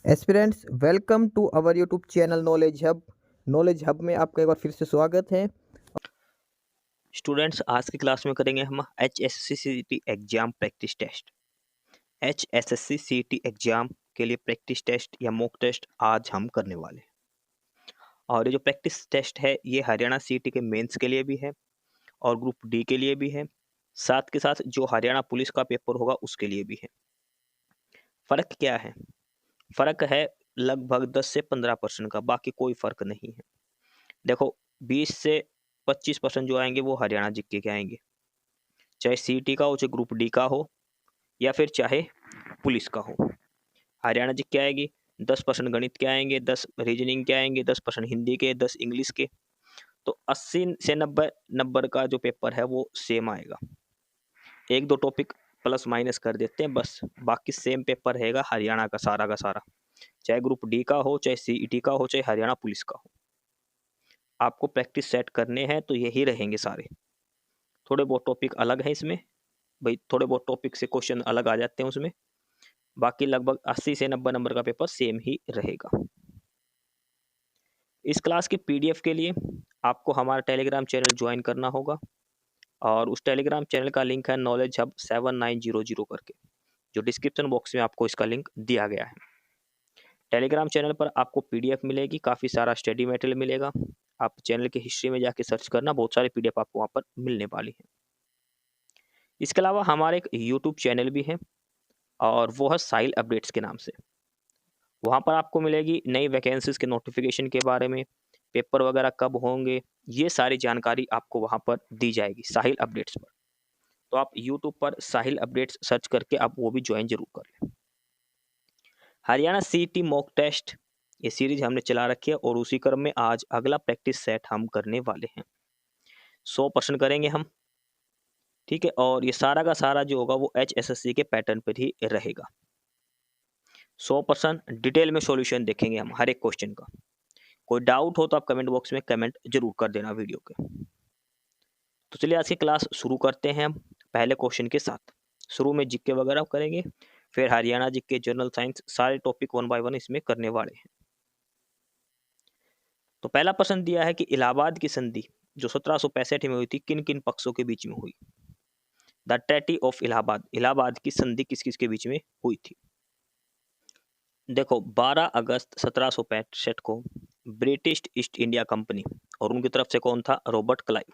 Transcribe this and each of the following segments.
Aspirants welcome to our YouTube channel knowledge hub में आपका एक बार फिर से स्वागत है। स्टूडेंट्स, आज की क्लास में करेंगे हम HSC exam practice test. HSC exam के लिए प्रैक्टिस टेस्ट या मॉक टेस्ट आज हम करने वाले हैं। और ये जो प्रैक्टिस टेस्ट है ये हरियाणा CET के मेंस के लिए भी है और ग्रुप डी के लिए भी है, साथ के साथ जो हरियाणा पुलिस का पेपर होगा उसके लिए भी है। फ़र्क क्या है? फ़र्क है लगभग 10 से 15% का, बाकी कोई फ़र्क नहीं है। देखो, 20 से 25% जो आएंगे वो हरियाणा जीके के आएंगे, चाहे CET का हो, चाहे ग्रुप डी का हो, या फिर चाहे पुलिस का हो। हरियाणा जी क्या आएगी, 10% गणित के आएंगे, 10 रीजनिंग के आएंगे, 10% हिंदी के, 10 इंग्लिश के। तो 80 से 90 नंबर का जो पेपर है वो सेम आएगा। एक दो टॉपिक प्लस माइनस कर देते हैं बस, बाकी सेम पेपर रहेगा हरियाणा का सारा, चाहे ग्रुप डी का हो, चाहे CET का हो, चाहे हरियाणा पुलिस का हो। आपको प्रैक्टिस सेट करने हैं तो यही रहेंगे सारे। थोड़े बहुत टॉपिक अलग हैं इसमें, भाई थोड़े बहुत टॉपिक से क्वेश्चन अलग आ जाते हैं उसमें, बाकी लगभग 80 से 90 नंबर का पेपर सेम ही रहेगा। इस क्लास की PDF के लिए आपको हमारा टेलीग्राम चैनल ज्वाइन करना होगा और उस टेलीग्राम चैनल का लिंक है नॉलेज हब 7900 करके, जो डिस्क्रिप्शन बॉक्स में आपको इसका लिंक दिया गया है। टेलीग्राम चैनल पर आपको PDF मिलेगी, काफ़ी सारा स्टडी मटेरियल मिलेगा। आप चैनल की हिस्ट्री में जाके सर्च करना, बहुत सारे PDF आपको वहाँ पर मिलने वाली है। इसके अलावा हमारे एक यूट्यूब चैनल भी है और वो है साहिल अपडेट्स के नाम से। वहाँ पर आपको मिलेगी नई वैकेंसीज के नोटिफिकेशन के बारे में, पेपर वगैरह कब होंगे, ये सारी जानकारी आपको वहाँ पर दी जाएगी साहिल अपडेट्स पर। तो आप यूट्यूब पर साहिल अपडेट्स सर्च करके आप वो भी ज्वाइन जरूर कर लें। हरियाणा CET मॉक टेस्ट ये सीरीज हमने चला रखी है और उसी क्रम में आज अगला प्रैक्टिस सेट हम करने वाले हैं। 100% करेंगे हम, ठीक है। और ये सारा का सारा जो होगा वो HSSC के पैटर्न पर ही रहेगा। 100% डिटेल में सॉल्यूशन देखेंगे हम हर एक क्वेश्चन का। कोई डाउट हो तो आप कमेंट बॉक्स में कमेंट जरूर कर देना वीडियो के। तो चलिए आज की क्लास शुरू करते हैं हम पहले क्वेश्चन के साथ। शुरू में जीके वगैरह करेंगे, फिर हरियाणा जीके, जनरल साइंस, सारे टॉपिक 1 बाय 1 इसमें करने वाले हैं। तो पहला प्रश्न दिया है कि इलाहाबाद की संधि जो 1765 में हुई थी किन किन पक्षों के बीच में हुई। The treaty of Allahabad, Allahabad की संधि किस किस के बीच में हुई थी। देखो, 12 अगस्त 1765 को ब्रिटिश ईस्ट इंडिया कंपनी और उनकी तरफ से कौन था, रॉबर्ट क्लाइव,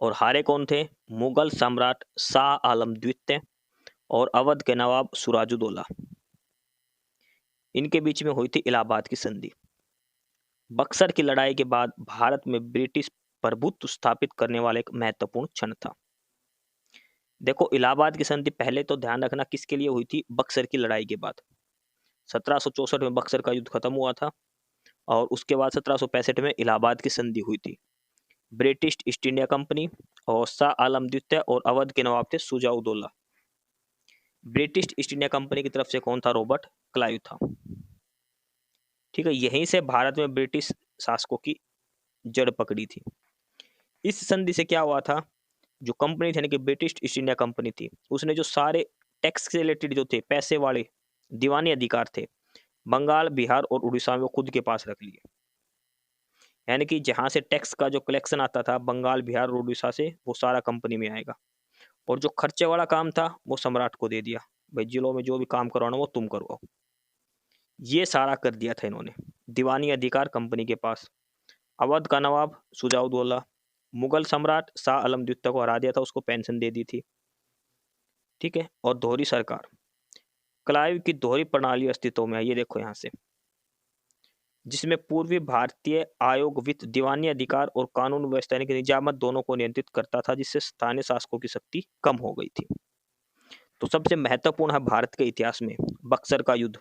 और हारे कौन थे, मुगल सम्राट शाह आलम द्वितीय और अवध के नवाब सुराजुद्दौला। इनके बीच में हुई थी इलाहाबाद की संधि। बक्सर की लड़ाई के बाद भारत में ब्रिटिश प्रभुत्व स्थापित करने वाला एक महत्वपूर्ण क्षण था। देखो, इलाहाबाद की संधि पहले तो ध्यान रखना किसके लिए हुई थी, बक्सर की लड़ाई के बाद। 1764 में बक्सर का युद्ध खत्म हुआ था और उसके बाद 1765 में इलाहाबाद की संधि हुई थी। ब्रिटिश ईस्ट इंडिया कंपनी और शाह आलम द्वितीय और अवध के नवाब थे Shuja-ud-Daula. British east India company की तरफ से कौन था, रॉबर्ट क्लाइव था, ठीक है। यहीं से भारत में ब्रिटिश शासकों की जड़ पकड़ी थी। इस संधि से क्या हुआ था, जो कंपनी थी यानी कि ब्रिटिश ईस्ट इंडिया कंपनी थी, उसने जो सारे टैक्स से रिलेटेड जो थे पैसे वाले दीवानी अधिकार थे, बंगाल, बिहार और उड़ीसा में वो खुद के पास रख लिए। यानी कि जहां से टैक्स का जो कलेक्शन आता था बंगाल, बिहार और उड़ीसा से, वो सारा कंपनी में आएगा। और जो खर्चे वाला काम था वो सम्राट को दे दिया, भाई जिलों में जो भी काम करवाना वो तुम करवाओ। ये सारा कर दिया था इन्होंने, दीवानी अधिकार कंपनी के पास। अवध का नवाब सुजाउद्दौला, मुगल सम्राट शाह आलम द्वितीय को हरा दिया था, उसको पेंशन दे दी थी, ठीक है। और दोहरी सरकार, क्लाइव की दोहरी प्रणाली अस्तित्व में है, ये देखो यहाँ से, जिसमें पूर्वी भारतीय आयोग वित्त, दीवानी अधिकार और कानून व्यवस्था यानी कि निजामत दोनों को नियंत्रित करता था, जिससे स्थानीय शासकों की शक्ति कम हो गई थी। तो सबसे महत्वपूर्ण है भारत के इतिहास में बक्सर का युद्ध,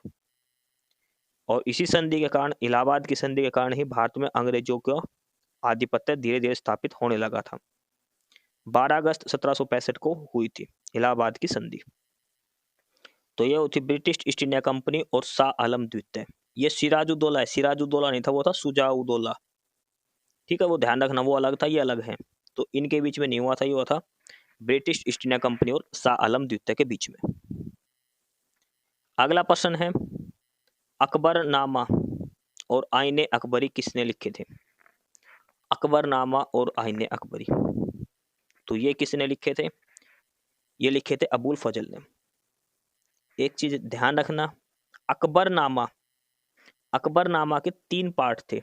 और इसी संधि के कारण, इलाहाबाद की संधि के कारण ही भारत में अंग्रेजों का आधिपत्य धीरे धीरे स्थापित होने लगा था। 12 अगस्त 1765 को हुई थी इलाहाबाद की संधि। तो ये होती ब्रिटिश ईस्ट इंडिया कंपनी और शाह आलम द्वितीय। ये सिराजुद्दौला है, सिराजुद्दौला नहीं था, वो था सुजाउद्दौला, ठीक है। वो ध्यान रखना, वो अलग था, ये अलग है। तो इनके बीच में नहीं हुआ था, ये हुआ था ब्रिटिश ईस्ट इंडिया कंपनी और शाह आलम द्वितीय के बीच में। अगला प्रश्न है अकबरनामा और आईने अकबरी किसने लिखे थे? अकबरनामा और आईने अकबरी, तो ये किसने लिखे थे? ये लिखे थे अबुल फजल ने। एक चीज ध्यान रखना, अकबरनामा, अकबरनामा के 3 पार्ट थे,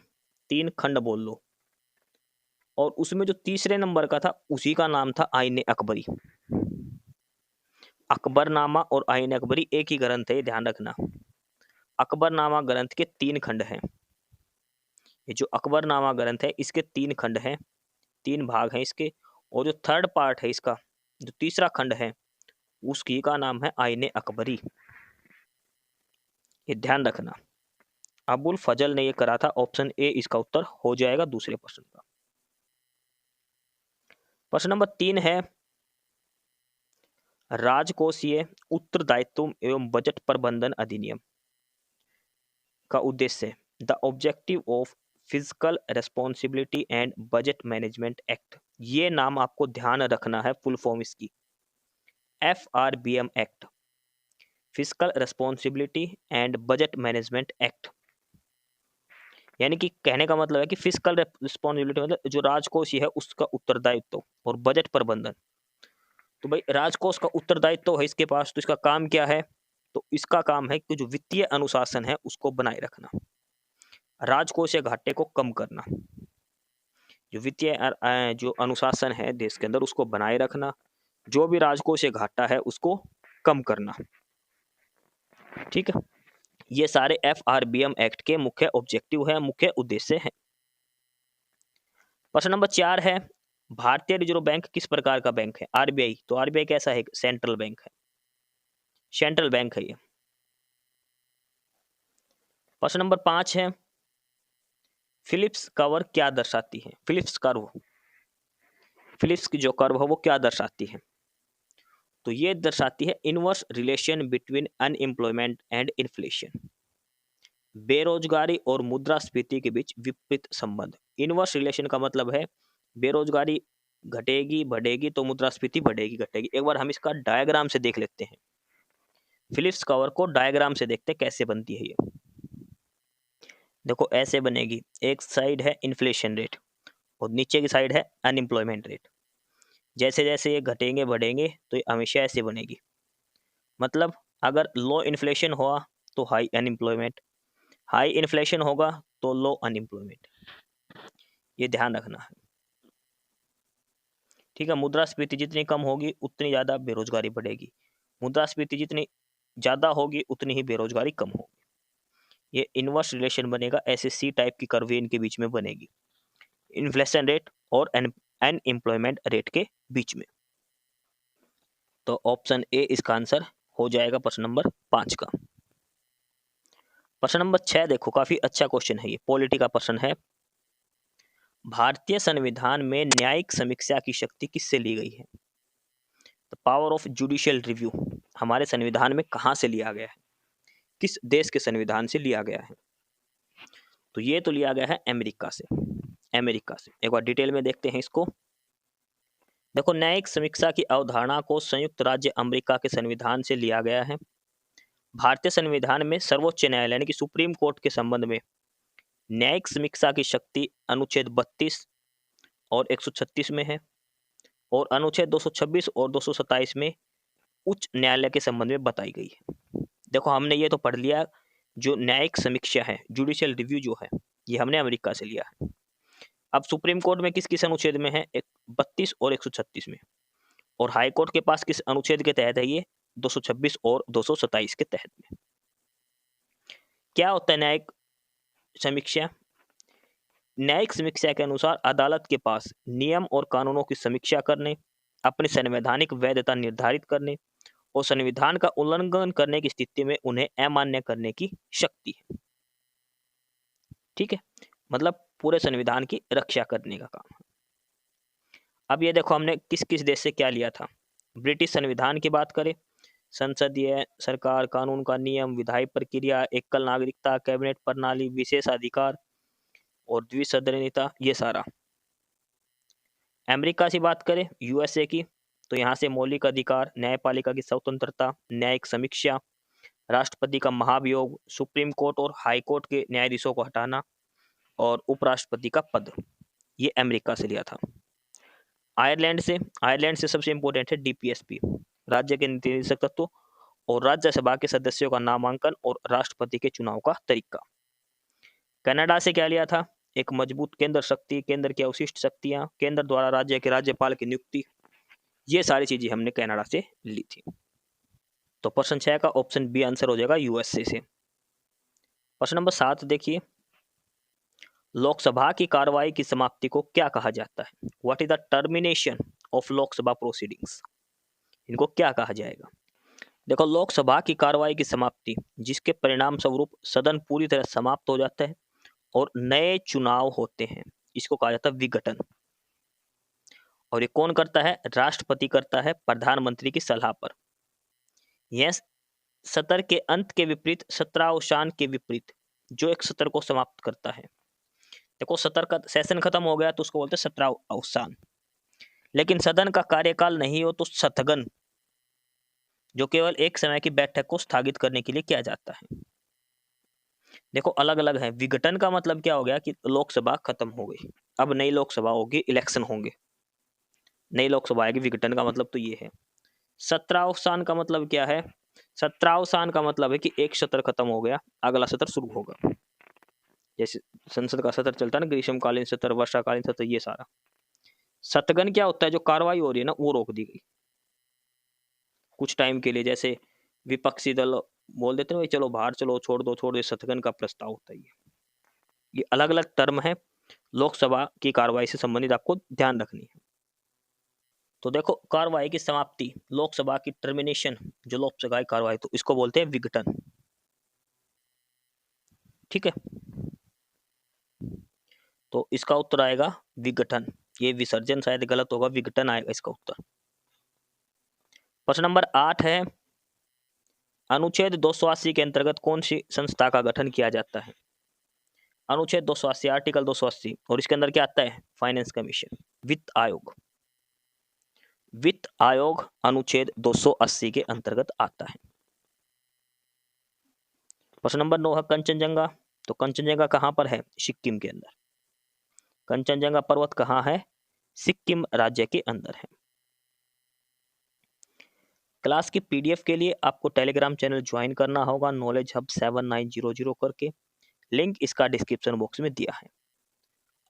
3 खंड बोल लो, और उसमें जो तीसरे नंबर का था उसी का नाम था आईने अकबरी। अकबरनामा और आईने अकबरी एक ही ग्रंथ है, ध्यान रखना। अकबरनामा ग्रंथ के 3 खंड हैं। ये जो अकबरनामा ग्रंथ है इसके 3 खंड हैं, 3 भाग हैं इसके, और जो थर्ड पार्ट है इसका, जो तीसरा खंड है, उसकी का नाम है आईने अकबरी। ये ध्यान रखना, अबुल फजल ने ये करा था। ऑप्शन ए इसका उत्तर हो जाएगा दूसरे प्रश्न का। प्रश्न नंबर 3 है, राजकोषीय उत्तरदायित्व एवं बजट प्रबंधन अधिनियम का उद्देश्य, the objective of physical responsibility and budget management act. ये नाम आपको ध्यान रखना है, फुल फॉर्म इसकी FRBM act, physical responsibility and budget management act. यानी कि कहने का मतलब है कि फिजिकल रिस्पॉन्सिबिलिटी मतलब जो राजकोषीय है उसका उत्तरदायित्व, और बजट प्रबंधन, तो भाई राजकोष का उत्तरदायित्व है इसके पास, तो इसका काम क्या है? तो इसका काम है कि जो वित्तीय अनुशासन है उसको बनाए रखना, राजकोषीय घाटे को कम करना, जो वित्तीय जो अनुशासन है देश के अंदर उसको बनाए रखना, जो भी राजकोषीय घाटा है उसको कम करना। ठीक है, ये सारे FRBM एक्ट के मुख्य ऑब्जेक्टिव है, मुख्य उद्देश्य है। प्रश्न नंबर 4 है, भारतीय रिजर्व बैंक किस प्रकार का बैंक है? RBI, तो RBI कैसा है? सेंट्रल बैंक है, सेंट्रल बैंक है ये। प्रश्न नंबर 5 है, फिलिप्स कर्व क्या दर्शाती है? फिलिप्स कर्व, फिलिप्स की जो कर्व है वो क्या दर्शाती है? तो ये दर्शाती है inverse relation between unemployment and inflation, बेरोजगारी और मुद्रास्फीति के बीच विपरीत संबंध। इनवर्स रिलेशन का मतलब है बेरोजगारी घटेगी बढ़ेगी तो मुद्रास्फीति बढ़ेगी घटेगी। एक बार हम इसका डायग्राम से देख लेते हैं, फिलिप्स कर्व को डायग्राम से देखते हैं कैसे बनती है ये। देखो ऐसे बनेगी, एक साइड है इन्फ्लेशन रेट और नीचे की साइड है अनएम्प्लॉयमेंट रेट। जैसे जैसे ये घटेंगे बढ़ेंगे तो ये हमेशा ऐसे बनेगी, मतलब अगर लो इन्फ्लेशन हुआ तो हाई अनएम्प्लॉयमेंट, हाई इन्फ्लेशन होगा तो लो अनएम्प्लॉयमेंट, ये ध्यान रखना है। ठीक है, मुद्रास्फीति जितनी कम होगी उतनी ज़्यादा बेरोजगारी बढ़ेगी, मुद्रास्फीति जितनी ज़्यादा होगी उतनी ही बेरोजगारी कम होगी। ये इनवर्स रिलेशन बनेगा, ऐसे सी टाइप की कर्व इनके बीच में बनेगी, इन्फ्लेशन रेट और अनएम्प्लॉयमेंट रेट के बीच में। तो ऑप्शन ए इसका आंसर हो जाएगा प्रश्न नंबर 5 का। प्रश्न नंबर 6 देखो, काफी अच्छा क्वेश्चन है ये, पॉलिटी का प्रश्न है। भारतीय संविधान में न्यायिक समीक्षा की शक्ति किससे ली गई है? The power of judicial review हमारे संविधान में कहां से लिया गया है? किस देश के संविधान से लिया गया है? तो ये तो लिया गया है अमेरिका से, अमेरिका से। एक बार डिटेल में देखते हैं इसको। देखो, न्यायिक समीक्षा की अवधारणा को संयुक्त राज्य अमेरिका के संविधान से लिया गया है। भारतीय संविधान में सर्वोच्च न्यायालय यानी कि सुप्रीम कोर्ट के संबंध में न्यायिक समीक्षा की शक्ति अनुच्छेद 32 और 136 में है, और अनुच्छेद 226 और 227 में उच्च न्यायालय के संबंध में बताई गई है। देखो हमने ये तो पढ़ लिया, जो न्यायिक समीक्षा है जुडिशियल रिव्यू जो है ये हमने अमेरिका से लिया है। अब सुप्रीम कोर्ट में किस किस अनुच्छेद में है? 32 और 136 में, और हाई कोर्ट के पास किस अनुच्छेद के तहत है? ये 226 और 227 के तहत में। क्या होता है न्यायिक समीक्षा? न्यायिक समीक्षा के अनुसार अदालत के पास नियम और कानूनों की समीक्षा करने, अपनी संवैधानिक वैधता निर्धारित करने और संविधान का उल्लंघन करने की स्थिति में उन्हें अमान्य करने की शक्ति है। ठीक है, मतलब पूरे संविधान की रक्षा करने का काम। अब ये देखो हमने किस किस देश से क्या लिया था। ब्रिटिश संविधान की बात करें, संसदीय सरकार, कानून का नियम, विधायी प्रक्रिया, एकल नागरिकता, कैबिनेट प्रणाली, विशेष अधिकार और द्विसदनीयता, ये सारा। अमेरिका की बात करें, USA की, तो यहाँ से मौलिक अधिकार, न्यायपालिका की स्वतंत्रता, न्यायिक समीक्षा, राष्ट्रपति का महाभियोग, सुप्रीम कोर्ट और हाई कोर्ट के न्यायाधीशों को हटाना और उपराष्ट्रपति का पद, ये अमेरिका से लिया था। आयरलैंड से सबसे इंपॉर्टेंट है डीपीएसपी, राज्य के नीति निदेशक तत्व और राज्यसभा के सदस्यों का नामांकन और राष्ट्रपति के चुनाव का तरीका। कनाडा से क्या लिया था? एक मजबूत केंद्र शक्ति, केंद्र की अवशिष्ट शक्तियां, केंद्र द्वारा राज्य के राज्यपाल की नियुक्ति, ये सारी चीजें हमने कनाडा से ली थी। तो प्रश्न 6 का ऑप्शन बी आंसर हो जाएगा यूएसए से। प्रश्न नंबर 7 देखिए, लोकसभा की कार्रवाई की समाप्ति को क्या कहा जाता है? What is the termination of Lok Sabha proceedings? इनको क्या कहा जाएगा? देखो, लोकसभा की कार्रवाई की समाप्ति जिसके परिणाम स्वरूप सदन पूरी तरह समाप्त हो जाता है और नए चुनाव होते हैं, इसको कहा जाता है विघटन। और ये कौन करता है? राष्ट्रपति करता है प्रधानमंत्री की सलाह पर। यह सत्र के अंत के विपरीत, सत्रावसान के विपरीत, जो एक सत्र को समाप्त करता है। देखो, सत्र का सेशन खत्म हो गया तो उसको बोलते हैं सत्रावसान। लेकिन सदन का कार्यकाल नहीं हो तो सथगन, जो केवल एक समय की बैठक को स्थगित करने के लिए किया जाता है। देखो, अलग अलग है। विघटन का मतलब क्या हो गया कि लोकसभा खत्म हो गई, अब नई लोकसभा होगी, इलेक्शन होंगे, नई लोकसभा आएगी। विघटन का मतलब तो ये है। सत्रावसान का मतलब क्या है? सत्रावसान का मतलब है कि एक सत्र खत्म हो गया, अगला सत्र शुरू होगा। जैसे संसद का सत्र चलता है ना, ग्रीष्मकालीन सत्र, वर्षाकालीन सत्र, ये सारा। सतगन क्या होता है? जो कार्रवाई हो रही है ना, वो रोक दी गई कुछ टाइम के लिए। जैसे विपक्षी दल बोल देते हैं भाई चलो बाहर चलो, छोड़ दो, सतगन का प्रस्ताव होता है। ये अलग अलग टर्म है, लोकसभा की कार्रवाई से संबंधित आपको ध्यान रखनी है। तो देखो, कार्रवाई की समाप्ति, लोकसभा की टर्मिनेशन, जो लोकसभा की कार्रवाई, तो इसको बोलते हैं विघटन। ठीक है, तो इसका उत्तर आएगा विघटन। ये विसर्जन शायद गलत होगा, विघटन आएगा इसका उत्तर। प्रश्न नंबर 8 है, अनुच्छेद 280 के अंतर्गत कौन सी संस्था का गठन किया जाता है? अनुच्छेद 280, आर्टिकल 280, और इसके अंदर क्या आता है? फाइनेंस कमीशन, वित्त आयोग। वित्त आयोग अनुच्छेद 280 के अंतर्गत आता है। प्रश्न नंबर 9 है, कंचनजंगा। तो कंचनजंगा कहां पर है? सिक्किम के अंदर। कंचनजंगा पर्वत कहां है? सिक्किम राज्य के अंदर है। क्लास की पीडीएफ के लिए आपको टेलीग्राम चैनल ज्वाइन करना होगा, नॉलेज हब 7900 करके। लिंक इसका डिस्क्रिप्शन बॉक्स में दिया है।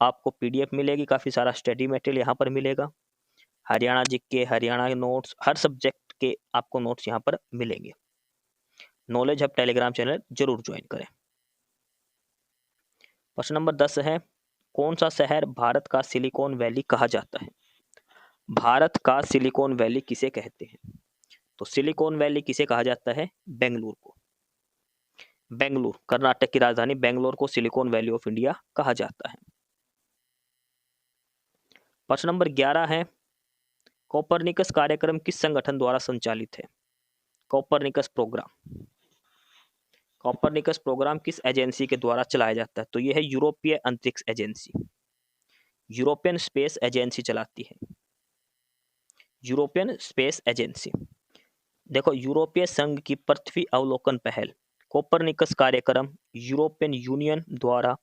आपको पीडीएफ मिलेगी, काफ़ी सारा स्टडी मटेरियल यहाँ पर मिलेगा। हरियाणा जीके, हरियाणा के नोट्स, हर सब्जेक्ट के आपको नोट्स यहाँ पर मिलेंगे। नॉलेज हब टेलीग्राम चैनल जरूर ज्वाइन करें। प्रश्न नंबर 10 है, कौन सा शहर भारत का सिलिकॉन वैली कहा जाता है? भारत का सिलिकॉन वैली किसे कहते हैं? तो सिलिकॉन वैली किसे कहा जाता है? बेंगलुरु को। बेंगलुरु, कर्नाटक की राजधानी बेंगलुरु को सिलिकॉन वैली ऑफ इंडिया कहा जाता है। प्रश्न नंबर 11 है, कोपरनिकस कार्यक्रम किस संगठन द्वारा संचालित है? Copernicus programme. कोपरनिकस प्रोग्राम किस एजेंसी के द्वारा चलाया जाता है? तो यह है यूरोपीय अंतरिक्ष एजेंसी, यूरोपियन स्पेस एजेंसी चलाती है। European space agency. देखो, यूरोपीय संघ की पृथ्वी अवलोकन पहल कोपरनिकस कार्यक्रम यूरोपियन यूनियन द्वारा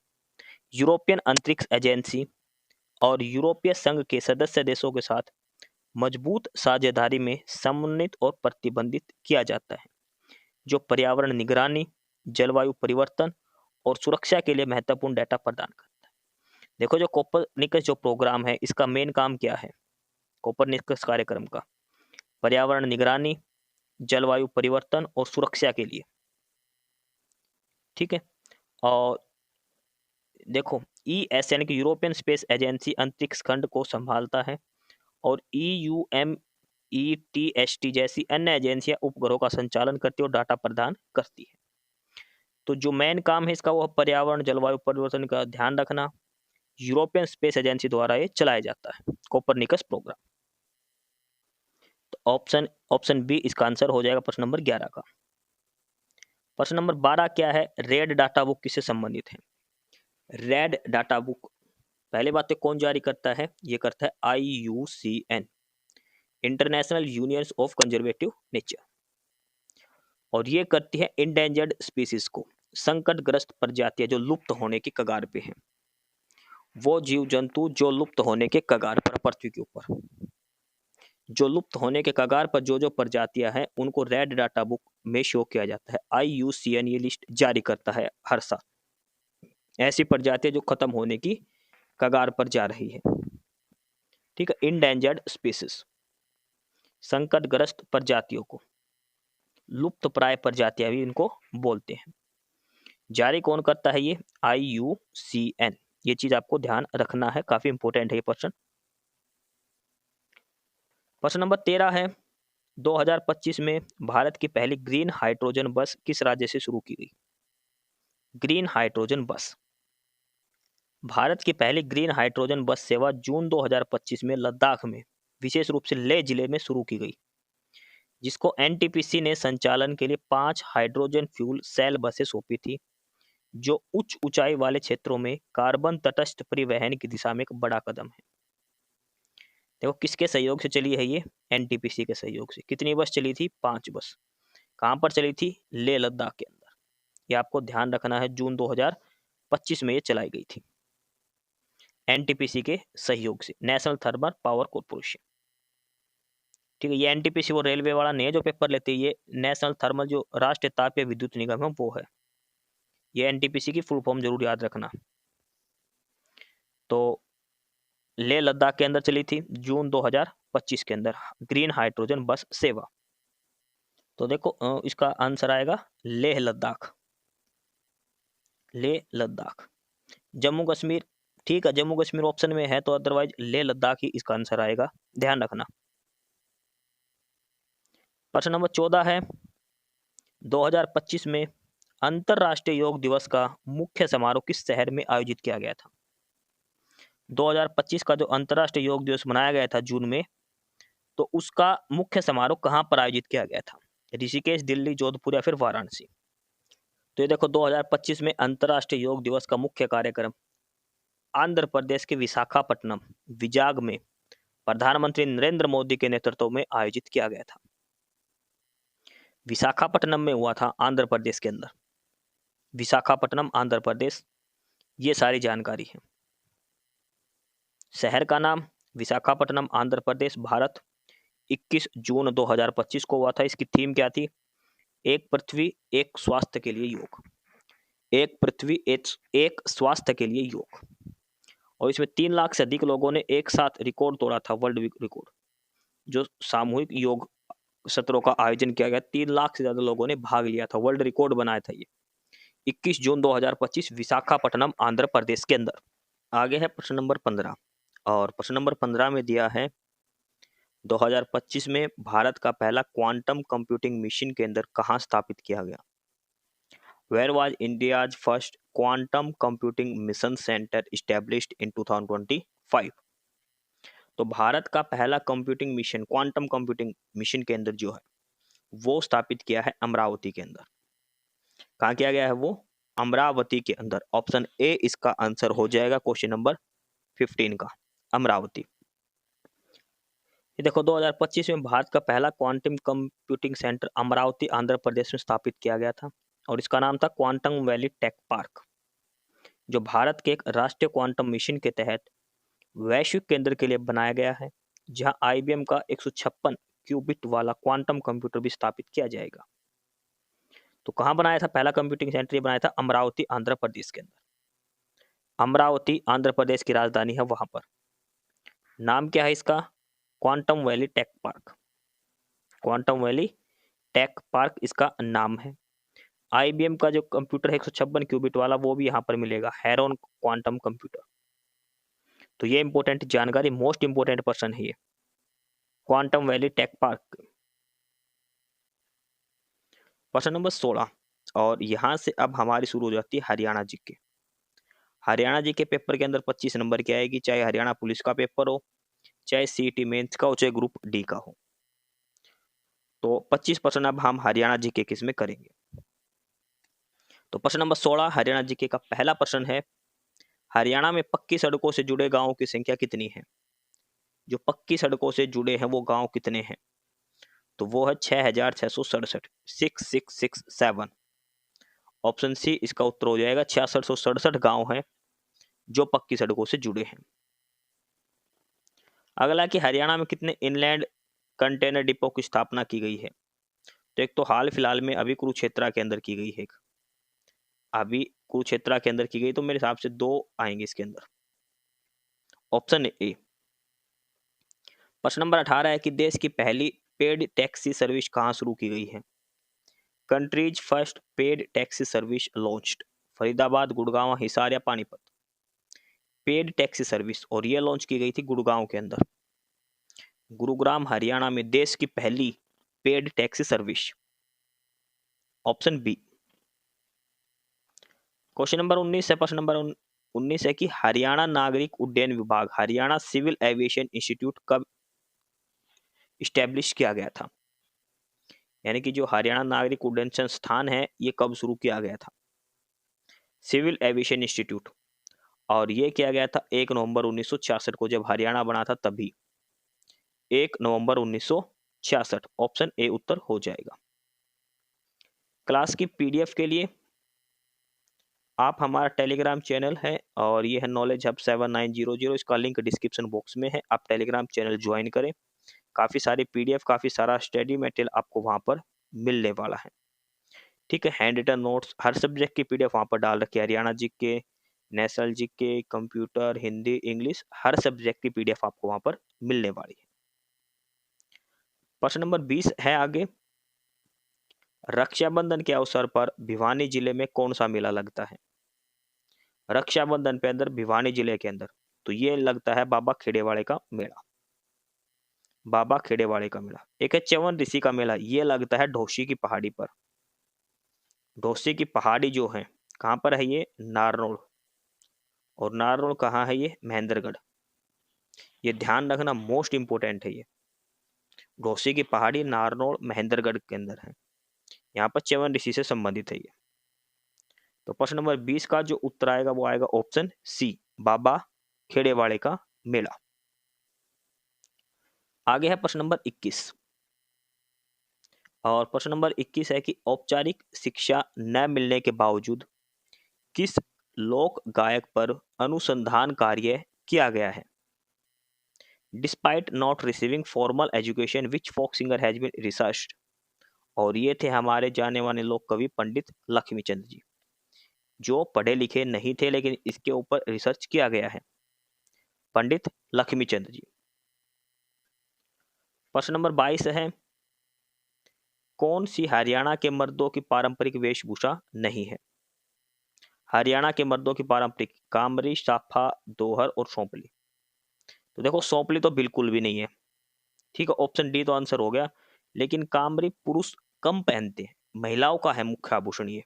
यूरोपियन अंतरिक्ष एजेंसी और यूरोपीय संघ के सदस्य देशों के साथ मजबूत साझेदारी में समन्वित और प्रतिबंधित किया जाता है, जो पर्यावरण निगरानी, जलवायु परिवर्तन और सुरक्षा के लिए महत्वपूर्ण डेटा प्रदान करता है। देखो, जो कोपरनिकस जो प्रोग्राम है, इसका मेन काम क्या है? कोपरनिकस कार्यक्रम का पर्यावरण निगरानी, जलवायु परिवर्तन और सुरक्षा के लिए। ठीक है, और देखो, ES यानी कि यूरोपियन स्पेस एजेंसी अंतरिक्ष खंड को संभालता है और EUMETST जैसी अन्य एजेंसियां उपग्रहों का संचालन करती है और डाटा प्रदान करती है। तो जो मेन काम है इसका, वो पर्यावरण जलवायु परिवर्तन का ध्यान रखना। यूरोपियन स्पेस एजेंसी द्वारा ये चलाया जाता है, कोपरनिकस प्रोग्राम। तो ऑप्शन बी इसका आंसर हो जाएगा प्रश्न नंबर 11 का। प्रश्न नंबर 12 क्या है? रेड डाटा बुक किससे संबंधित है? रेड डाटा बुक पहले बात तो कौन जारी करता है? ये करता है IUCN, international unions of conservative nature. और ये करती है इंडेंजर्ड स्पीसीज को, संकटग्रस्त प्रजातियां जो लुप्त होने की कगार पे हैं, वो जीव जंतु जो लुप्त होने के कगार पर पृथ्वी के ऊपर, जो लुप्त होने के कगार पर जो जो प्रजातियां हैं उनको रेड डाटा बुक में शो किया जाता है। IUCN ये लिस्ट जारी करता है हर साल, ऐसी प्रजातियां जो खत्म होने की कगार पर जा रही है। ठीक है, इंडेंजर्ड स्पीसीज, संकटग्रस्त प्रजातियों को, लुप्त प्राय प्रजातियां भी इनको बोलते हैं। जारी कौन करता है ये? IUCN। ये चीज आपको ध्यान रखना है, काफी इंपॉर्टेंट है ये प्रश्न। प्रश्न नंबर 13 है, 2025 में भारत की पहली ग्रीन हाइड्रोजन बस किस राज्य से शुरू की गई? ग्रीन हाइड्रोजन बस, भारत की पहली ग्रीन हाइड्रोजन बस सेवा जून 2025 में लद्दाख में, विशेष रूप से लेह जिले में शुरू की गई, जिसको NTPC ने संचालन के लिए 5 हाइड्रोजन फ्यूल सेल बसें सौंपी थी, जो उच्च ऊंचाई वाले क्षेत्रों में कार्बन तटस्थ परिवहन की दिशा में एक बड़ा कदम है। देखो किसके सहयोग से चली है ये? NTPC के सहयोग से। कितनी बस चली थी? 5 बस। कहाँ पर चली थी? लेह लद्दाख के अंदर। ये आपको ध्यान रखना है, जून 2025 में ये चलाई गई थी NTPC के सहयोग से, नेशनल थर्मल पावर कॉर्पोरेशन। ठीक है, ये NTPC वो रेलवे वाला नहीं है जो पेपर लेते हैं, ये नेशनल थर्मल जो राष्ट्रीय तापीय विद्युत निगम है वो है। ये NTPC की फुल फॉर्म जरूर याद रखना। तो लेह लद्दाख के अंदर चली थी जून 2025 के अंदर ग्रीन हाइड्रोजन बस सेवा। तो देखो इसका आंसर आएगा लेह लद्दाख, लेह लद्दाख। जम्मू कश्मीर, ठीक है, जम्मू कश्मीर ऑप्शन में है तो अदरवाइज लेह लद्दाख ही इसका आंसर आएगा, ध्यान रखना। प्रश्न नंबर 14 है, 2025 में अंतरराष्ट्रीय योग दिवस का मुख्य समारोह किस शहर में आयोजित किया गया था? 2025 का जो अंतरराष्ट्रीय योग दिवस मनाया गया था जून में, तो उसका मुख्य समारोह कहां पर आयोजित किया गया था? ऋषिकेश, दिल्ली, जोधपुर या फिर वाराणसी? तो ये देखो 2025 में अंतरराष्ट्रीय योग दिवस का मुख्य कार्यक्रम आंध्र प्रदेश के विशाखापट्टनम विजाग में प्रधानमंत्री नरेंद्र मोदी के नेतृत्व में आयोजित किया गया था। विशाखापट्टनम में हुआ था, आंध्र प्रदेश के अंदर, विशाखापट्टनम आंध्र प्रदेश। ये सारी जानकारी है। शहर का नाम विशाखापट्टनम आंध्र प्रदेश, भारत, 21 जून 2025 को हुआ था। इसकी थीम क्या थी? एक पृथ्वी एक स्वास्थ्य के लिए योग, एक पृथ्वी एक स्वास्थ्य के लिए योग। और इसमें 3 लाख से अधिक लोगों ने एक साथ रिकॉर्ड तोड़ा था, वर्ल्ड रिकॉर्ड, जो सामूहिक योग सत्रों का आयोजन किया गया। 3 लाख से ज्यादा लोगों ने भाग लिया था, वर्ल्ड रिकॉर्ड बनाया था ये 21 जून 2025 विशाखापट्टनम आंध्र प्रदेश के अंदर। आगे है प्रश्न नंबर 15, और प्रश्न नंबर 15 में दिया है 2025 में भारत का पहला क्वांटम कंप्यूटिंग मिशन केंद्र कहाँ स्थापित किया गया? Where was India's first quantum computing mission center established in 2025? तो भारत का पहला computing mission, quantum computing mission केंद्र जो है वो स्थापित किया है अमरावती के अंदर। कहाँ किया गया है वो? अमरावती के अंदर। ऑप्शन ए इसका आंसर हो जाएगा क्वेश्चन नंबर 15 का, अमरावती। ये देखो 2025 में भारत का पहला quantum computing centre Amaravati Andhra Pradesh में स्थापित किया गया था, और इसका नाम था क्वांटम वैली टेक पार्क, जो भारत के एक राष्ट्रीय क्वांटम मिशन के तहत वैश्विक केंद्र के लिए बनाया गया है, जहां IBM का 156 क्यूबिट वाला क्वांटम कंप्यूटर भी स्थापित किया जाएगा। तो कहां बनाया था पहला कंप्यूटिंग सेंटर? ये बनाया था अमरावती आंध्र प्रदेश के अंदर। अमरावती आंध्र प्रदेश की राजधानी है, वहां पर। नाम क्या है इसका? Quantum valley tech park, quantum valley tech park इसका नाम है। IBM का जो कंप्यूटर है 156 क्यूबिट वाला, वो भी यहाँ पर मिलेगा, हेरोन क्वांटम कंप्यूटर। तो ये इंपॉर्टेंट जानकारी, मोस्ट इंपॉर्टेंट पर्सन है ये, क्वांटम वैली टेक पार्क। प्रश्न नंबर 16, और यहां से अब हमारी शुरू हो जाती है Haryana GK. Haryana GK paper के अंदर 25 नंबर की आएगी, चाहे हरियाणा पुलिस का पेपर हो, चाहे CET मेंस का हो, चाहे ग्रुप डी का हो। तो 25% अब हम हरियाणा जीके किस में करेंगे। तो प्रश्न नंबर 16 हरियाणा जीके का पहला प्रश्न है, हरियाणा में पक्की सड़कों से जुड़े गांवों की संख्या कितनी है? जो पक्की सड़कों से जुड़े हैं वो गांव कितने हैं? तो वो है 6,667, 6667। ऑप्शन सी इसका उत्तर हो जाएगा। 6667 गांव हैं जो पक्की सड़कों से जुड़े हैं। अगला कि हरियाणा में कितने इनलैंड कंटेनर डिपो की स्थापना की गई है? तो एक तो हाल फिलहाल में अभी कुरुक्षेत्रा के अंदर की गई है, अभी कुरुक्षेत्रा के अंदर की गई, तो मेरे हिसाब से 2 आएंगे इसके अंदर। Option A. प्रश्न नंबर 18 है कि देश की पहली पेड टैक्सी सर्विस कहाँ शुरू की गई है? Countries first paid taxi service launched, Faridabad, Gurgaon, Hisar या पानीपत? पेड टैक्सी सर्विस, और ये लॉन्च की गई थी गुड़गांव के अंदर, गुरुग्राम हरियाणा में देश की पहली paid taxi service. Option B. Question number 19 है, प्रश्न नंबर 19 है कि हरियाणा नागरिक उड्डयन विभाग, हरियाणा सिविल एविएशन इंस्टीट्यूट कब इस्टेब्लिश किया गया था? यानी कि जो हरियाणा नागरिक उड्डयन संस्थान है ये कब शुरू किया गया था? सिविल एविएशन इंस्टीट्यूट, और ये किया गया था 1 नवंबर 1966 को, जब हरियाणा बना था तभी, 1 नवंबर 1966। ऑप्शन ए उत्तर हो जाएगा। क्लास की पीडीएफ के लिए आप हमारा टेलीग्राम चैनल है और ये है नॉलेज हब 7900, इसका लिंक डिस्क्रिप्शन बॉक्स में है, आप टेलीग्राम चैनल ज्वाइन करें। काफ़ी सारी पीडीएफ, काफ़ी सारा स्टडी मटेरियल आपको वहाँ पर मिलने वाला है। ठीक है, हैंड रिटन नोट्स, हर सब्जेक्ट की पीडीएफ वहाँ पर डाल रखी है, Haryana GK, national GK, computer, Hindi, English, हर सब्जेक्ट की पीडीएफ आपको वहाँ पर मिलने वाली है। प्रश्न नंबर 20 है आगे, रक्षाबंधन के अवसर पर भिवानी जिले में कौन सा मेला लगता है? रक्षाबंधन पे अंदर भिवानी जिले के अंदर तो ये लगता है बाबा खेड़ेवाड़े का मेला, बाबा खेड़ेवाड़े का मेला। एक है च्यवन ऋषि का मेला, ये लगता है ढोसी की पहाड़ी पर। ढोसी की पहाड़ी जो है कहाँ पर है? ये नारनौल, और नारनौल कहाँ है? ये महेंद्रगढ़। ये ध्यान रखना, मोस्ट इंपोर्टेंट है ये। ढोसी की पहाड़ी नारनौल महेंद्रगढ़ के अंदर है, यहाँ पर च्यवन ऋषि से संबंधित है ये। तो प्रश्न नंबर 20 का जो उत्तर आएगा वो आएगा ऑप्शन सी, बाबा खेड़ेवाड़े का मेला। आगे है प्रश्न नंबर 21, और प्रश्न नंबर 21 है कि औपचारिक शिक्षा न मिलने के बावजूद किस लोक गायक पर अनुसंधान कार्य किया गया है? Despite not receiving formal education which folk singer has been researched, और ये थे हमारे जाने माने लोक कवि पंडित लक्ष्मीचंद जी, जो पढ़े लिखे नहीं थे लेकिन इसके ऊपर रिसर्च किया गया है, पंडित लक्ष्मीचंद जी। प्रश्न नंबर 22 है, कौन सी हरियाणा के मर्दों की पारंपरिक वेशभूषा नहीं है? हरियाणा के मर्दों की पारंपरिक कामरी, साफा, दोहर और सौंपली। तो देखो सौंपली तो बिल्कुल भी नहीं है, ठीक है, ऑप्शन डी तो आंसर हो गया। लेकिन कामरी पुरुष कम पहनते हैं, महिलाओं का है मुख्य आभूषण ये।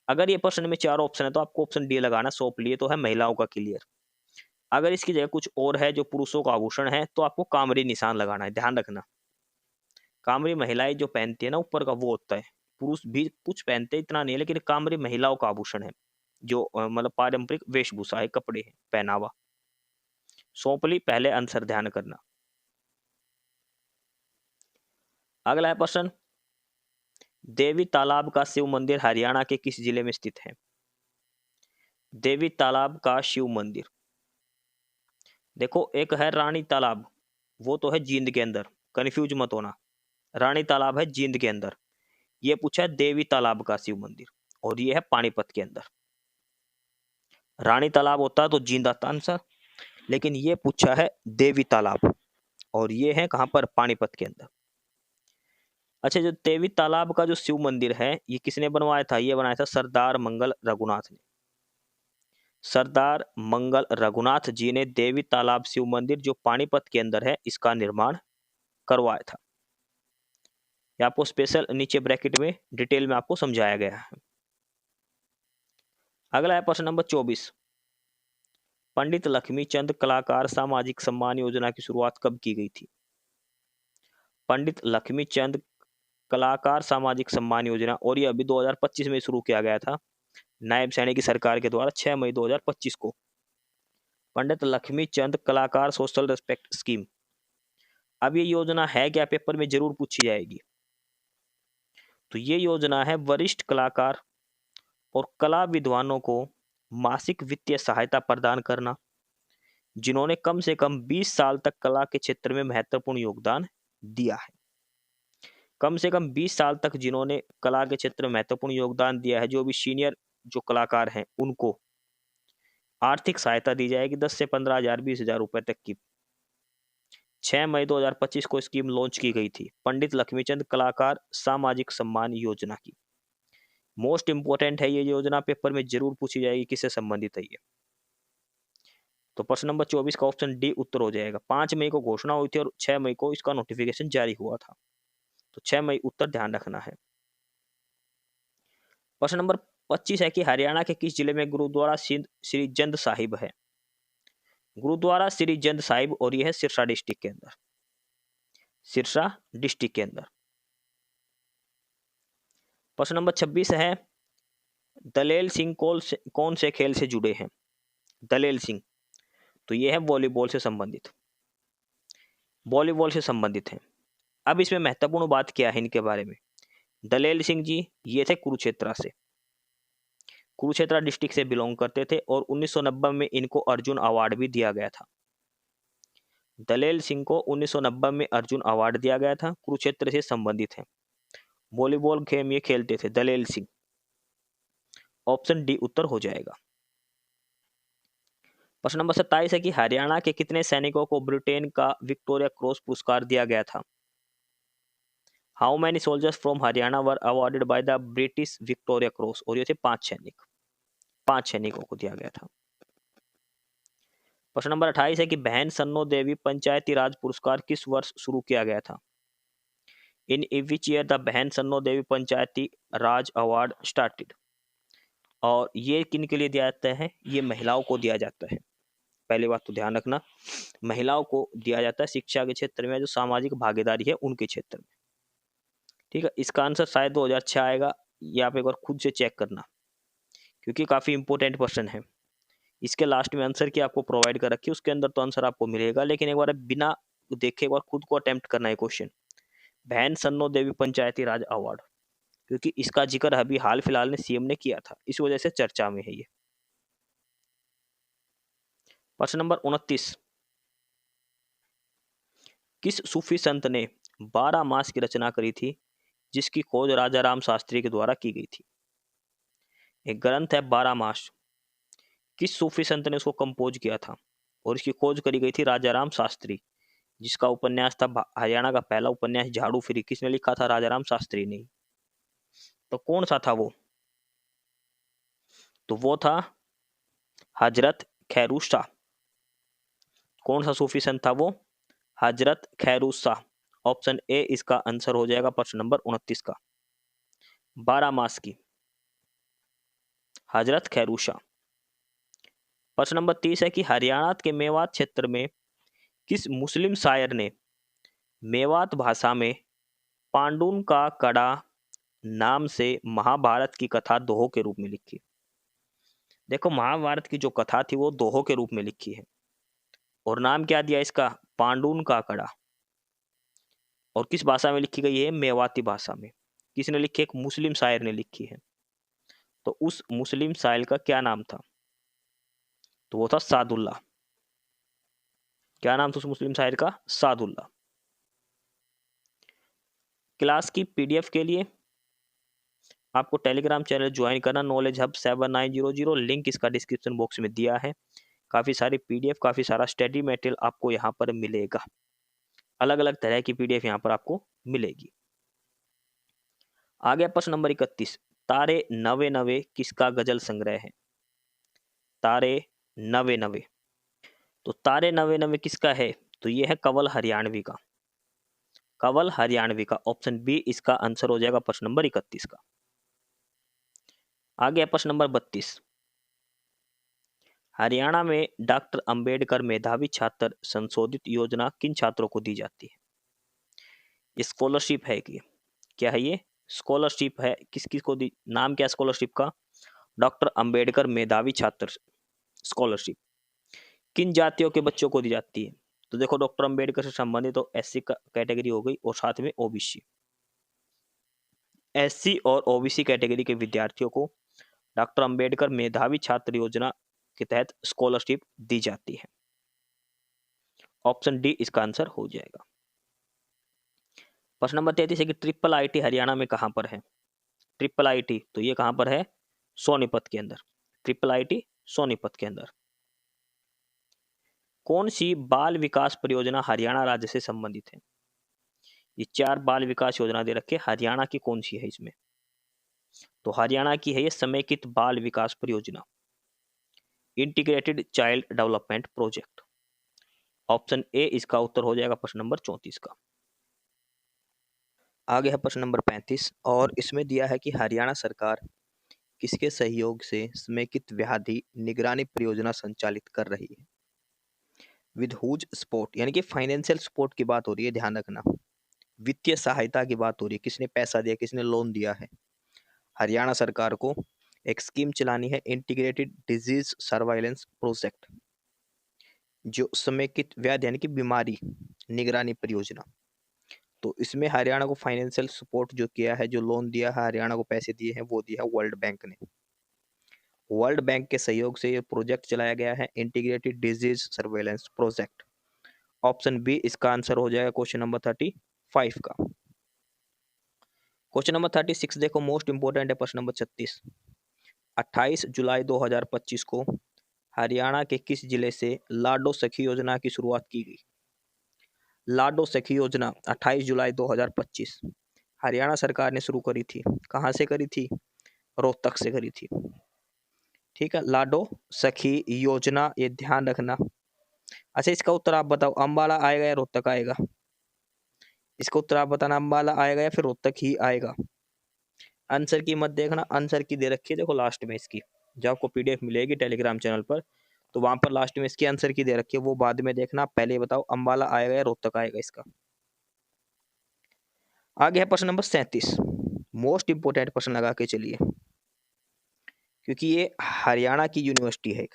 अगर ये प्रश्न में 4 ऑप्शन है तो आपको ऑप्शन डी लगाना, सौंपली तो है महिलाओं का, क्लियर। अगर इसकी जगह कुछ और है जो पुरुषों का आभूषण है तो आपको कामरी निशान लगाना है, ध्यान रखना। कामरी महिलाएं जो पहनती है ना ऊपर का वो होता है, पुरुष भी कुछ पहनते हैं, इतना नहीं है, लेकिन कामरी महिलाओं का आभूषण है, जो मतलब पारंपरिक वेशभूषा है, कपड़े हैं, पहनावा। सौंपली पहले आंसर, ध्यान करना। अगला है प्रश्न, देवी तालाब का शिव मंदिर हरियाणा के किस जिले में स्थित है? देवी तालाब का शिव मंदिर, देखो एक है रानी तालाब, वो तो है जींद के अंदर, कंफ्यूज मत होना, रानी तालाब है जींद के अंदर। ये पूछा है देवी तालाब का शिव मंदिर, और ये है पानीपत के अंदर। रानी तालाब होता तो जींद आता आंसर, लेकिन ये पूछा है देवी तालाब, और ये है कहां पर? पानीपत के अंदर। अच्छा, जो देवी तालाब का जो शिव मंदिर है ये किसने बनवाया था? ये बनाया था सरदार मंगल रघुनाथ ने। सरदार मंगल रघुनाथ जी ने देवी तालाब शिव मंदिर जो पानीपत के अंदर है इसका निर्माण करवाया था। ये आपको स्पेशल नीचे ब्रैकेट में डिटेल में आपको समझाया गया है। अगला है प्रश्न नंबर 24, पंडित लक्ष्मीचंद कलाकार सामाजिक सम्मान योजना की शुरुआत कब की गई थी? पंडित लक्ष्मीचंद कलाकार सामाजिक सम्मान योजना, और ये अभी 2025 में शुरू किया गया था नायब सैनी की सरकार के द्वारा, 6 मई 2025 को। पंडित लक्ष्मीचंद कलाकार सोशल रिस्पेक्ट स्कीम, अब ये योजना है क्या, पेपर में जरूर पूछी जाएगी। तो ये योजना है वरिष्ठ कलाकार और कला विद्वानों को मासिक वित्तीय सहायता प्रदान करना जिन्होंने कम से कम 20 साल तक कला के क्षेत्र में महत्वपूर्ण योगदान दिया है। कम से कम 20 साल तक जिन्होंने कला के क्षेत्र में महत्वपूर्ण योगदान दिया है, जो भी सीनियर जो कलाकार हैं, उनको आर्थिक सहायता दी जाएगी 10 से 15,000 20,000 रुपए तक की। 6 मई 2025 को स्कीम लॉन्च की गई थी, पंडित लक्ष्मीचंद कलाकार सामाजिक सम्मान योजना की। मोस्ट इंपोर्टेंट है ये योजना, पेपर में जरूर पूछी जाएगी, किससे संबंधित है ये। तो प्रश्न नंबर 24 का ऑप्शन डी उत्तर हो जाएगा। 5 मई को घोषणा हुई थी और 6 मई को इसका नोटिफिकेशन जारी हुआ था। तो 6 मई उत्तर ध्यान रखना है। प्रश्न नंबर 25 है कि हरियाणा के किस जिले में गुरुद्वारा श्री जंद साहिब है। गुरुद्वारा श्री जंद साहिब और यह है सिरसा डिस्ट्रिक्ट के अंदर। सिरसा डिस्ट्रिक्ट के अंदर। प्रश्न नंबर 26 है दलेल सिंह कौन से खेल से जुड़े हैं। दलेल सिंह, तो यह है वॉलीबॉल से संबंधित। वॉलीबॉल से संबंधित है। अब इसमें महत्वपूर्ण बात क्या है इनके बारे में। दलेल सिंह जी ये थे कुरुक्षेत्र से, कुरुक्षेत्र डिस्ट्रिक्ट से बिलोंग करते थे और 1990 में इनको अर्जुन अवार्ड भी दिया गया था। दलेल सिंह को 1990 में अर्जुन अवार्ड दिया गया था, कुरुक्षेत्र से संबंधित है। वॉलीबॉल गेम ये खेलते थे दलेल सिंह। ऑप्शन डी उत्तर हो जाएगा। प्रश्न नंबर 27 है कि हरियाणा के कितने सैनिकों को ब्रिटेन का विक्टोरिया क्रॉस पुरस्कार दिया गया था। How many soldiers from Haryana were awarded by the British Victoria cross, और ये थे 5 सैनिक। 5 सैनिकों को दिया गया था। प्रश्न नंबर 28 है कि बहन सन्नो देवी पंचायती राज पुरस्कार किस वर्ष शुरू किया गया था। इन विच ईयर द बहन सन्नो देवी पंचायती राज अवार्ड स्टार्टेड, और ये किन के लिए दिया जाता है, ये महिलाओं को दिया जाता है। पहली बात तो ध्यान रखना, महिलाओं को दिया जाता है शिक्षा के क्षेत्र में, जो सामाजिक भागीदारी है उनके क्षेत्र में। ठीक है, इसका आंसर शायद 2006 आएगा, ये आप एक बार खुद से चेक करना, क्योंकि काफी इंपॉर्टेंट क्वेश्चन है। इसके लास्ट में आंसर की आपको प्रोवाइड कर रखी है, उसके अंदर तो आंसर आपको मिलेगा, लेकिन एक बार बिना देखे एक बार खुद को अटेम्प्ट करना है क्वेश्चन। बहन सन्नो देवी पंचायती राज अवार्ड, क्योंकि इसका जिक्र अभी हाल फिलहाल में सीएम ने किया था, इस वजह से चर्चा में है ये। प्रश्न नंबर 29, किस सूफी संत ने 12 मास की रचना करी थी जिसकी खोज राजा राम शास्त्री के द्वारा की गई थी। एक ग्रंथ है 12 मास, किस सूफी संत ने उसको कंपोज किया था और इसकी खोज करी गई थी राजा राम शास्त्री, जिसका उपन्यास था हरियाणा का पहला उपन्यास झाड़ू फिरी, किसने लिखा था, राजा राम शास्त्री ने। तो कौन सा था वो, तो वो था हजरत खैरूस शाह। कौन सा सूफी संत था वो, हजरत खैरूस शाह। ऑप्शन ए इसका आंसर हो जाएगा प्रश्न नंबर 29 का। 12 मास की हजरत खैरूस शाह। प्रश्न नंबर 30 है कि हरियाणा के मेवात क्षेत्र में किस मुस्लिम शायर ने मेवात भाषा में पांडुन का कड़ा नाम से महाभारत की कथा दोहो के रूप में लिखी। देखो, महाभारत की जो कथा थी वो दोहो के रूप में लिखी है, और नाम क्या दिया इसका, पांडुन का कड़ा। और किस भाषा में लिखी गई है, मेवाती भाषा में। किसने लिखी, एक मुस्लिम शायर ने लिखी है। तो उस मुस्लिम शायर का क्या नाम था, तो वो था सादुल्ला। क्या नाम था उस मुस्लिम शायर का, सादुल्ला। क्लास की पीडीएफ के लिए आपको टेलीग्राम चैनल ज्वाइन करना, नॉलेज हब 7900, लिंक इसका डिस्क्रिप्शन बॉक्स में दिया है। काफ़ी सारी पीडीएफ, काफ़ी सारा स्टडी मटेरियल आपको यहाँ पर मिलेगा। अलग अलग तरह की पीडीएफ यहाँ पर आपको मिलेगी। आगे प्रश्न नंबर 31, तारे नवे नवे किसका गजल संग्रह है। तारे नवे नवे, तो तारे नवे नवे किसका है, तो ये है कंवल हरियाणवी का। कंवल हरियाणवी का। ऑप्शन बी इसका आंसर हो जाएगा प्रश्न नंबर 31 का। आगे प्रश्न नंबर 32, हरियाणा में डॉक्टर अंबेडकर मेधावी छात्र संशोधित योजना किन छात्रों को दी जाती है। स्कॉलरशिप है कि क्या है, ये स्कॉलरशिप है, किस किस को दी, नाम क्या स्कॉलरशिप का, डॉक्टर अंबेडकर मेधावी छात्र स्कॉलरशिप। किन जातियों के बच्चों को दी जाती है, तो देखो डॉक्टर अंबेडकर से संबंधित तो एससी कैटेगरी हो गई और साथ में ओबीसी। एससी और ओबीसी कैटेगरी के विद्यार्थियों को डॉक्टर अंबेडकर मेधावी छात्र योजना के तहत स्कॉलरशिप दी जाती है। ऑप्शन डी इसका आंसर हो जाएगा। प्रश्न नंबर 33 है कि ट्रिपल आईटी हरियाणा में कहां पर है? ट्रिपल आईटी तो ये कहां पर है? सोनीपत के अंदर। ट्रिपल आईटी सोनीपत के अंदर। कौन सी बाल विकास परियोजना हरियाणा राज्य से संबंधित है? ये 4 बाल विकास योजना दे रखे, हरियाणा की कौन सी है इसमें? तो हरियाणा की है ये समेकित बाल विकास परियोजना, integrated child development project. Option A इसका उत्तर हो जाएगा प्रश्न नंबर 34 का। आगे है प्रश्न नंबर 35 और इसमें दिया है कि हरियाणा सरकार किसके सहयोग से समेकित व्याधि निगरानी परियोजना संचालित कर रही है? विद हुज सपोर्ट, यानी कि फाइनेंशियल सपोर्ट की बात हो रही है, ध्यान रखना। वित्तीय सहायता की बात हो रही है, किसने पैसा दिया, किसने लोन दिया है? हरियाणा सरकार को एक स्कीम चलानी है, इंटीग्रेटेड डिजीज सर्वाइलेंस प्रोजेक्ट, जो समेकित व्याधि यानी कि बीमारी निगरानी परियोजना। तो इसमें हरियाणा को फाइनेंशियल सपोर्ट जो किया है, जो लोन दिया है, हरियाणा को पैसे दिए हैं, वो दिया है वर्ल्ड बैंक ने। वर्ल्ड बैंक के सहयोग से ये प्रोजेक्ट चलाया गया है, integrated disease surveillance project. Option B इसका आंसर हो जाएगा क्वेश्चन नंबर 35 का। क्वेश्चन नंबर 36 देखो, मोस्ट इंपोर्टेंट है प्रश्न नंबर 36। 28 जुलाई 2025 को हरियाणा के किस जिले से लाडो सखी योजना की शुरुआत की गई? लाडो सखी योजना 28 जुलाई 2025 हरियाणा सरकार ने शुरू करी थी। कहाँ से करी थी? रोहतक से करी थी। ठीक है, लाडो सखी योजना, ये ध्यान रखना। अच्छा, इसका उत्तर आप बताओ, अंबाला आएगा या रोहतक आएगा? इसका उत्तर आप बताना, अंबाला आएगा या फिर रोहतक ही आएगा? आंसर की मत देखना, आंसर की दे रखी है देखो लास्ट में इसकी, जब आपको पीडीएफ मिलेगी टेलीग्राम चैनल पर, तो वहां पर लास्ट में इसकी आंसर की दे रखी है, वो बाद में देखना। पहले बताओ अंबाला आएगा या रोहतक आएगा इसका। आगे है प्रश्न नंबर 37, मोस्ट इंपोर्टेंट प्रश्न लगा के चलिए, क्योंकि ये हरियाणा की यूनिवर्सिटी है एक।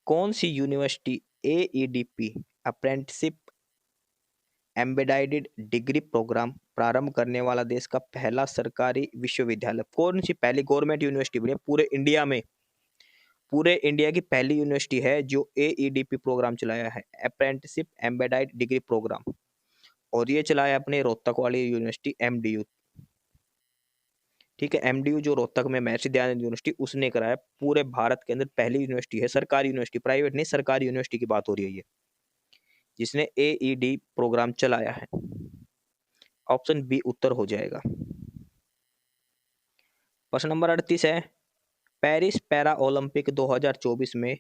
कौन सी university AEDP apprenticeship embedded degree programme प्रारंभ करने वाला देश का पहला सरकारी विश्वविद्यालय? कौन सी पहली गवर्नमेंट यूनिवर्सिटी बनी पूरे इंडिया में? पूरे इंडिया की पहली यूनिवर्सिटी है जो AEDP प्रोग्राम चलाया है, अप्रेंटिसशिप एम्बेडेड डिग्री प्रोग्राम, और ये चलाया अपने रोहतक वाली यूनिवर्सिटी MDU। ठीक है, MDU जो रोहतक में महर्षि दयानंद यूनिवर्सिटी, उसने कराया। पूरे भारत के अंदर पहली यूनिवर्सिटी है, सरकारी यूनिवर्सिटी, प्राइवेट नहीं, सरकारी यूनिवर्सिटी की बात हो रही है ये, जिसने AED प्रोग्राम चलाया है। ऑप्शन बी उत्तर हो जाएगा। प्रश्न नंबर 38 है, पेरिस पैरा ओलंपिक 2024 में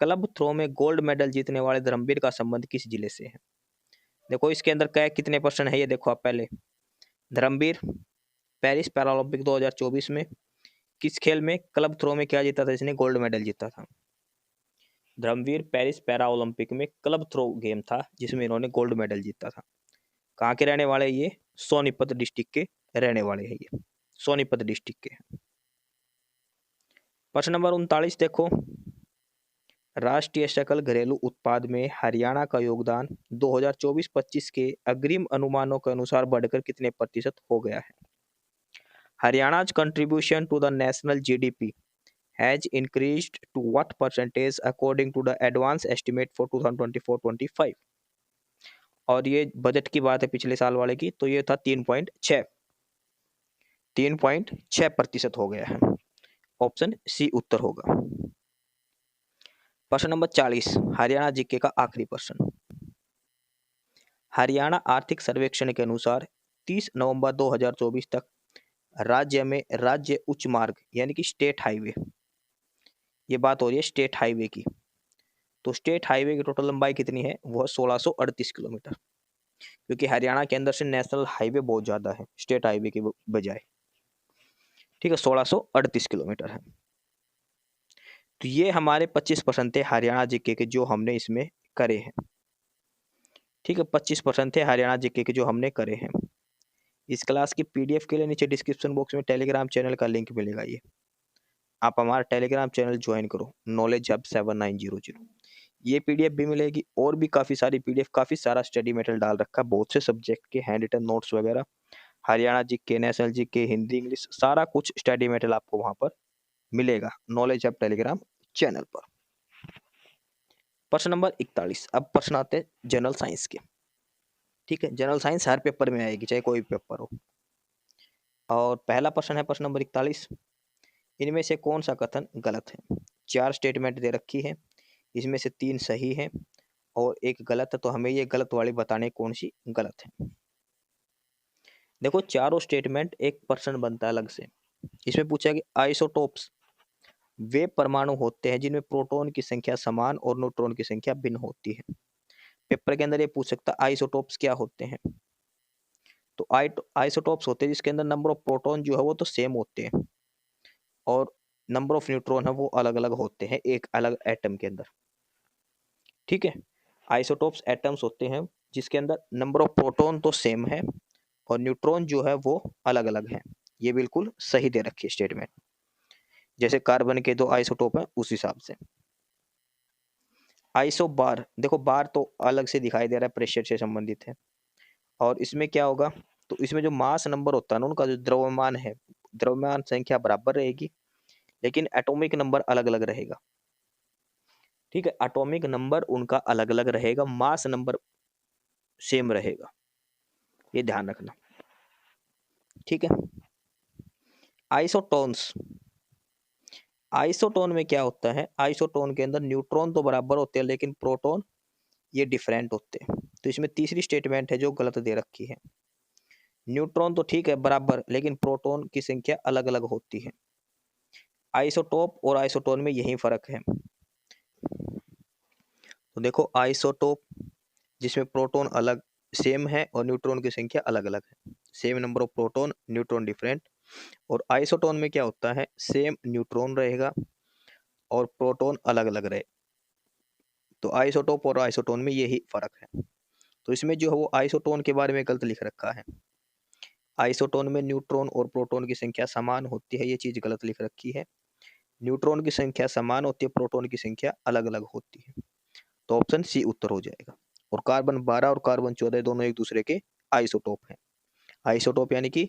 क्लब थ्रो में गोल्ड मेडल जीतने वाले धर्मवीर का संबंध किस जिले से है? देखो इसके अंदर क्या कितने प्रश्न है ये देखो आप पहले। धर्मवीर पेरिस पैरा ओलंपिक 2024 में किस खेल में, क्लब थ्रो में क्या जीता था, इसने गोल्ड मेडल जीता था। धर्मवीर पेरिस पैरा ओलंपिक में क्लब थ्रो गेम था जिसमें इन्होंने गोल्ड मेडल जीता था। कहाँ के रहने वाले? ये सोनीपत डिस्ट्रिक्ट के रहने वाले हैं, ये सोनीपत डिस्ट्रिक्ट के। प्रश्न नंबर 39 देखो, राष्ट्रीय सकल घरेलू उत्पाद में हरियाणा का योगदान 2024-25 के अग्रिम अनुमानों के अनुसार बढ़कर कितने प्रतिशत हो गया है? हरियाणा's contribution to the national GDP has increased to what percentage according to the advance estimate for 2024-25? और ये बजट की बात है पिछले साल वाले की, तो ये था 3.6% हो गया है। ऑप्शन सी उत्तर होगा। प्रश्न नंबर 40, हरियाणा जीके का आखिरी प्रश्न। हरियाणा आर्थिक सर्वेक्षण के अनुसार 30 नवंबर 2024 तक राज्य में राज्य उच्च मार्ग यानी कि स्टेट हाईवे, ये बात हो रही है स्टेट हाईवे की, तो स्टेट हाईवे की टोटल लंबाई कितनी है? वो है 1638 किलोमीटर, क्योंकि हरियाणा के अंदर से नेशनल हाईवे बहुत ज़्यादा है स्टेट हाईवे के बजाय। ठीक है, 1638 किलोमीटर है। तो ये हमारे 25% थे हरियाणा जीके के जो हमने इसमें करे हैं। ठीक है, 25% थे हरियाणा जीके के जो हमने करे हैं। इस क्लास की PDF के लिए नीचे डिस्क्रिप्शन बॉक्स में टेलीग्राम चैनल का लिंक मिलेगा, ये आप हमारा टेलीग्राम चैनल ज्वाइन करो, नॉलेज हब 7900। ये पीडीएफ भी मिलेगी, और भी काफ़ी सारी पीडीएफ, काफ़ी सारा स्टडी मटेरियल डाल रखा है, बहुत से सब्जेक्ट के हैंड रिटन नोट्स वगैरह, Haryana GK, national GK, Hindi, English, सारा कुछ स्टडी मटेरियल आपको वहाँ पर मिलेगा नॉलेज हब टेलीग्राम चैनल पर। प्रश्न नंबर 41, अब प्रश्न आते हैं जनरल साइंस के। ठीक है, जनरल साइंस हर पेपर में आएगी, चाहे कोई भी पेपर हो। और पहला प्रश्न है प्रश्न नंबर 41, इनमें से कौन सा कथन गलत है? 4 स्टेटमेंट दे रखी है, इसमें से 3 सही है और एक गलत है, तो हमें ये गलत वाली बताने कौन सी गलत है। देखो, चारों स्टेटमेंट एक प्रश्न बनता है अलग से। इसमें पूछा कि आइसोटोप्स वे परमाणु होते हैं जिनमें प्रोटॉन की संख्या समान और न्यूट्रॉन की संख्या भिन्न होती है। पेपर के अंदर ये पूछ सकता है आइसोटोप्स क्या होते हैं। तो आइसोटोप्स होते हैं जिसके अंदर नंबर ऑफ प्रोटॉन जो है वो तो सेम होते हैं और नंबर ऑफ न्यूट्रॉन है वो अलग अलग होते हैं एक अलग एटम के अंदर। ठीक है, आइसोटोप्स एटम्स होते हैं जिसके अंदर नंबर ऑफ प्रोटॉन तो सेम है और न्यूट्रॉन जो है वो अलग अलग है। ये बिल्कुल सही दे रखी है स्टेटमेंट, जैसे कार्बन के 2 आइसोटोप हैं उस हिसाब से। आइसो बार, देखो बार तो अलग से दिखाई दे रहा है, प्रेशर से संबंधित है। और इसमें क्या होगा, तो इसमें जो मास नंबर होता है ना, उनका जो द्रव्यमान है, द्रव्यमान संख्या बराबर रहेगी लेकिन एटॉमिक नंबर अलग अलग रहेगा। ठीक है, एटॉमिक नंबर उनका अलग अलग रहेगा, मास नंबर सेम रहेगा, ये ध्यान रखना। ठीक है, आइसोटोन्स, आइसोटोन में क्या होता है, आइसोटोन के अंदर न्यूट्रॉन तो बराबर होते हैं लेकिन प्रोटॉन ये डिफरेंट होते हैं। तो इसमें तीसरी स्टेटमेंट है जो गलत दे रखी है। न्यूट्रॉन तो ठीक है बराबर, लेकिन प्रोटॉन की संख्या अलग अलग होती है। आइसोटोप और आइसोटोन में यही फर्क है। तो देखो, आइसोटोप जिसमें प्रोटॉन अलग सेम है और न्यूट्रॉन की संख्या अलग अलग है, same number of proton, neutron different. और आइसोटोन में क्या होता है, सेम न्यूट्रॉन रहेगा और प्रोटॉन अलग अलग रहे। तो आइसोटोप और आइसोटोन में यही फर्क है। तो इसमें जो है वो आइसोटोन के बारे में गलत लिख रखा है, आइसोटोन में न्यूट्रॉन और प्रोटॉन की संख्या समान होती है, ये चीज गलत लिख रखी है। न्यूट्रॉन की संख्या समान होती है, प्रोटॉन की संख्या अलग अलग होती है। तो ऑप्शन सी उत्तर हो जाएगा। और कार्बन 12 और कार्बन 14 दोनों एक दूसरे के आइसोटोप हैं। आइसोटोप यानी कि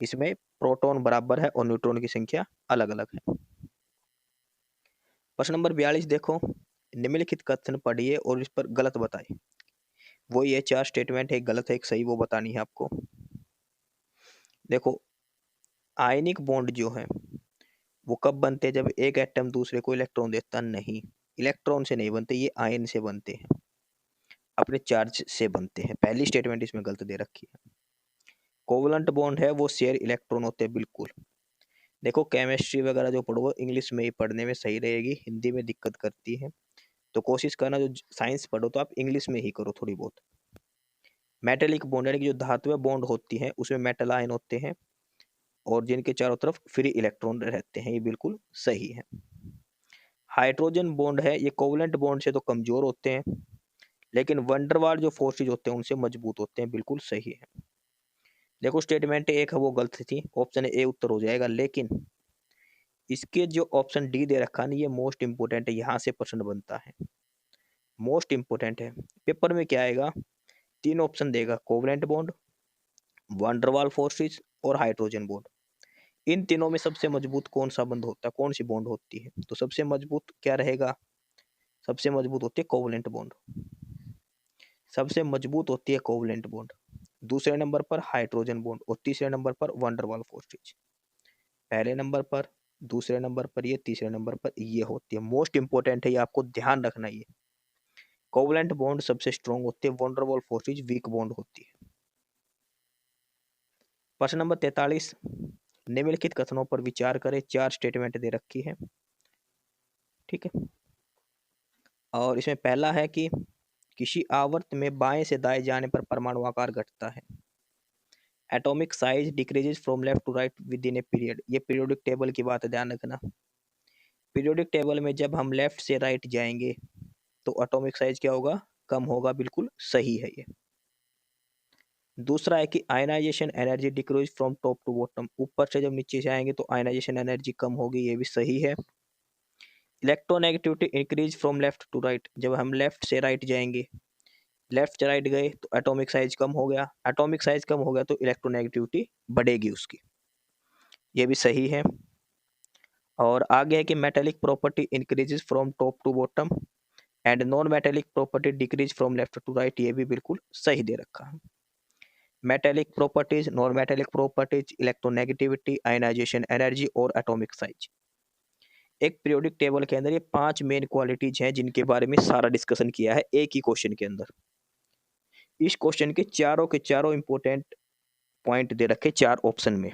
इसमें प्रोटॉन बराबर है और न्यूट्रॉन की संख्या अलग अलग है। प्रश्न नंबर 42 देखो, निम्नलिखित कथन पढ़िए और इस पर गलत बताइए। वो ये 4 स्टेटमेंट है, एक गलत है एक सही, वो बतानी है आपको। देखो, आयनिक बॉन्ड जो है वो कब बनते हैं, जब एक एटम दूसरे को इलेक्ट्रॉन देता नहीं, इलेक्ट्रॉन से नहीं बनते, ये आयन से बनते हैं, अपने चार्ज से बनते हैं। पहली स्टेटमेंट इसमें गलत दे रखी है। कोवलेंट बॉन्ड है वो शेयर इलेक्ट्रॉन होते हैं, बिल्कुल। देखो, केमिस्ट्री वगैरह जो पढ़ो इंग्लिश में ही पढ़ने में सही रहेगी, हिंदी में दिक्कत करती है। तो कोशिश करना जो साइंस पढ़ो तो आप इंग्लिश में ही करो थोड़ी बहुत। मेटेलिक बॉन्ड यानी कि जो धातुएं बॉन्ड होती हैं उसमें मेटल आयन होते हैं और जिनके चारों तरफ फ्री इलेक्ट्रॉन रहते हैं, ये बिल्कुल सही है। हाइड्रोजन बॉन्ड है ये कोवलेंट बॉन्ड से तो कमजोर होते हैं लेकिन वंडरवाल जो फोर्सेज होते हैं उनसे मजबूत होते हैं, बिल्कुल सही है। देखो, स्टेटमेंट एक है वो गलत थी, ऑप्शन ए उत्तर हो जाएगा, लेकिन इसके जो ऑप्शन डी दे रखा है ना, ये मोस्ट इंपोर्टेंट है, यहाँ से प्रश्न बनता है, मोस्ट इंपोर्टेंट है। पेपर में क्या आएगा, 3 ऑप्शन देगा, कोवलेंट बॉन्ड, वंडरवाल फोर्सेज और हाइड्रोजन बॉन्ड। इन तीनों में सबसे मजबूत कौन सा बंद होता है, कौन सी बॉन्ड होती है, तो सबसे मजबूत क्या रहेगा, सबसे मजबूत होती है कोवलेंट बॉन्ड, सबसे मजबूत होती है कोवलेंट बॉन्ड। दूसरे नंबर पर हाइड्रोजन बॉन्ड और तीसरे नंबर पर वंडरवाल फोर्सेज। पहले नंबर पर, दूसरे नंबर पर ये, तीसरे नंबर पर ये होती है। मोस्ट इंपोर्टेंट है, ये आपको ध्यान रखना। ये कोवलेंट बॉन्ड सबसे स्ट्रॉन्ग होती है, वंडरवाल फोर्सेज वीक बॉन्ड होती है। प्रश्न नंबर 43, निम्नलिखित कथनों पर विचार करें, 4 स्टेटमेंट दे रखी है। ठीक है, और इसमें पहला है कि किसी आवर्त में बाएं से दाएं जाने पर परमाणु आकार घटता है। Atomic size decreases from left to right within a period, ये पीरियोडिक टेबल की बात है, ध्यान रखना। पीरियोडिक टेबल में जब हम लेफ्ट से राइट जाएंगे तो एटॉमिक साइज क्या होगा, कम होगा, बिल्कुल सही है ये। दूसरा है कि ionization energy decrease from top to bottom, ऊपर से जब नीचे से आएंगे तो आयनाइजेशन एनर्जी कम होगी, ये भी सही है। Electronegativity increase from left to right, जब हम लेफ्ट से राइट जाएंगे, लेफ्ट से राइट गए तो एटॉमिक साइज कम हो गया, एटॉमिक साइज कम हो गया तो इलेक्ट्रोनेगेटिविटी बढ़ेगी उसकी, ये भी सही है। और आगे है कि metallic property increases from top to bottom and non metallic property decrease from left to right, ये भी बिल्कुल सही दे रखा है। Metallic properties, non metallic properties, electronegativity, ionization energy और एटॉमिक साइज। एक पीरियोडिक टेबल के अंदर ये 5 मेन क्वालिटीज हैं जिनके बारे में सारा डिस्कशन किया है एक ही क्वेश्चन के अंदर। इस क्वेश्चन के चारों इंपॉर्टेंट पॉइंट दे रखे 4 ऑप्शन में,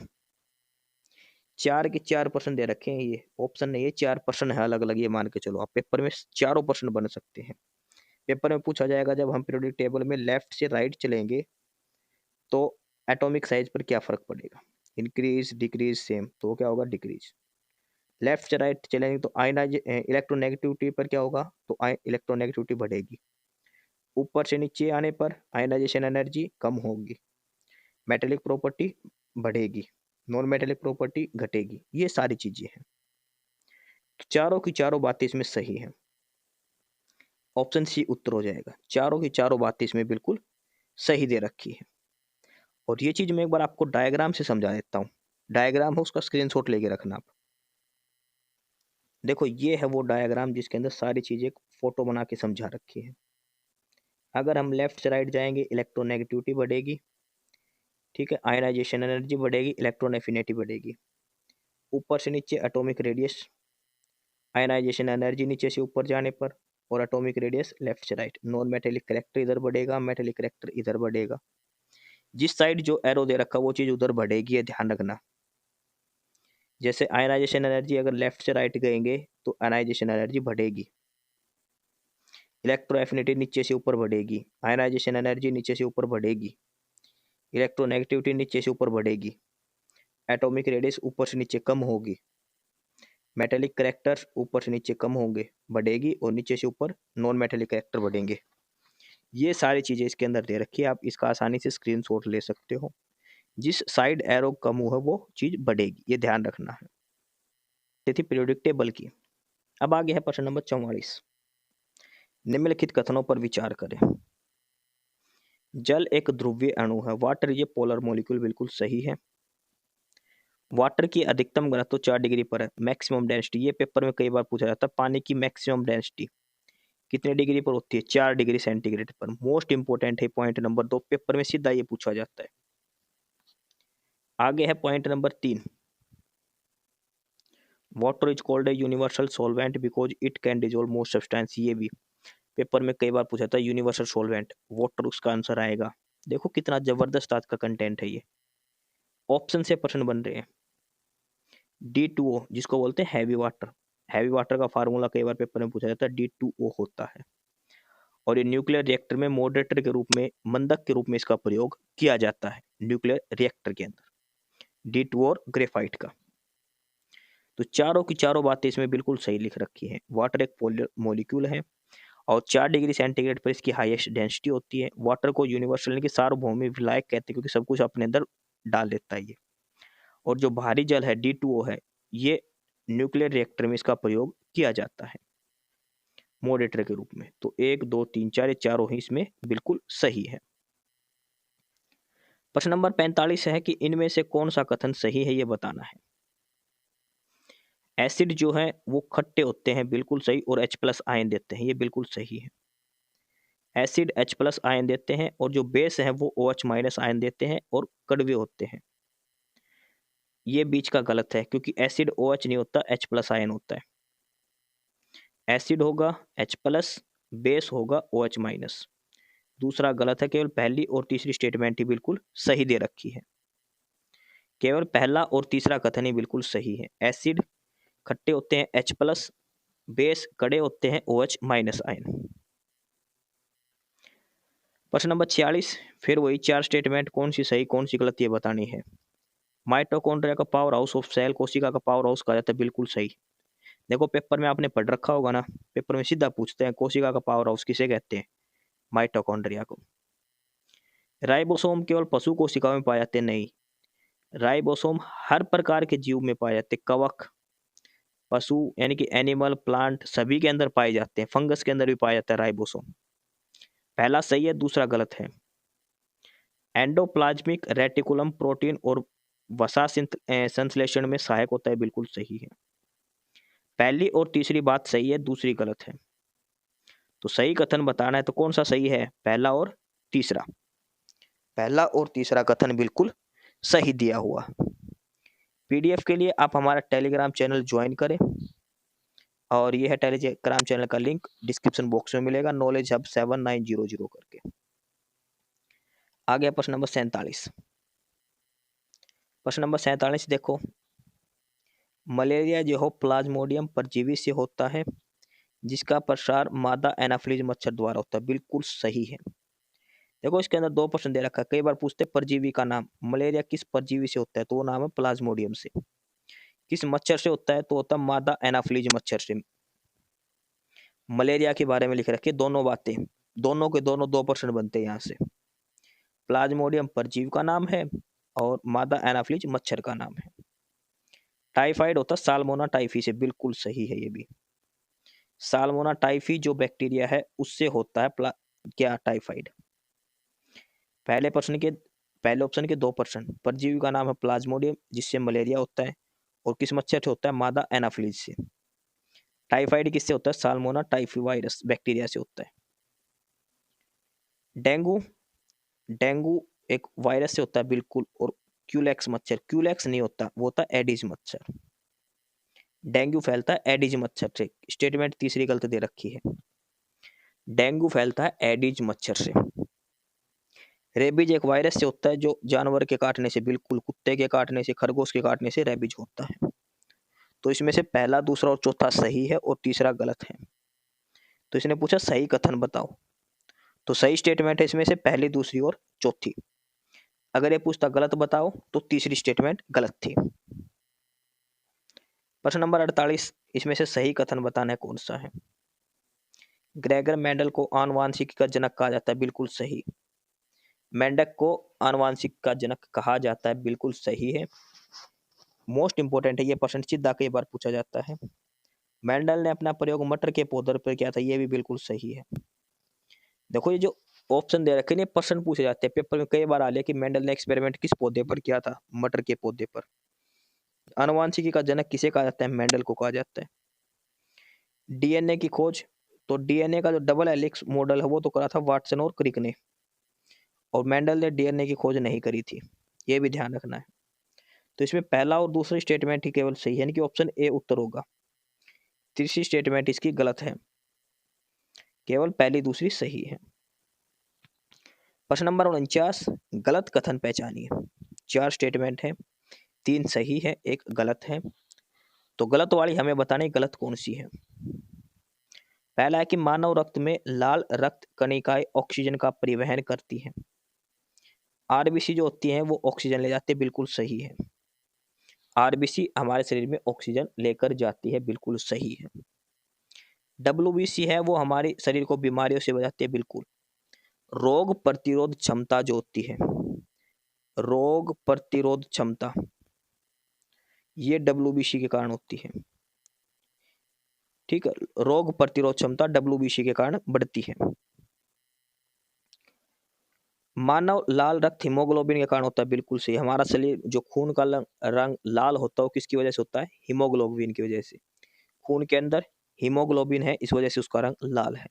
4 के 4 प्रश्न दे रखे हैं, ये ऑप्शन नहीं है 4 प्रश्न है अलग अलग, ये मान के चलो आप पेपर में चारों प्रश्न बन सकते हैं। पेपर में पूछा जाएगा जब हम पीरियोडिक टेबल में लेफ्ट से राइट चलेंगे तो एटॉमिक साइज पर क्या फर्क पड़ेगा, इंक्रीज डिक्रीज सेम, तो क्या होगा डिक्रीज। लेफ्ट से राइट चलेंगे तो आयनाइज इलेक्ट्रोनेगेटिविटी पर क्या होगा, तो इलेक्ट्रोनेगेटिविटी बढ़ेगी। ऊपर से नीचे आने पर आयनाइजेशन एनर्जी कम होगी, मेटेलिक प्रॉपर्टी बढ़ेगी, नॉन मेटेलिक प्रॉपर्टी घटेगी, ये सारी चीजें हैं। तो चारों की चारों बातें इसमें सही हैं, ऑप्शन सी उत्तर हो जाएगा। चारों की चारों बातें इसमें बिल्कुल सही दे रखी है। और ये चीज मैं एक बार आपको डायग्राम से समझा देता हूँ, डायग्राम है उसका स्क्रीनशॉट लेके रखना आप। देखो ये है वो डायग्राम जिसके अंदर सारी चीजें फोटो बना के समझा रखी है। अगर हम लेफ्ट से राइट जाएंगे इलेक्ट्रोनेगेटिविटी बढ़ेगी, ठीक है, आयनाइजेशन एनर्जी बढ़ेगी, इलेक्ट्रॉन एफिनिटी बढ़ेगी। ऊपर से नीचे एटॉमिक रेडियस, आयनाइजेशन एनर्जी नीचे से ऊपर जाने पर, और एटॉमिक रेडियस लेफ्ट से राइट। नॉन मेटेलिक करेक्टर इधर बढ़ेगा, मेटेलिक करेक्टर इधर बढ़ेगा। जिस साइड जो एरो दे रखा वो चीज उधर बढ़ेगी, ये ध्यान रखना। जैसे आयनाइजेशन एनर्जी अगर लेफ्ट से राइट गएंगे तो आयनाइजेशन एनर्जी बढ़ेगी, इलेक्ट्रो एफिनिटी नीचे से ऊपर बढ़ेगी, आयनाइजेशन एनर्जी नीचे से ऊपर बढ़ेगी, इलेक्ट्रोनेगेटिविटी नीचे से ऊपर बढ़ेगी, एटॉमिक रेडियस ऊपर से नीचे कम होगी, मेटेलिक करेक्टर ऊपर से नीचे कम होंगे बढ़ेगी, और नीचे से ऊपर नॉन मेटेलिक करेक्टर बढ़ेंगे। ये सारी चीजें इसके अंदर दे रखी है, आप इसका आसानी से स्क्रीनशॉट ले सकते हो। जिस साइड एरो कम है वो चीज बढ़ेगी, ये ध्यान रखना है। ये थी पीरियोडिक टेबल की। अब आगे है प्रश्न नंबर 44। निम्नलिखित कथनों पर विचार करें। जल एक ध्रुवीय अणु है, वाटर ये पोलर मॉलिक्यूल, बिल्कुल सही है। वाटर की अधिकतम घनत्व 4 डिग्री पर है, मैक्सिमम डेंसिटी, ये पेपर में कई बार पूछा जाता है। पानी की मैक्सिमम डेंसिटी कितने डिग्री पर होती है, 4 डिग्री सेंटीग्रेड पर। मोस्ट इंपोर्टेंट है पॉइंट नंबर 2, पेपर में सीधा ये पूछा जाता है। आगे है point number 3। Water is called a universal solvent because it can dissolve most substance, ये भी पेपर में कई बार पूछा था। यूनिवर्सल सॉल्वेंट वाटर उसका आंसर आएगा। देखो कितना जबरदस्त आज का कंटेंट है ये, ऑप्शन से प्रश्न बन रहे हैं। D2O जिसको बोलते हैं हैवी वाटर, हैवी वाटर का फार्मूला कई बार पेपर में पूछा जाता है, D2O होता है। और ये न्यूक्लियर रिएक्टर में मॉडरेटर के रूप में, मंदक के रूप में इसका प्रयोग किया जाता है न्यूक्लियर रिएक्टर के अंदर, D2O और ग्रेफाइट का। तो चारों की चारों बातें इसमें बिल्कुल सही लिख रखी है। वाटर एक पोलर मॉलिक्यूल है और 4 डिग्री सेंटीग्रेड पर इसकी हाईएस्ट डेंसिटी होती है। वाटर को यूनिवर्सल यानी कि सार्वभौमिक विलायक कहते हैं क्योंकि सब कुछ अपने अंदर डाल देता है ये। और जो भारी जल है D2O है, ये न्यूक्लियर रिएक्टर में इसका प्रयोग किया जाता है मॉडरेटर के रूप में। तो 1 2 3 4 ये चारों ही इसमें बिल्कुल सही है। प्रश्न नंबर 45 है कि इनमें से कौन सा कथन सही है, ये बताना है। एसिड जो है वो खट्टे होते हैं, बिल्कुल सही, और H+ आयन देते हैं, ये बिल्कुल सही है। एसिड H+ आयन देते हैं, और जो बेस है वो OH- आयन देते हैं और कड़वे होते हैं। ये बीच का गलत है क्योंकि एसिड OH नहीं होता, H+ आयन होता है। एसिड होगा H+, बेस होगा OH-। दूसरा गलत है, केवल पहली और तीसरी स्टेटमेंट ही बिल्कुल सही दे रखी है। केवल पहला और तीसरा कथन ही बिल्कुल सही है। एसिड खट्टे होते हैं H+, बेस कड़े होते हैं OH- आयन। प्रश्न नंबर 46, फिर वही 4 स्टेटमेंट, कौन सी सही कौन सी गलत ये बतानी है। माइटोकॉन्ड्रिया का पावर हाउस ऑफ सेल कोशिका का पावर हाउस कहा जाता है, बिल्कुल सही। देखो पेपर में आपने पढ़ रखा होगा ना, पेपर में सीधा पूछते हैं कोशिका का पावर हाउस किसे कहते हैं, माइटोकॉन्ड्रिया को। राइबोसोम केवल पशु कोशिकाओं में पाए जाते हैं, नहीं, राइबोसोम हर प्रकार के जीव में पाए जाते हैं। कवक, पशु यानी कि एनिमल, प्लांट सभी के अंदर पाए जाते हैं। फंगस के अंदर भी पाया जाता है राइबोसोम। पहला सही है, दूसरा गलत है। एंडोप्लाज्मिक रेटिकुलम प्रोटीन और वसा संश्लेषण में सहायक होता है, बिल्कुल सही है। पहली और तीसरी बात सही है, दूसरी गलत है। तो सही कथन बताना है तो कौन सा सही है, पहला और तीसरा। पहला और तीसरा कथन बिल्कुल सही दिया हुआ। पीडीएफ के लिए आप हमारा टेलीग्राम चैनल ज्वाइन करें, और यह है टेलीग्राम चैनल का लिंक डिस्क्रिप्शन बॉक्स में मिलेगा, नॉलेज हब 7900 करके। आ गया प्रश्न नंबर 47। प्रश्न नंबर 47 देखो, मलेरिया जो हो प्लाज्मोडियम परजीवी से होता है जिसका प्रसार मादा एनाफिलीज मच्छर द्वारा होता है, बिल्कुल सही है। देखो इसके अंदर दो प्रश्न दे रखा है, कई बार पूछते परजीवी का नाम। मलेरिया किस परजीवी से होता है, तो वो नाम है प्लाज्मोडियम से। किस मच्छर से होता है, तो होता है मादा एनाफिलीज मच्छर से। मलेरिया के बारे में लिख रखी है दोनों बातें, दोनों के दोनों दो प्रश्न बनते हैं यहाँ से। प्लाज्मोडियम परजीवी का नाम है और मादा एनाफिलीज मच्छर का नाम है। टाइफाइड होता है साल्मोना टाइफी से, बिल्कुल सही है ये भी। साल्मोना टाइफी जो बैक्टीरिया है उससे होता है क्या, टाइफाइड। पहले ऑप्शन के दो प्रश्न, परजीवी का नाम है प्लाज्मोडियम जिससे मलेरिया होता है, और किस मच्छर से होता है, मादा एनाफिलीज से। टाइफाइड किससे होता है, साल्मोना टाइफी वायरस बैक्टीरिया से होता है। डेंगू, डेंगू एक वायरस से होता है बिल्कुल, और क्यूलेक्स मच्छर, क्यूलेक्स नहीं होता, वो होता है एडिज मच्छर। डेंगू फैलता है एडिज मच्छर से। स्टेटमेंट तीसरी गलत दे रखी है, डेंगू फैलता है एडिज मच्छर से। रेबीज एक वायरस से होता है जो जानवर के काटने से, बिल्कुल कुत्ते के काटने से, खरगोश के काटने से रेबीज होता है। तो इसमें से पहला, दूसरा और चौथा सही है और तीसरा गलत है। तो इसने पूछा सही कथन बताओ, तो सही स्टेटमेंट है इसमें से पहली, दूसरी और चौथी। अगर ये पूछता गलत बताओ तो तीसरी स्टेटमेंट गलत थी। प्रश्न नंबर 48, इसमें से सही कथन बताना है कौन सा है। ग्रेगर मेंडल को आनुवांशिकी का जनक कहा जाता है, बिल्कुल सही। मेंडक को आनुवांशिक का जनक कहा जाता है, बिल्कुल सही है। मोस्ट इंपोर्टेंट है ये प्रश्न, सीधा कई बार पूछा जाता है। मेंडल ने अपना प्रयोग मटर के पौधे पर किया था, ये भी बिल्कुल सही है। देखो ये जो ऑप्शन दे रखे हैं प्रश्न पूछे जाते हैं पेपर में, कई बार आ लिया कि मेंडल ने एक्सपेरिमेंट किस पौधे पर किया था, मटर के पौधे पर। आनुवांशिकी का जनक किसे कहा जाता है, मेंडल को कहा जाता है। डीएनए की खोज, तो डीएनए का जो डबल हेलिक्स मॉडल है वो तो करा था वाटसन और क्रिक ने, और मेंडल ने डीएनए की खोज नहीं करी थी, ये भी ध्यान रखना है। तो इसमें पहला और दूसरी स्टेटमेंट ही केवल सही है, यानी कि ऑप्शन ए उत्तर होगा। तीसरी स्टेटमेंट इसकी गलत है, केवल पहली दूसरी सही है। प्रश्न नंबर 49, गलत कथन पहचानिए। 4 स्टेटमेंट है, 3 सही है, 1 गलत है। तो गलत वाली हमें बतानी गलत कौन सी है। पहला है कि मानव रक्त में लाल रक्त कणिकाएं ऑक्सीजन का परिवहन करती हैं। आरबीसी जो होती हैं वो ऑक्सीजन ले जाती है, बिल्कुल सही है। आरबीसी हमारे शरीर में ऑक्सीजन लेकर जाती है, बिल्कुल सही है। डब्ल्यूबीसी है वो हमारे शरीर को बीमारियों से बचाती है, बिल्कुल। रोग प्रतिरोध क्षमता जो होती है, रोग प्रतिरोध क्षमता, ये डब्ल्यूबीसी के कारण होती है। ठीक है, रोग प्रतिरोध क्षमता डब्ल्यूबीसी के कारण बढ़ती है। मानव लाल रक्त हीमोग्लोबिन के कारण होता है, बिल्कुल सही। हमारा शरीर जो खून का रंग लाल होता है वो किसकी वजह से होता है, हीमोग्लोबिन की वजह से। खून के अंदर हीमोग्लोबिन है, इस वजह से उसका रंग लाल है।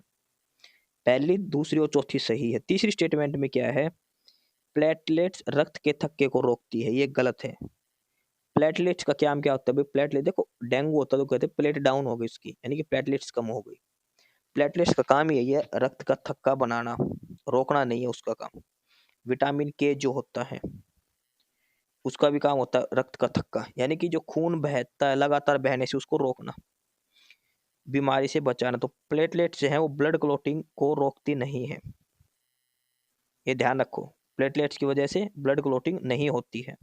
पहली, दूसरी और चौथी सही है। तीसरी स्टेटमेंट में क्या है, प्लेटलेट्स रक्त के थक्के को रोकती है, ये गलत है। प्लेटलेट्स का क्या होता है भाई, प्लेटलेट देखो डेंगू होता है तो कहते हैं प्लेट डाउन हो गई उसकी, यानी कि प्लेटलेट्स कम हो गई। प्लेटलेट्स का काम यही है, रक्त का थक्का बनाना, रोकना नहीं है उसका काम। विटामिन के जो होता है उसका भी काम होता है रक्त का थक्का, यानी कि जो खून बहता है लगातार बहने से उसको रोकना, बीमारी से बचाना। तो प्लेटलेट्स जो है वो ब्लड क्लॉटिंग को रोकती नहीं है, ये ध्यान रखो। प्लेटलेट्स की वजह से ब्लड क्लॉटिंग नहीं होती है,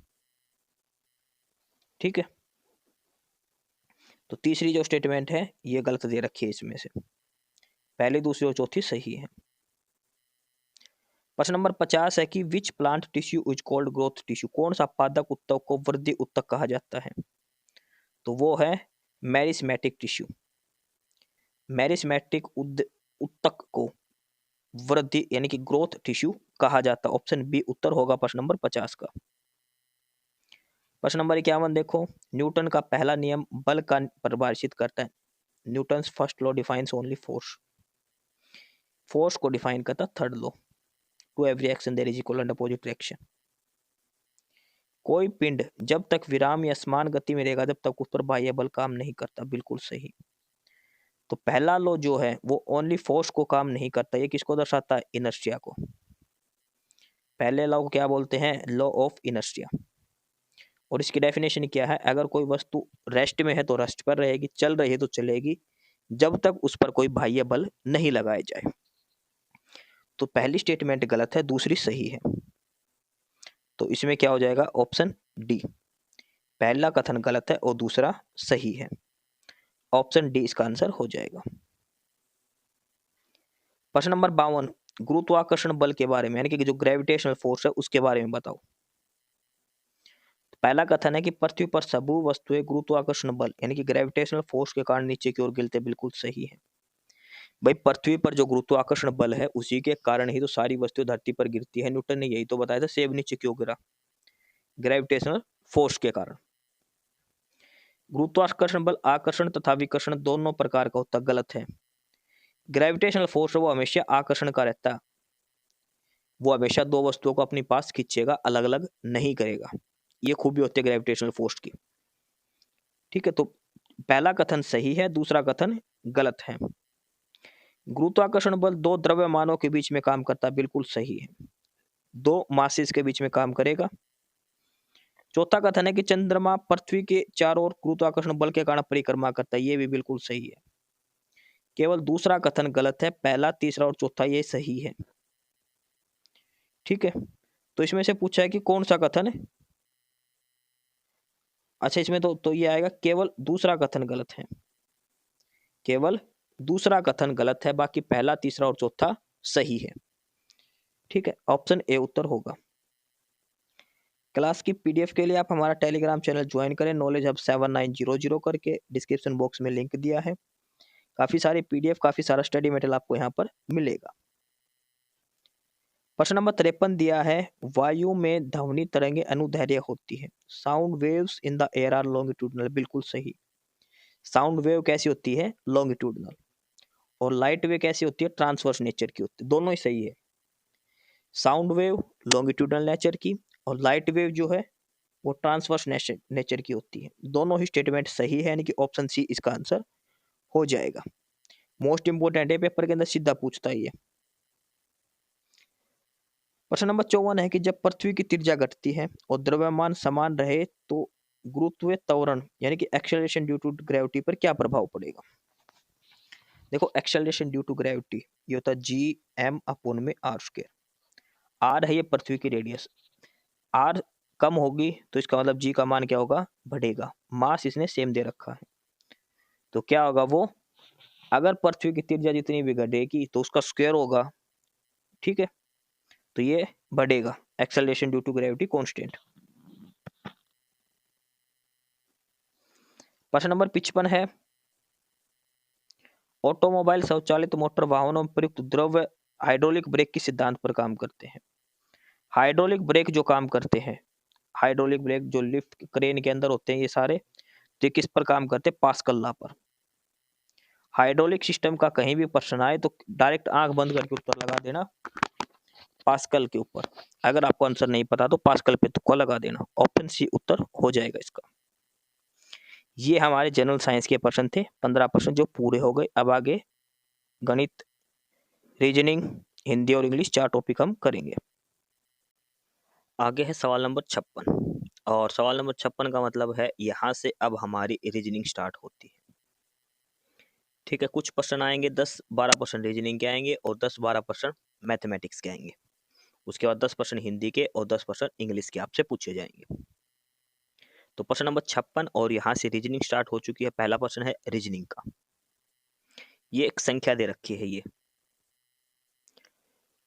ठीक है। तो तीसरी जो स्टेटमेंट है ये गलत दे रखी है, इसमें से पहली, दूसरी और चौथी सही है। प्रश्न नंबर 50 है कि which plant tissue is called growth tissue, कौन सा पादप उत्तक को वृद्धि उत्तक कहा जाता है। तो वो है मैरिस्मेटिक टिश्यू। मैरिस्मेटिक उत्तक को वृद्धि यानी कि ग्रोथ टिश्यू कहा जाता है। ऑप्शन बी उत्तर होगा प्रश्न नंबर 50 का। प्रश्न नंबर 51 देखो, न्यूटन का पहला नियम बल का परिभाषित करता है। Newton's first law defines only force. Force को डिफाइन करता third law, to every action there is equal and opposite reaction. कोई पिंड जब तक विराम या समान गति में रहेगा जब तक उस पर बाह्य बल काम नहीं करता। बिल्कुल सही। तो पहला लॉ जो है वो ओनली फोर्स को काम नहीं करता। ये किसको दर्शाता है? इनर्शिया को। पहले लॉ को क्या बोलते हैं? Law of inertia. और इसकी डेफिनेशन क्या है? अगर कोई वस्तु रेस्ट में है तो रेस्ट पर रहेगी, चल रही है तो चलेगी, जब तक उस पर कोई बाह्य बल नहीं लगाया जाए। तो पहली स्टेटमेंट गलत है, दूसरी सही है। तो इसमें क्या हो जाएगा? Option D. पहला कथन गलत है और दूसरा सही है। ऑप्शन डी इसका आंसर हो जाएगा। प्रश्न नंबर 52, गुरुत्वाकर्षण बल के बारे में यानी कि जो ग्रेविटेशनल फोर्स है उसके बारे में बताओ। पहला कथन है कि पृथ्वी पर सभी वस्तुएं गुरुत्वाकर्षण बल यानी कि ग्रेविटेशनल फोर्स के कारण नीचे की ओर गिरते। बिल्कुल सही है भाई। पृथ्वी पर जो गुरुत्वाकर्षण बल है उसी के कारण ही तो सारी वस्तुएं धरती पर गिरती है। न्यूटन ने यही तो बताया था, सेब नीचे क्यों गिरा? ग्रेविटेशनल फोर्स के कारण। गुरुत्वाकर्षण बल आकर्षण तथा विकर्षण दोनों प्रकार का होता। गलत है। ग्रेविटेशनल फोर्स वो हमेशा आकर्षण का रहता है, वो हमेशा दो वस्तुओं को अपनी पास खींचेगा, अलग अलग नहीं करेगा। ये खूबी होती है ग्रेविटेशनल फोर्स की। ठीक है, तो पहला कथन सही है, दूसरा कथन गलत है। गुरुत्वाकर्षण बल दो द्रव्यमानों के बीच में काम करता है। बिल्कुल सही है, दो मासेस के बीच में काम करेगा। चौथा कथन है कि चंद्रमा पृथ्वी के चारों ओर गुरुत्वाकर्षण बल के कारण परिक्रमा करता है। ये भी बिल्कुल सही है। केवल दूसरा कथन गलत है, पहला, तीसरा और चौथा ये सही है। ठीक है, तो इसमें से पूछा है कि कौन सा कथन है। अच्छा, इसमें तो ये आएगा केवल दूसरा कथन गलत है। केवल दूसरा कथन गलत है, बाकी पहला, तीसरा और चौथा सही है। ठीक है, ऑप्शन ए उत्तर होगा। क्लास की पीडीएफ के लिए आप हमारा टेलीग्राम चैनल ज्वाइन करें, नॉलेज हब 7900 करके डिस्क्रिप्शन बॉक्स में लिंक दिया है। काफी सारी पीडीएफ, काफी सारा स्टडी मटेरियल आपको यहाँ पर मिलेगा। प्रश्न नंबर 53 दिया है, वायु में ध्वनि तरंगे अनुदैर्घ्य होती है। Sound waves in the air are longitudinal. बिल्कुल सही। साउंड वेव कैसी होती है? लॉन्गिट्यूडनल। और लाइट वेव कैसी होती है? ट्रांसवर्स नेचर की होती है। दोनों ही सही है। साउंड वेव लॉन्गिट्यूडनल नेचर की और लाइट वेव जो है वो ट्रांसवर्स नेचर की होती है। दोनों ही स्टेटमेंट सही है, यानी कि ऑप्शन सी इसका आंसर हो जाएगा। मोस्ट इंपोर्टेंट है, पेपर के अंदर सीधा पूछता है ये। प्रश्न नंबर 54 है कि जब पृथ्वी की त्रिज्या घटती है और द्रव्यमान समान रहे तो गुरुत्वीय त्वरण यानी कि एक्सेलरेशन ड्यू टू ग्रेविटी पर क्या प्रभाव पड़ेगा? देखो, एक्सेलरेशन ड्यू टू ग्रेविटी ये होता है जी एम अपोन में आर स्क्वायर। आर है ये पृथ्वी की रेडियस, आर कम होगी तो इसका मतलब जी का मान क्या होगा? बढ़ेगा। मास इसने सेम दे रखा है, तो क्या होगा वो? अगर पृथ्वी की त्रिज्या जितनी भी घटेगी तो उसका स्क्वायर होगा। ठीक है, तो ये बढ़ेगा, acceleration due to gravity constant. प्रश्न नंबर 55 है, ऑटोमोबाइल स्वचालित मोटर वाहनों में प्रयुक्त द्रव्य हाइड्रोलिक ब्रेक किस सिद्धांत पर काम करते हैं? हाइड्रोलिक ब्रेक जो काम करते हैं, हाइड्रोलिक ब्रेक जो लिफ्ट क्रेन के अंदर होते हैं, ये सारे तो किस पर काम करते हैं? पास्कल लॉ पर। हाइड्रोलिक सिस्टम का कहीं भी प्रश्न आए तो डायरेक्ट आंख बंद करके उत्तर लगा देना पास्कल के ऊपर। अगर आपको आंसर नहीं पता तो पास्कल पे तुक्का लगा देना। ऑप्शन सी उत्तर हो जाएगा इसका। ये हमारे जनरल साइंस के प्रश्न थे, 15 प्रश्न जो पूरे हो गए। अब आगे गणित, रीजनिंग, हिंदी और इंग्लिश 4 टॉपिक हम करेंगे। आगे है सवाल नंबर 56 और सवाल नंबर 56 का मतलब है यहाँ से अब हमारी रीजनिंग स्टार्ट होती है। ठीक है, कुछ प्रश्न आएंगे, 10-12 प्रश्न रीजनिंग के आएंगे और 10-12 प्रश्न मैथमेटिक्स के आएंगे। उसके बाद 10 प्रश्न हिंदी के और 10 प्रश्न इंग्लिश के आपसे पूछे जाएंगे। तो प्रश्न नंबर 56 और यहाँ से रीजनिंग स्टार्ट हो चुकी है। पहला प्रश्न है रीजनिंग का। ये एक संख्या दे रखी है, ये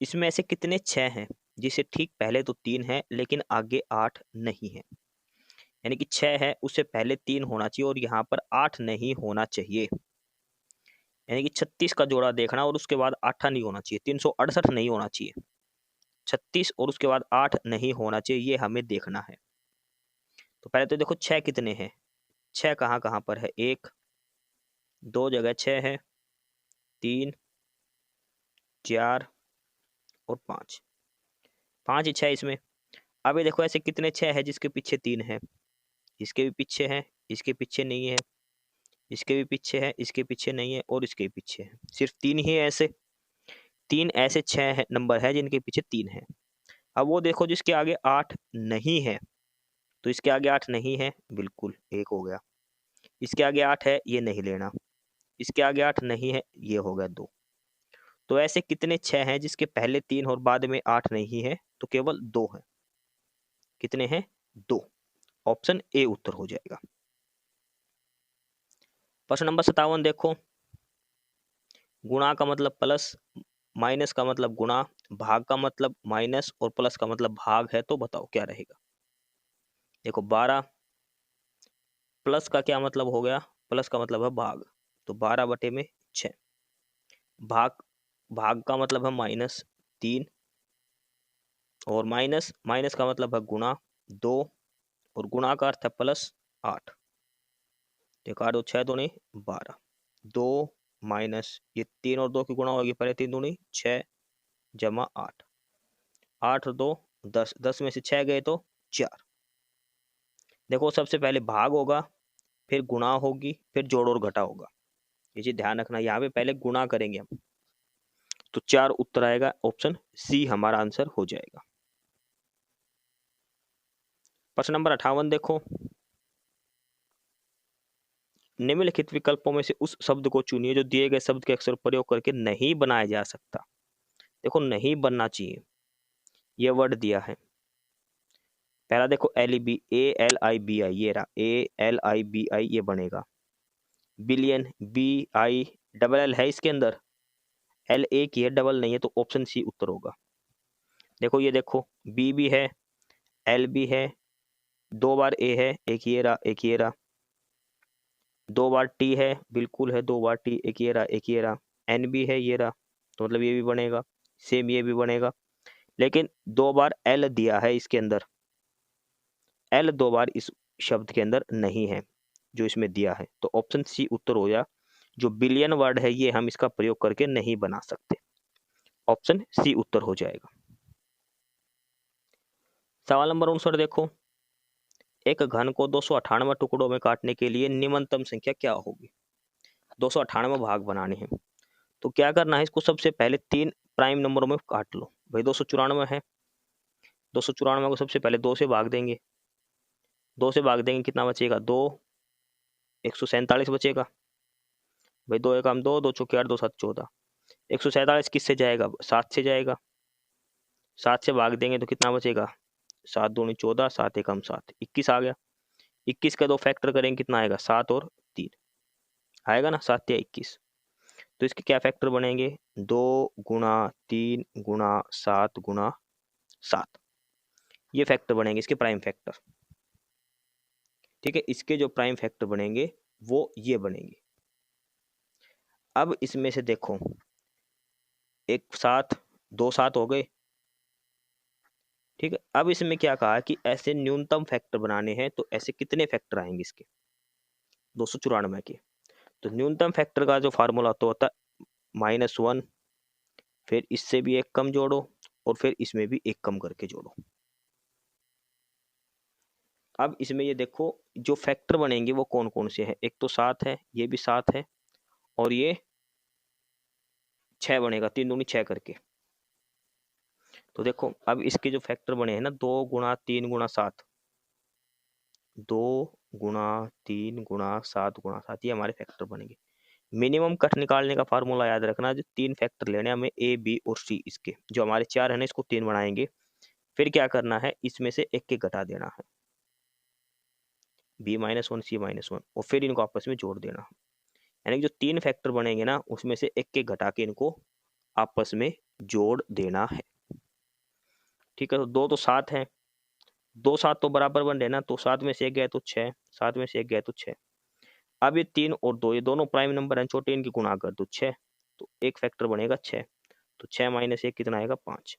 इसमें ऐसे कितने 6 हैं जिसे ठीक पहले तो 3 है लेकिन आगे 8 नहीं है। यानी कि 6 है उससे पहले 3 होना चाहिए और यहाँ पर 8 नहीं होना चाहिए। यानी कि 36 का जोड़ा देखना और उसके बाद 8 नहीं होना चाहिए, 368 नहीं होना चाहिए, 36 और उसके बाद 8 नहीं होना चाहिए, ये हमें देखना है। तो पहले तो देखो 6 कितने हैं, 6 कहाँ कहाँ पर है, 1 2 जगह 6 है, 3 4 और 5, 5 ही 6 इसमें। अब ये देखो ऐसे कितने 6 है जिसके पीछे 3 है, इसके भी पीछे है, इसके पीछे नहीं है, इसके भी पीछे है, इसके पीछे नहीं है और इसके पीछे है, सिर्फ 3 ही है ऐसे। 3 ऐसे 6 है नंबर है जिनके पीछे 3 है। अब वो देखो जिसके आगे 8 नहीं है, तो इसके आगे 8 नहीं है, बिल्कुल 1 हो गया। इसके आगे 8 है, ये नहीं लेना। इसके आगे 8 नहीं है, ये हो गया 2। तो ऐसे कितने 6 हैं जिसके पहले 3 और बाद में 8 नहीं है, तो केवल 2 है। कितने हैं, 2। ऑप्शन ए उत्तर हो जाएगा। प्रश्न नंबर 57 देखो, गुणा का मतलब प्लस, माइनस का मतलब गुणा, भाग का मतलब माइनस और प्लस का मतलब भाग है, तो बताओ क्या रहेगा। देखो 12 प्लस का क्या मतलब हो गया, प्लस का मतलब है भाग, तो 12/6। भाग, भाग का मतलब है -3 और माइनस, माइनस का मतलब है गुणा 2 और गुणा का अर्थ है +8। देखो 8 और 6 दूनी 12, 2 माइनस ये 3 और 2 की गुणा होगी, पहले 3 दूनी 6 जमा 8, 8 और 2 10, 10 में से 6 गए तो 4। देखो सबसे पहले भाग होगा, फिर गुणा होगी, फिर जोड़ और घटा होगा। ये चीज ध्यान रखना, यहाँ पे पहले गुणा करेंगे हम, तो 4 उत्तर आएगा, ऑप्शन सी हमारा आंसर हो जाएगा। प्रश्न नंबर 58 देखो, निम्नलिखित विकल्पों में से उस शब्द को चुनिए जो दिए गए शब्द के अक्षर प्रयोग करके नहीं बनाया जा सकता। देखो नहीं बनना चाहिए, ये वर्ड दिया है। पहला देखो LEB, ALIBI, ये रहा ALIBI, ये बनेगा। बिलियन, BILL है इसके अंदर, L एक ही है, डबल नहीं है, तो ऑप्शन सी उत्तर होगा। देखो ये देखो B भी है, L भी है, 2 बार A है, एक ये रहा, एक ये रहा, 2 बार T है, बिल्कुल है, 2 बार T, एक ये रहा, एक ये रहा, N भी है, ये रहा, तो मतलब ये भी बनेगा, सेम ये भी बनेगा। लेकिन 2 बार L दिया है इसके अंदर, L 2 बार इस शब्द के अंदर नहीं है जो इसमें दिया है, तो ऑप्शन सी उत्तर हो जा। जो बिलियन वर्ड है ये हम इसका प्रयोग करके नहीं बना सकते, ऑप्शन सी उत्तर हो जाएगा। सवाल नंबर 59 देखो, एक घन को 298 टुकड़ों में काटने के लिए निम्नतम संख्या क्या होगी। 298 भाग बनाने हैं, तो क्या करना है, इसको सबसे पहले 3 प्राइम नंबरों में काट लो। भाई 294 है, 294 को सबसे पहले 2 से भाग देंगे, 2 से भाग देंगे कितना बचेगा, 2, 147 बचेगा। भाई 2 एकम 2, 2 चौके 8, 2 7 14, 147 किससे जाएगा, 7 से जाएगा, 7 से भाग देंगे तो कितना बचेगा, 7 दूनी 14, 7 एकम 7, 21 आ गया। 21 का 2 फैक्टर करेंगे कितना आएगा, 7 और 3 आएगा ना, 7 या 21। तो इसके क्या फैक्टर बनेंगे, 2 गुणा 3 गुणा 7 गुणा 7, ये फैक्टर बनेंगे इसके प्राइम फैक्टर। ठीक है, इसके जो प्राइम फैक्टर बनेंगे वो ये बनेंगे। अब इसमें से देखो, एक 7, 2 7 हो गए। ठीक है, अब इसमें क्या कहा कि ऐसे न्यूनतम फैक्टर बनाने हैं, तो ऐसे कितने फैक्टर आएंगे इसके 294 के। तो न्यूनतम फैक्टर का जो फार्मूला तो होता है -1, फिर इससे भी एक कम जोड़ो और फिर इसमें भी एक कम करके जोड़ो। अब इसमें ये देखो जो फैक्टर बनेंगे वो कौन कौन से हैं, एक तो 7 है, ये भी 7 है और ये 6 बनेगा, 3 दूनी 6 करके। तो देखो अब इसके जो फैक्टर बने हैं ना, 2 गुणा 3 गुणा 7, 2 गुणा 3 गुणा 7 गुणा 7, ये हमारे फैक्टर बनेंगे। मिनिमम कट निकालने का फार्मूला याद रखना, जो 3 फैक्टर लेने हमें A B और C, इसके जो हमारे 4 है ना इसको 3 बनाएंगे, फिर क्या करना है, इसमें से एक एक घटा देना है, B -1 C -1, और फिर इनको आपस में जोड़ देना। यानी कि जो 3 फैक्टर बनेंगे ना उसमें से एक एक घटा के इनको आपस में जोड़ देना है। ठीक है, तो 2 तो 7 है, दो 7 तो बराबर बन रहे ना, तो 7 में से 1 गया तो 6, 7 में से 1 गया तो 6। अब ये 3 और 2 ये दोनों प्राइम नंबर हैं छोटे, इनकी गुणा कर दो 6, तो एक फैक्टर बनेगा 6। तो 6 माइनस 1 कितना आएगा 5।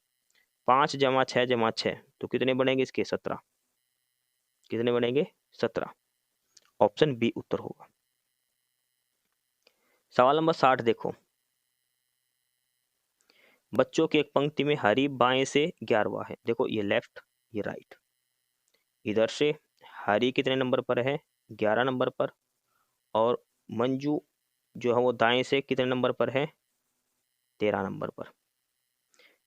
5 जमा 6 जमा 6 तो कितने बनेंगे इसके 17। कितने बनेंगे 17। ऑप्शन बी उत्तर होगा। सवाल नंबर 60 देखो, बच्चों की एक पंक्ति में हरी बाएं से 11वां है। देखो ये लेफ्ट ये राइट, इधर से हरी कितने नंबर पर है 11 नंबर पर, और मंजू जो है वो दाएं से कितने नंबर पर है 13 नंबर पर।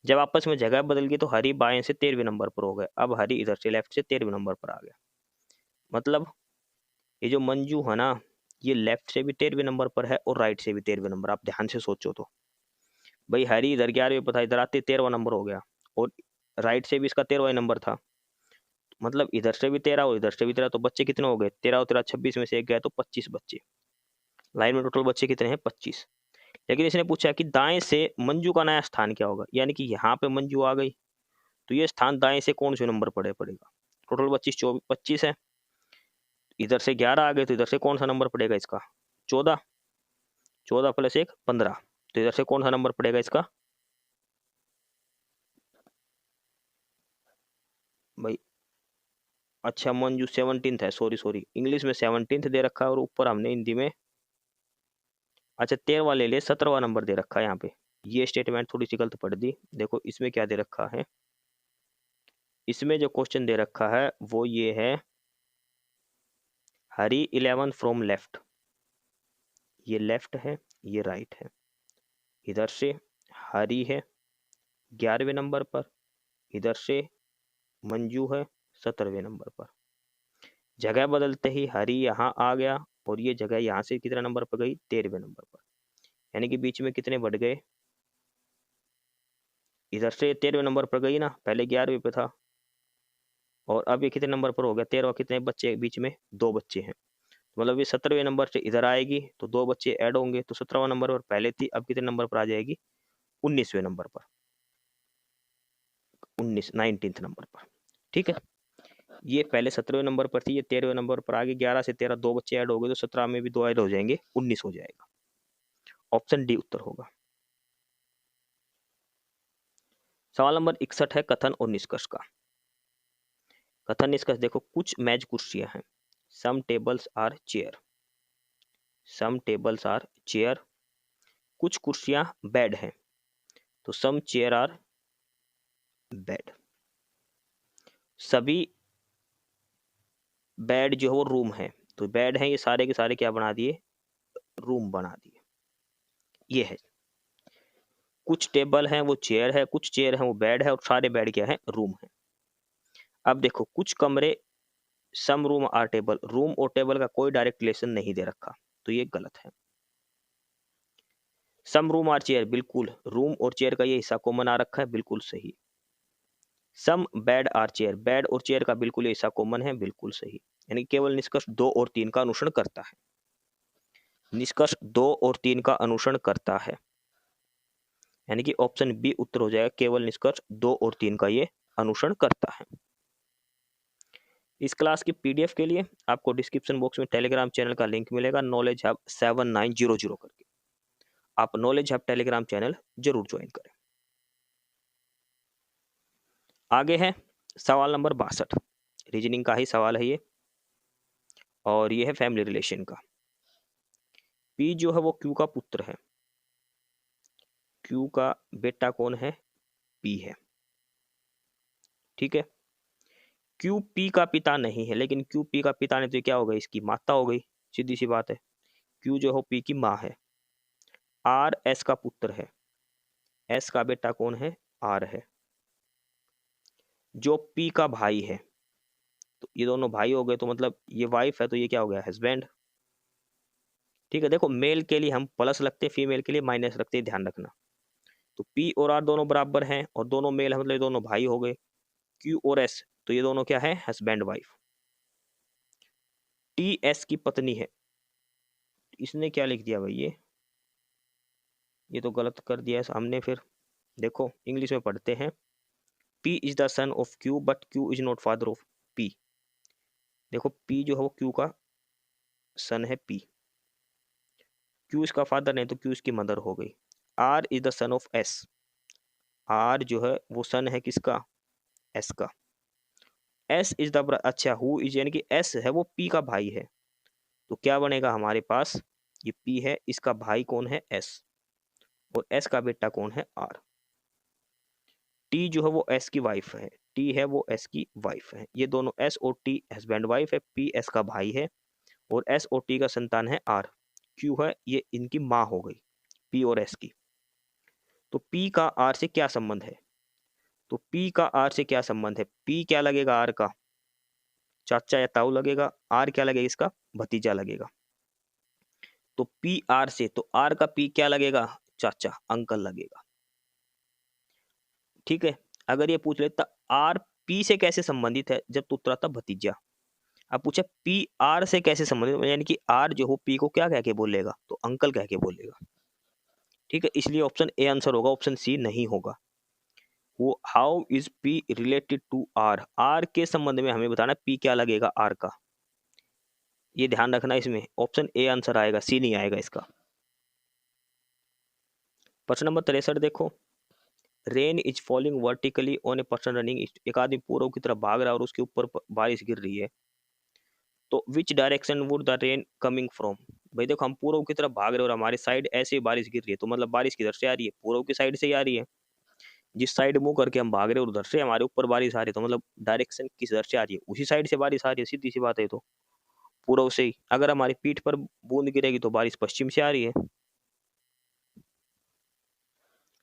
जब आपस में जगह बदल गई तो हरी बाएं से 13वें नंबर पर हो गए, अब हरी इधर से लेफ्ट से 13वें नंबर पर आ गया। मतलब ये जो मंजू है ना, ये लेफ्ट से भी 13वें नंबर पर है और राइट से भी 13वें नंबर। आप ध्यान से सोचो तो भाई हरी इधर 11वें पर था, इधर आते 13वां नंबर हो गया, और राइट से भी इसका 13वां नंबर था। मतलब इधर से भी 13 और इधर से भी 13, तो बच्चे कितने हो गए 13 और 13 26 में से 1 गया तो 25 बच्चे। लाइन में टोटल बच्चे कितने हैं 25। लेकिन इसने पूछा कि दाएं से मंजू का नया स्थान क्या होगा, यानी कि यहाँ पे मंजू आ गई तो ये स्थान दाएं से कौन से नंबर पड़ेगा। टोटल 25 है, इधर से 11 आ गए तो इधर से कौन सा नंबर पड़ेगा इसका 14, 14 प्लस 1 15, तो इधर से कौन सा नंबर पड़ेगा इसका भाई। अच्छा मंजू 17th है, सॉरी इंग्लिश में 17th दे रखा है और ऊपर हमने हिंदी में अच्छा 13वां ले लिए, 17वां नंबर दे रखा है यहाँ पे। ये स्टेटमेंट थोड़ी सी गलत पढ़ दी। देखो इसमें क्या दे रखा है, इसमें जो क्वेश्चन दे रखा है वो ये है हरी 11 फ्रॉम लेफ्ट, ये लेफ्ट है ये राइट है, इधर से हरी है 11वें नंबर पर, इधर से मंजू है 17वें नंबर पर। जगह बदलते ही हरी यहाँ आ गया और ये जगह यहाँ से कितने नंबर पर गई 13वें नंबर पर, यानी कि बीच में कितने बढ़ गए, इधर से 13वें नंबर पर गई ना, पहले 11वें पे था और अब ये कितने नंबर पर हो गया 13वां। कितने बच्चे बीच में 2 बच्चे हैं, मतलब ये 17वें नंबर से इधर आएगी तो 2 बच्चे ऐड होंगे, तो 17वां नंबर पर पहले थी, अब कितने नंबर पर आ जाएगी 19वें नंबर पर, 19 नंबर पर। ठीक है, ये पहले 17वें नंबर पर थी, ये 13वें नंबर पर आ गई, 11 से 13 2 बच्चे ऐड हो गए तो 17 में भी 2 ऐड हो जाएंगे 19 हो जाएगा। ऑप्शन डी उत्तर होगा। सवाल नंबर 61 है कथन और निष्कर्ष का। कथन निष्कर्ष देखो, कुछ मेज कुर्सियां हैं, some tables are chair, some tables are chair. कुछ कुर्सियां बेड हैं, तो सम चेयर आर बेड। सभी बेड जो है वो रूम है, तो बेड है ये सारे के सारे क्या बना दिए रूम बना दिए, ये है। कुछ टेबल हैं वो चेयर है, कुछ चेयर हैं वो बेड है, और सारे बेड क्या है रूम है। अब देखो कुछ कमरे सम रूम आर टेबल, रूम और टेबल का कोई डायरेक्ट रिलेशन नहीं दे रखा, तो ये गलत है। सम रूम आर चेयर, बिल्कुल रूम और चेयर का ये हिस्सा कॉमन आ रखा है, बिल्कुल सही। सम बेड आर चेयर, बेड और चेयर का बिल्कुल ये हिस्सा कॉमन है, बिल्कुल सही। यानी केवल निष्कर्ष 2 और 3 का अनुसरण करता है, निष्कर्ष 2 और 3 का अनुसरण करता है, यानी कि ऑप्शन बी उत्तर हो जाएगा, केवल निष्कर्ष 2 और 3 का ये अनुसरण करता है। इस क्लास की पीडीएफ के लिए आपको डिस्क्रिप्शन बॉक्स में टेलीग्राम चैनल का लिंक मिलेगा, नॉलेज हब 7900 करके। आप नॉलेज हब टेलीग्राम चैनल जरूर ज्वाइन करें। आगे है सवाल नंबर 62, रीजनिंग का ही सवाल है ये, और ये है फैमिली रिलेशन का। पी जो है वो क्यू का पुत्र है, क्यू का बेटा कौन है पी है, ठीक है। क्यू पी का पिता नहीं है, लेकिन क्यू पी का पिता नहीं तो क्या हो गई इसकी माता हो गई, सीधी सी बात है। क्यू जो हो पी की माँ है। आर एस का पुत्र है, एस का बेटा कौन है आर है। जो पी का भाई है, तो ये दोनों भाई हो गए, तो मतलब ये वाइफ है तो ये क्या हो गया हस्बैंड। ठीक है, देखो मेल के लिए हम प्लस रखते, फीमेल के लिए माइनस रखते, ध्यान रखना। तो पी और आर दोनों बराबर हैं और दोनों मेल है, मतलब ये दोनों भाई हो गए। क्यू और एस तो ये दोनों क्या है हस्बैंड वाइफ। टी एस की पत्नी है, इसने क्या लिख दिया भाई ये तो गलत कर दिया है हमने। फिर देखो इंग्लिश में पढ़ते हैं, P is the son of Q but Q is not father of P, देखो पी जो है वो क्यू का सन है, पी, क्यू इसका फादर नहीं तो क्यू इसकी मदर हो गई। R is the son of S, R जो है वो सन है किसका, एस का। एस इज द, अच्छा हु इज, यानी कि एस है वो पी का भाई है, तो क्या बनेगा हमारे पास, ये पी है, इसका भाई कौन है, एस, और एस का बेटा कौन है, आर। टी जो है वो एस की वाइफ है, टी है वो एस की वाइफ है, ये दोनों एस और टी हस्बैंड वाइफ है, पी एस का भाई है और एस और टी का संतान है आर। क्यू है ये इनकी माँ हो गई, पी और एस की। तो पी का आर से क्या संबंध है, तो पी का आर से क्या संबंध है, पी क्या लगेगा आर का, चाचा या ताऊ लगेगा, आर क्या लगेगा इसका भतीजा लगेगा। तो पी आर से, तो आर का पी क्या लगेगा, चाचा अंकल लगेगा। ठीक है, अगर ये पूछ लेता आर पी से कैसे संबंधित है, जब तो उत्तर आता भतीजा। अब पूछे पी आर से कैसे संबंधित, यानी कि आर जो हो पी को क्या कह के बोलेगा, तो अंकल कह के बोलेगा। ठीक है, इसलिए ऑप्शन ए आंसर होगा, ऑप्शन सी नहीं होगा। वो how is P related to R, R के संबंध में हमें बताना पी क्या लगेगा आर का, ये ध्यान रखना, इसमें ऑप्शन ए आंसर आएगा, सी नहीं आएगा इसका। प्रश्न नंबर 63 देखो, rain is falling vertically on a person running, एक आदमी पूर्व की तरफ भाग रहा है और उसके ऊपर बारिश गिर रही है, तो which direction would the rain coming from. भाई देखो हम पूर्व की तरफ भाग रहे हैं और हमारे साइड ऐसे ही बारिश गिर रही है, तो मतलब बारिश किधर से आ रही है, पूर्व की साइड से ही आ रही है। जिस साइड मुंह करके हम भाग रहे हैं उधर से हमारे ऊपर बारिश आ रही है, तो मतलब डायरेक्शन किस तरफ से आ रही है, उसी साइड से बारिश आ रही है, सीधी सी बात है। तो पूर्व से ही, अगर हमारी पीठ पर बूंद गिरेगी तो बारिश पश्चिम से आ रही है।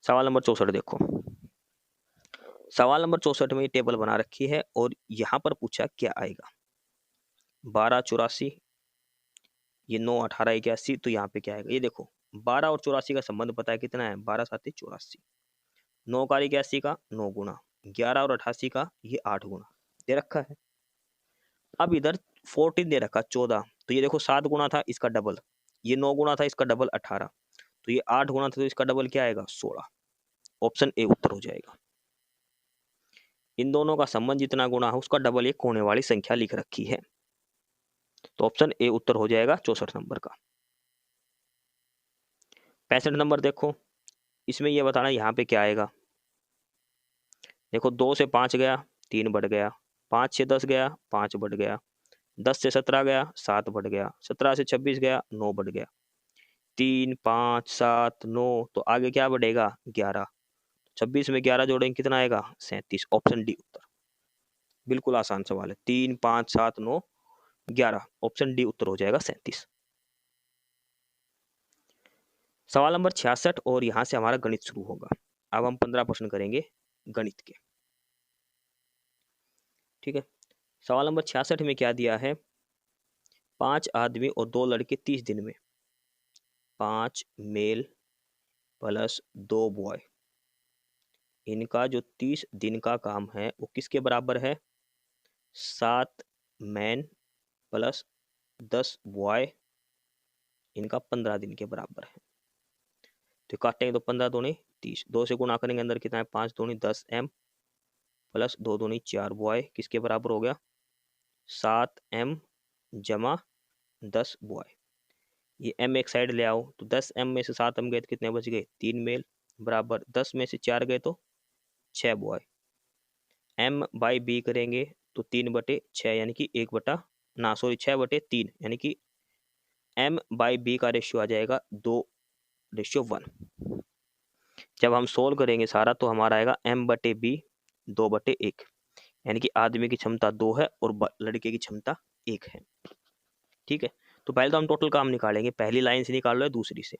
सवाल नंबर 64 देखो, सवाल नंबर 64 में ये टेबल बना रखी है और यहाँ पर पूछा क्या आएगा, 1284, ये 9 18 81, तो यहाँ पे क्या आएगा, ये देखो 12 और 84 का संबंध पता है कितना है, 12 7 84, 9 का 81 का 9 गुना, 11 और 88 का ये 8 गुना दे रखा है। अब इधर 14 दे रखा 14, तो ये देखो 7 गुना था इसका डबल, ये 9 गुना था इसका डबल 18, तो ये 8 गुना था तो इसका डबल क्या आएगा 16, ऑप्शन ए उत्तर हो जाएगा। इन दोनों का संबंध जितना गुना है उसका डबल एक होने वाली संख्या लिख रखी है, तो ऑप्शन ए उत्तर हो जाएगा 64 नंबर का। 65 नंबर देखो, इसमें यह बताना यहाँ पे क्या आएगा, देखो 2 से 5 गया 3 बढ़ गया, 5 से 10 गया 5 बढ़ गया, 10 से 17 गया 7 बढ़ गया, 17 से 26 गया 9 बढ़ गया, 3 5 7 9, तो आगे क्या बढ़ेगा 11, 26 में 11 जोड़ेंगे कितना आएगा 37, ऑप्शन डी उत्तर। बिल्कुल आसान सवाल है, 3 5 7 9 11, ऑप्शन डी उत्तर हो जाएगा 37। सवाल नंबर 66 और यहां से हमारा गणित शुरू होगा। अब हम 15 प्रश्न करेंगे गणित के। ठीक है, सवाल नंबर 66 में क्या दिया है, 5 आदमी और 2 लड़के 30 दिन में, 5 मेल प्लस 2 बॉय, इनका जो 30 दिन का काम है वो किसके बराबर है, 7 मैन प्लस 10 बॉय, इनका 15 दिन के बराबर है। तो काटेंगे तो 15 दूनी 30, 2 से गुणा करेंगे अंदर कितना है 5 दूनी 10 एम प्लस 2 दूनी 4 बॉय, किसके बराबर हो गया 7 एम जमा 10 बॉय। ये एम एक साइड ले आओ, तो 10 एम में से 7 एम गए तो कितने बच गए 3 मेल, बराबर 10 में से 4 गए तो 6 बॉय। एम बाई बी करेंगे तो 3/6 यानी कि 1 ना सॉरी 6/3, यानी कि एम बाई बी का रेशियो आ जाएगा 2:1। जब हम सोल्व करेंगे सारा तो हमारा आएगा m/b 2/1, यानी कि आदमी की क्षमता 2 है और लड़के की क्षमता 1 है। ठीक है, तो पहले तो हम टोटल काम निकालेंगे, पहली लाइन से निकाल लो या दूसरी से।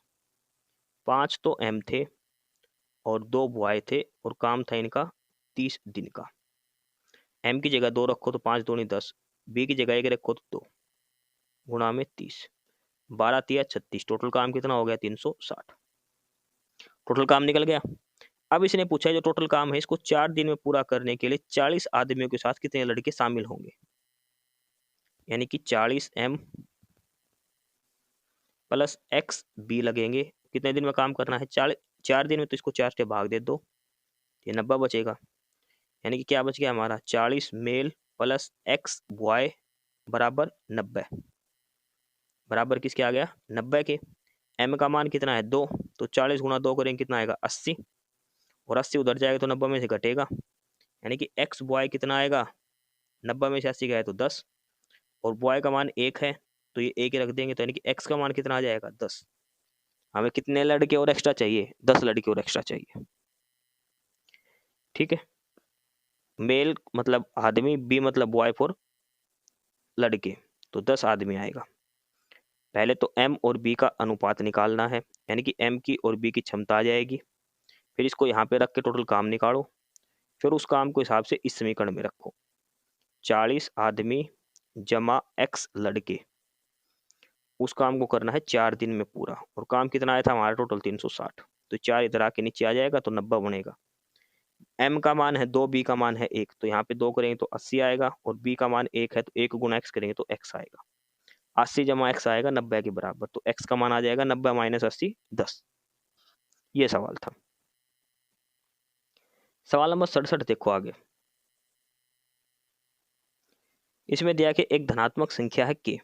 5 तो m थे और 2 बॉय थे और काम था इनका 30 दिन का। m की जगह 2 रखो तो 5 दूनी 10, b की जगह 1 रखो तो 2 गुणा में 30, 12 तिया 36, टोटल काम कितना हो गया 360, टोटल काम निकल गया। अब इसने पूछा है जो टोटल काम है इसको 4 दिन में पूरा करने के लिए 40 आदमियों के साथ कितने लड़के शामिल होंगे, यानी कि 40 m प्लस एक्स बी लगेंगे। कितने दिन में काम करना है 4 दिन में, तो इसको 4 से भाग दे दो, ये 90 बचेगा, यानी कि क्या बच गया हमारा 40 मेल प्लस एक्स वाई बराबर 90, बराबर किसके आ गया 90 के। m का मान कितना है 2, तो 40 गुणा 2 करेंगे कितना आएगा 80, और 80 उधर जाएगा तो 90 में से घटेगा, यानी कि एक्स वाई कितना आएगा 90 में से 80 गया तो 10, और वाई का मान 1 है तो ये 1 ही रख देंगे, तो यानी कि एक्स का मान कितना आ जाएगा 10। हमें कितने लड़के और एक्स्ट्रा चाहिए 10 लड़के और एक्स्ट्रा चाहिए। ठीक है, मेल मतलब आदमी, बी मतलब बॉय फॉर लड़के, तो 10 आदमी आएगा। पहले तो m और b का अनुपात निकालना है, यानी कि m की और b की क्षमता आ जाएगी, फिर इसको यहाँ पे रख के टोटल काम निकालो, फिर उस काम को हिसाब से इस समीकरण में रखो। 40 आदमी जमा x लड़के, उस काम को करना है 4 दिन में पूरा, और काम कितना आया था हमारा टोटल 360, तो 4 इधर आके नीचे आ जाएगा तो 90 बनेगा। m का मान है 2, b का मान है 1, तो यहाँ पे 2 करेंगे तो 80 आएगा, और b का मान 1 है तो 1 गुना x करेंगे तो x आएगा। 80 जमा x आएगा 90 के बराबर, तो x का मान आ जाएगा 90 माइनस 80 10। ये सवाल था। सवाल नंबर 67 देखो आगे। इसमें दिया कि एक धनात्मक संख्या है k,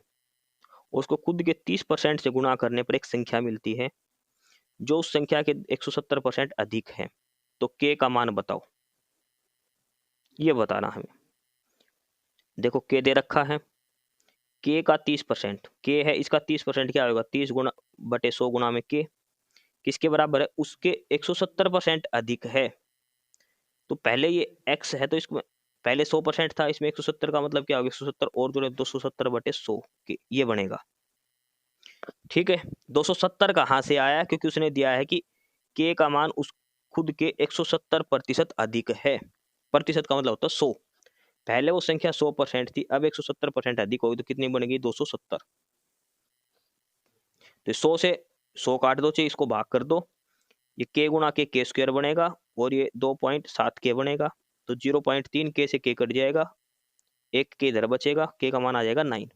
उसको खुद के 30% से गुणा करने पर एक संख्या मिलती है जो उस संख्या के 170% अधिक है, तो k का मान बताओ। ये बताना हमें। देखो k दे रखा है, k का 30%, k है इसका 30% क्या होगा 30 गुणा बटे 100 गुणा में k, किसके बराबर है उसके 170% अधिक है। तो पहले ये x है तो इसमें पहले 100% था, इसमें 170 का मतलब क्या होगा 170 और जोड़े 270 बटे 100 के, ये बनेगा। ठीक है, 270 कहाँ से आया, क्योंकि उसने दिया है कि k का मान उस खुद के 170% अधिक है। प्रतिशत का मतलब होता है 100, पहले वो संख्या 100% थी, अब 170% अधिक होगी तो कितनी बनेगी 270। तो 100 से 100 काट दो, चाहिए इसको भाग कर दो, ये k गुणा के स्क्वायर बनेगा, और ये 2.7 k बनेगा, तो 0.3 k से k कट जाएगा, एक k इधर बचेगा, k का मान आ जाएगा 9।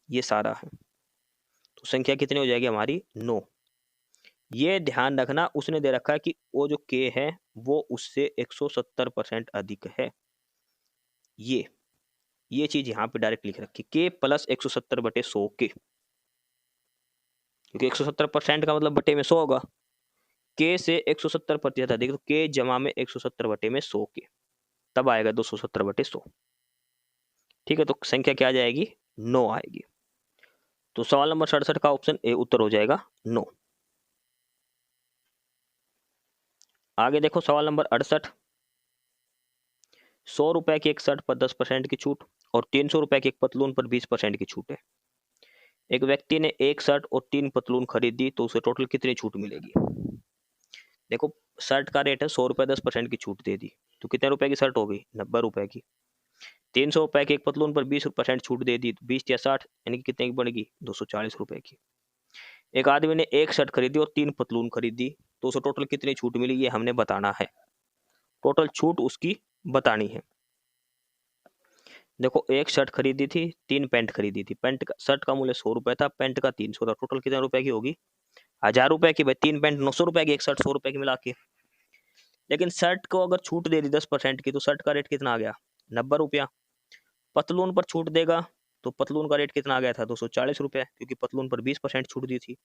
ये सारा है, तो संख्या कितनी हो जाएगी हमारी 9। ये ध्यान रखना उसने दे रखा है कि वो जो k है वो उससे 170% अधिक है। ये चीज यहाँ पे डायरेक्ट लिख रखी k प्लस 170 बटे 100 k, क्योंकि 170% का मतलब बटे में 100 होगा, k से 170% अधिक, तो k जमा में 170 बटे में 100 k, तब आएगा 270 बटे 100। ठीक है, तो संख्या क्या आ जाएगी 9 आएगी। तो सवाल नंबर 67 का ऑप्शन ए उत्तर हो जाएगा 9। आगे देखो सवाल नंबर 68। 100 रुपए की एक शर्ट पर 10% की छूट और 300 रुपए की एक पतलून पर 20% की छूट है। एक व्यक्ति ने एक शर्ट और 3 पतलून खरीदी तो उसे टोटल कितनी छूट मिलेगी। देखो शर्ट का रेट है 100 रुपए, 10% की छूट दे दी तो कितने रुपए की शर्ट होगी 90 रुपए की। 300 रुपए की एक पतलून पर 20% छूट दे दी तो 20 या 60 यानी कि कितने की बनेगी 240 रुपए की। एक आदमी ने एक शर्ट खरीदी और 3 पतलून खरीदी तो उसे टोटल कितनी छूट मिली, ये हमने बताना है। टोटल छूट उसकी बतानी है। देखो एक शर्ट खरीदी थी, 3 पैंट खरीदी थी, पैंट का शर्ट का मूल्य 100 रुपए था, पैंट का 300 था, टोटल कितने रुपए की होगी 1000 रुपए की। भाई 3 पैंट 900 रुपए की, एक शर्ट 100 रुपए की मिला के। लेकिन शर्ट को अगर छूट दे दी 10% की तो शर्ट का रेट कितना आ गया 90 रुपया। पतलून पर छूट देगा तो पतलून का रेट कितना आ गया था 240 रुपया, क्योंकि पतलून पर 20% छूट दी थी।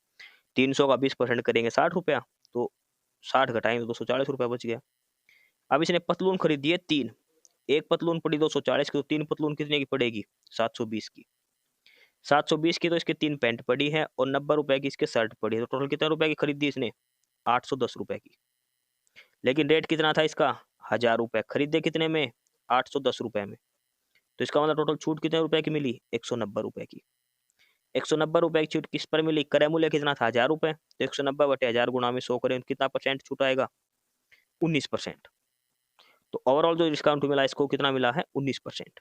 300 का 20% करेंगे 60 रुपया, तो 60 घटाएंगे तो 240 रुपया बच गया। अब इसने पतलून खरीदी है 3, एक पतलून पड़ी 240 की, तो 3 पतलून कितने की पड़ेगी 720 की। 720 की तो इसके 3 पैंट पड़ी है और 90 रुपए की इसके शर्ट पड़ी है, तो टोटल कितने रुपए की खरीदी इसने 810 रुपए की। लेकिन रेट कितना था इसका 1000 रुपए, खरीदे कितने में 810 रुपए में, तो इसका मतलब टोटल छूट कितने रुपए की मिली 190 रुपए की। 190 रुपए की छूट किस पर मिली, क्रय मूल्य कितना था 1000 रुपए, तो 190 बटे 1000 गुणा में 100 करें तो कितना परसेंट छूट आएगा 19%। तो ओवरऑल जो डिस्काउंट मिला इसको कितना मिला है 19%।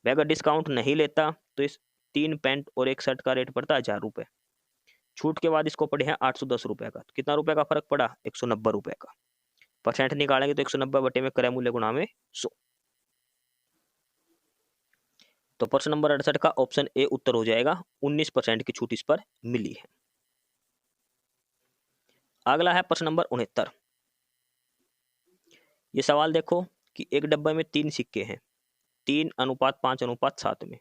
अगर डिस्काउंट नहीं लेता तो इस 3 पैंट और एक शर्ट का रेट पड़ता 1000 रुपए, छूट के बाद इसको पड़े हैं 810 रुपए का, तो कितना रुपए का फर्क पड़ा 190 रुपए का। परसेंट निकालेंगे तो 190 बटे में क्रय मूल्य गुणा में 100। तो प्रश्न नंबर 68 का ऑप्शन ए उत्तर हो जाएगा, 19% की छूट इस पर मिली है। अगला है प्रश्न नंबर 69। ये सवाल देखो, कि एक डब्बे में 3 सिक्के हैं, 3:5:7 में,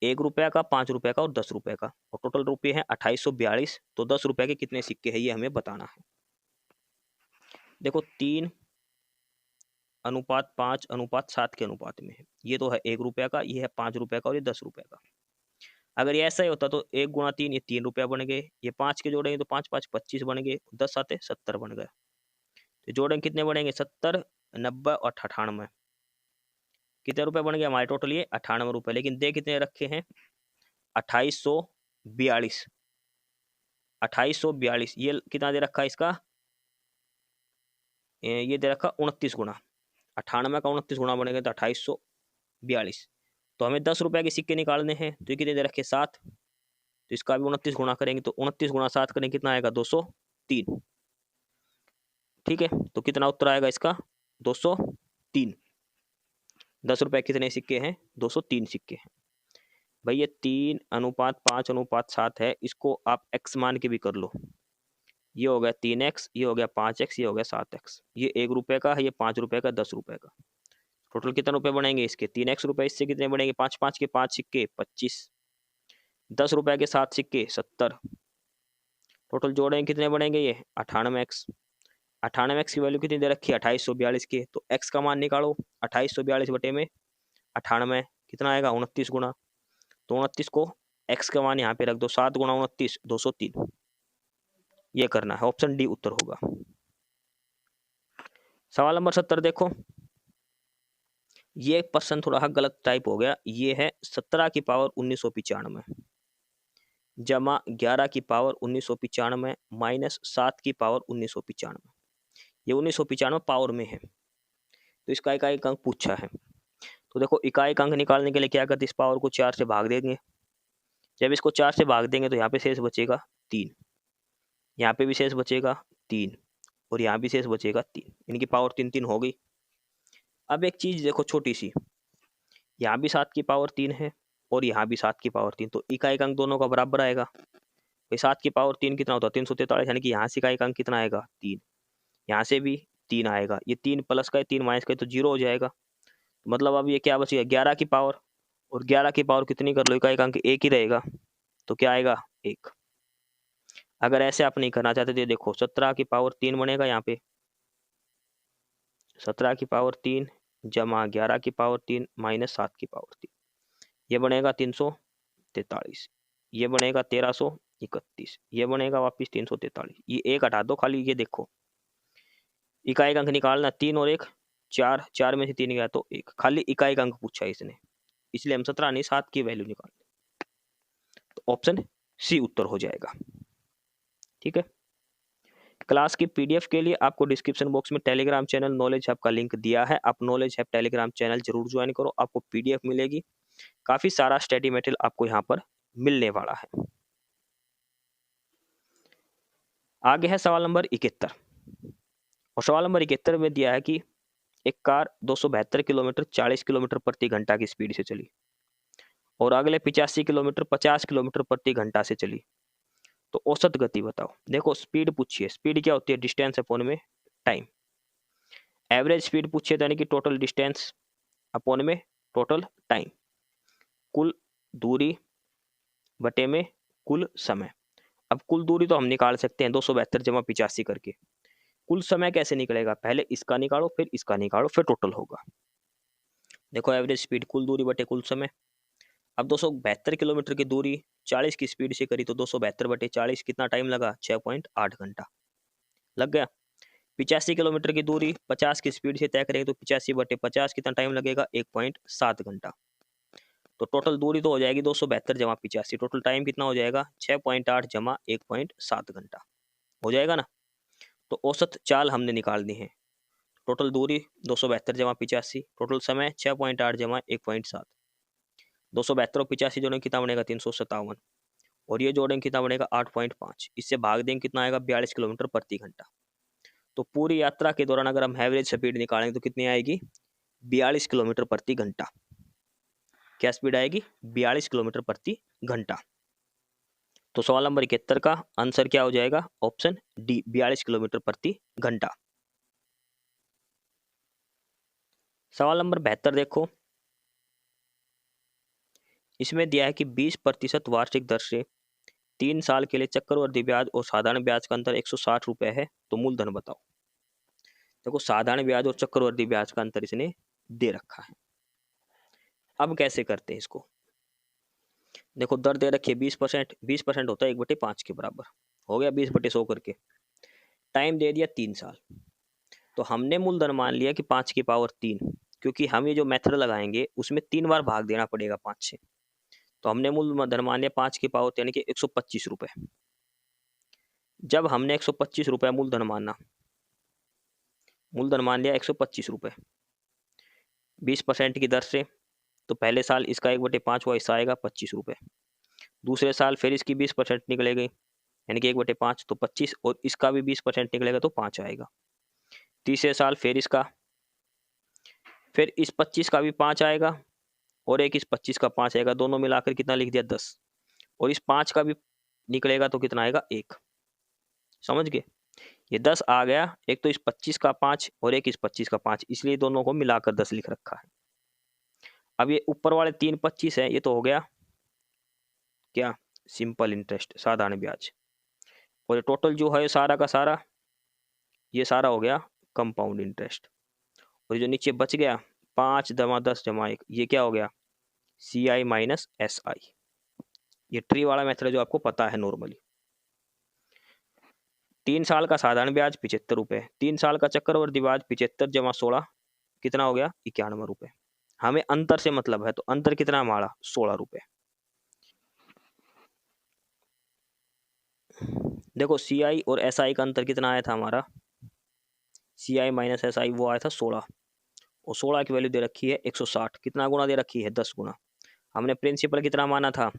1 रुपया का, 5 रुपये का और 10 रुपये का, और टोटल रुपये हैं 2842। तो 10 रुपये के कितने सिक्के हैं ये हमें बताना है। देखो 3:5:7 के अनुपात में है। ये तो है 1 रुपया का, ये है 5 रुपये का और ये 10 रुपये का। अगर ये ऐसा ही होता तो 1 गुणा 3 ये 3 रुपया बन गए, ये 5 के जोड़ेंगे तो 5 5 25 बन गए, 10 आते 70 बन गए। तो जोड़ेंगे कितने बनेंगे, 70, 90 और 98। कितने रुपए बन गए हमारे टोटल, ये 98 रुपए। लेकिन दे कितने रखे हैं, 2842। 2842 ये कितना दे रखा है इसका, ये दे रखा 29 गुना। 98 का 29 गुना बनेगा तो 2842। तो हमें 10 रुपए के सिक्के निकालने हैं, तो ये कितने दे रखे 7। तो इसका भी 29 गुना करेंगे, तो 29 गुना 7 करेंगे कितना आएगा 203। ठीक है, तो कितना उत्तर आएगा इसका 203। 10 रुपए कितने सिक्के हैं, 203 सिक्के हैं। भाई ये 3:5:7 है, इसको आप x मान के भी कर लो। ये हो गया 3x, ये हो गया 5x, ये हो गया 7x। ये 1 रुपये का है, ये 5 रुपये का, 10 रुपये का। टोटल कितने रुपए बनेंगे इसके, 3x रुपये। इससे कितने बनेंगे, 5 5 के 5 सिक्के 25, 10 रुपये के 7 सिक्के 70। टोटल जोड़ेंगे कितने बनेंगे, ये 98x। 98x की वैल्यू कितनी दे रखी है, 2842 की। तो x का मान निकालो, 2842 बटे में 98 कितना आएगा 29 गुना। तो 29 को x का मान यहाँ पे रख दो, 7 गुना 29 203। ये करना है, ऑप्शन डी उत्तर होगा। सवाल नंबर 70 देखो, ये प्रश्न थोड़ा गलत टाइप हो गया। ये है 17 की पावर 1995 जमा 11 की पावर 1995 माइनस 7 की पावर 1995। ये 1995 पावर में है, तो इसका इकाई अंक पूछा है। तो देखो इकाई अंक निकालने के लिए क्या करते, इस पावर को 4 से भाग देंगे। जब इसको 4 से भाग देंगे तो यहाँ पे शेष बचेगा 3, यहाँ पे भी शेष बचेगा 3, और यहाँ भी शेष बचेगा 3। इनकी पावर 3 3 हो गई। अब एक चीज देखो छोटी सी, यहाँ भी 7 की पावर 3 है और यहाँ भी 7 की पावर 3, तो इकाई अंक दोनों का बराबर आएगा। भाई 7 की पावर 3 कितना होता है 343, यानी कि यहाँ से इकाई अंक कितना आएगा 3, यहाँ से भी 3 आएगा। ये 3 प्लस का है, 3 माइनस का है, तो 0 हो जाएगा। मतलब अब ये क्या बचेगा 11 की पावर, और 11 की पावर कितनी कर लो, इकाई अंक 1 ही रहेगा, तो क्या आएगा 1। अगर ऐसे आप नहीं करना चाहते तो देखो 17 की पावर 3 बनेगा, यहाँ पे 17 की पावर 3 जमा 11 की पावर 3 माइनस 7 की पावर 3, ये बनेगा 343, ये बनेगा 1331, ये बनेगा वापिस 343। ये एक हटा दो खाली, ये देखो इकाई अंक निकालना 3 और 1 4, 4 में से 3 गया तो 1, खाली इकाई अंक पूछा है इसने, इसलिए हम 17 नहीं 7 की वैल्यू निकाल, तो ऑप्शन सी उत्तर हो जाएगा। ठीक है, क्लास की पीडीएफ के लिए आपको डिस्क्रिप्शन बॉक्स में टेलीग्राम चैनल नॉलेज हब का लिंक दिया है, आप नॉलेज हब टेलीग्राम चैनल जरूर ज्वाइन करो, आपको पीडीएफ मिलेगी, काफी सारा स्टडी मटेरियल आपको यहाँ पर मिलने वाला है। आगे है सवाल नंबर 71, और सवाल नंबर 71 में दिया है कि एक कार 272 किलोमीटर 40 किलोमीटर प्रति घंटा की स्पीड से चली और अगले 85 किलोमीटर 50 किलोमीटर प्रति घंटा से चली, तो औसत गति बताओ। देखो स्पीड पूछी है, स्पीड क्या होती है, डिस्टेंस अपॉन में टाइम। एवरेज स्पीड पूछी है, यानी कि टोटल डिस्टेंस अपॉन में टोटल टाइम, कुल दूरी बटे में कुल समय। अब कुल दूरी तो हम निकाल सकते हैं 272 जमा 85 करके, कुल समय कैसे निकलेगा, पहले इसका निकालो फिर इसका निकालो फिर टोटल होगा। देखो एवरेज स्पीड कुल दूरी बटे कुल समय। अब 272 किलोमीटर की दूरी 40 की स्पीड से करी, तो 272 बटे 40 कितना टाइम लगा 6.8 घंटा लग गया। 85 किलोमीटर की दूरी 50 की स्पीड से तय करेंगे, तो 85 बटे 50 कितना टाइम लगेगा 1.7 घंटा। तो टोटल दूरी तो हो जाएगी 272 जमा 85, टोटल टाइम कितना हो जाएगा 6.8 जमा 1.7 घंटा हो जाएगा ना। तो औसत चाल हमने निकालनी है, टोटल दूरी 272 जमा 85, टोटल समय 6.8 जमा 1.7, 272 और 85 जोड़ेंगे कितना बनेगा 357, और ये जोड़ेंगे कितना बनेगा 8.5, इससे भाग देंगे कितना आएगा 42 किलोमीटर प्रति घंटा। तो पूरी यात्रा के दौरान अगर हम एवरेज स्पीड निकालेंगे तो कितनी आएगी 42 किलोमीटर प्रति घंटा। क्या स्पीड आएगी 42 किलोमीटर प्रति घंटा। तो सवाल नंबर 71 का आंसर क्या हो जाएगा, ऑप्शन डी 42 किलोमीटर प्रति घंटा। सवाल नंबर 72 देखो, इसमें दिया है कि 20% वार्षिक दर से 3 साल के लिए चक्रवृद्धि ब्याज और साधारण ब्याज का अंतर 160 रुपए है, तो मूलधन बताओ। देखो साधारण ब्याज और चक्रवृद्धि ब्याज का अंतर इसने दे रखा है। अब कैसे करते हैं इसको, देखो दर दे रखी है 20%, 20% होता है 1/5 के बराबर, हो गया 20/100 करके। टाइम दे दिया 3 साल, तो हमने मूलधन मान लिया कि 5 की पावर 3, क्योंकि हम ये जो मेथड लगाएंगे उसमें 3 बार भाग देना पड़ेगा 5 से। तो हमने मूलधन मान लिया 5 की पावर यानी कि 125 रुपए। जब हमने 125 रुपए मूलधन मान लिया 125 रुपए 20% की दर से, तो पहले साल इसका 1/5 हुआ हिस्सा आएगा 25 रुपए। दूसरे साल फिर इसकी 20% निकलेगी यानी कि 1/5 तो 25, और इसका भी 20% निकलेगा तो 5 आएगा। तीसरे साल फिर इसका, फिर इस 25 का भी 5 आएगा, और एक इस 25 का 5 आएगा, दोनों मिलाकर कितना लिख दिया 10, और इस 5 का भी निकलेगा तो कितना आएगा 1। समझ गए, ये 10 आ गया, एक तो इस 25 का 5 और एक इस 25 का 5, इसलिए दोनों को मिलाकर 10 लिख रखा है। अब ये ऊपर वाले 3 25 है, ये तो हो गया क्या, सिंपल इंटरेस्ट साधारण ब्याज, और ये टोटल जो है सारा का सारा, ये सारा हो गया कंपाउंड इंटरेस्ट। और जो नीचे बच गया 5 जमा 10 जमा 1, ये क्या हो गया CI माइनस SI। ये ट्री वाला मेथड जो आपको पता है नॉर्मली। 3 साल का साधारण ब्याज 75 रुपए, 3 साल का चक्रवृद्धि ब्याज 75 जमा 16 कितना हो गया 91 रुपए। हमें अंतर से मतलब है, तो अंतर कितना हमारा 16 रुपए। देखो CI और SI का अंतर कितना आया था हमारा, CI माइनस SI वो आया था 16, और 16 की वैल्यू दे रखी है 160, कितना गुना दे रखी है 10 गुना। हमने प्रिंसिपल कितना माना था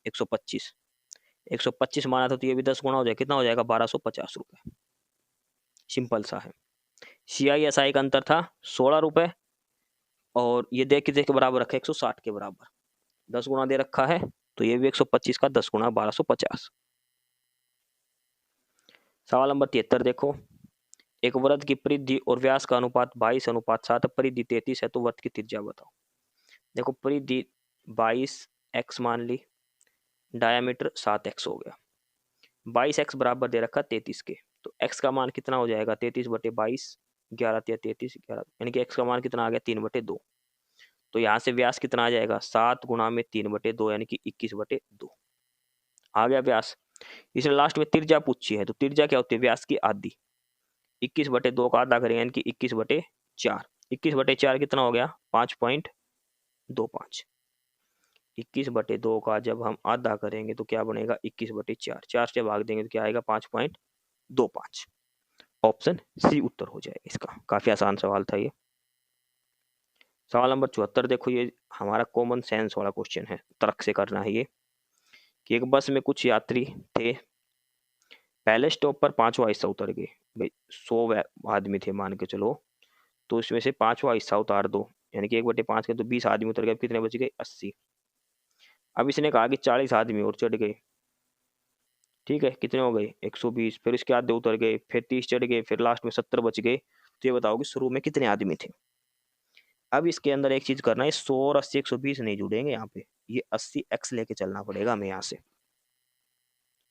125, 125 माना था, तो ये भी 10 गुना हो जाएगा, कितना हो जाएगा 1250 रुपए। सिंपल सा है। CI SI का अंतर था 16 रुपए, और ये देख के बराबर रखा है 160 के बराबर, 10 गुना दे रखा है, तो ये भी 125 का 10 गुना 1250। सवाल नंबर 73 देखो, एक वृत्त की परिधि और व्यास का अनुपात 22:7, परिधि 33 है, तो वृत्त की त्रिज्या बताओ। देखो परिधि 22x मान ली, डायामीटर 7x हो गया, 22x बराबर दे रखा 33 के, तो x का मान कितना हो जाएगा 33/22, 11 या 33 11, यानी कि x का मान कितना आ गया 3/2। तो यहाँ से व्यास कितना आ जाएगा 7 गुणा में 3/2 यानी कि 21/2 आ गया व्यास। इसने लास्ट में त्रिज्या पूछी है, तो त्रिज्या क्या होती है व्यास की आधी, 21/2 का आधा करेंगे यानी कि 21/4, 21/4 कितना हो गया 5.25, 21/2 का जब हम आधा करेंगे तो क्या बनेगा 21/4, 4 से भाग देंगे तो क्या आएगा 5.25। ऑप्शन सी उत्तर हो जाएगा इसका। काफी आसान सवाल था ये। सवाल नंबर 74 देखो, ये हमारा कॉमन सेंस वाला क्वेश्चन है, तर्क से करना है ये, कि एक बस में कुछ यात्री थे, पहले स्टॉप पर 5वां हिस्सा उतर गए, भाई 100 आदमी थे मान के चलो, तो इसमें से 5वां हिस्सा उतार दो, यानी कि 1/5 के, तो 20 आदमी उतर गए, कितने बच गए 80। अब इसने कहा कि 40 आदमी और चढ़ गए, ठीक है कितने हो गए 120, फिर इसके आधे उतर गए, फिर 30 चढ़ गए, फिर लास्ट में 70 बच गए, तो ये बताओ कि शुरू में कितने आदमी थे। अब इसके अंदर एक चीज करना है, 100 और 80 120 नहीं जुड़ेंगे यहाँ पे, ये 80x लेके चलना पड़ेगा हमें यहाँ से,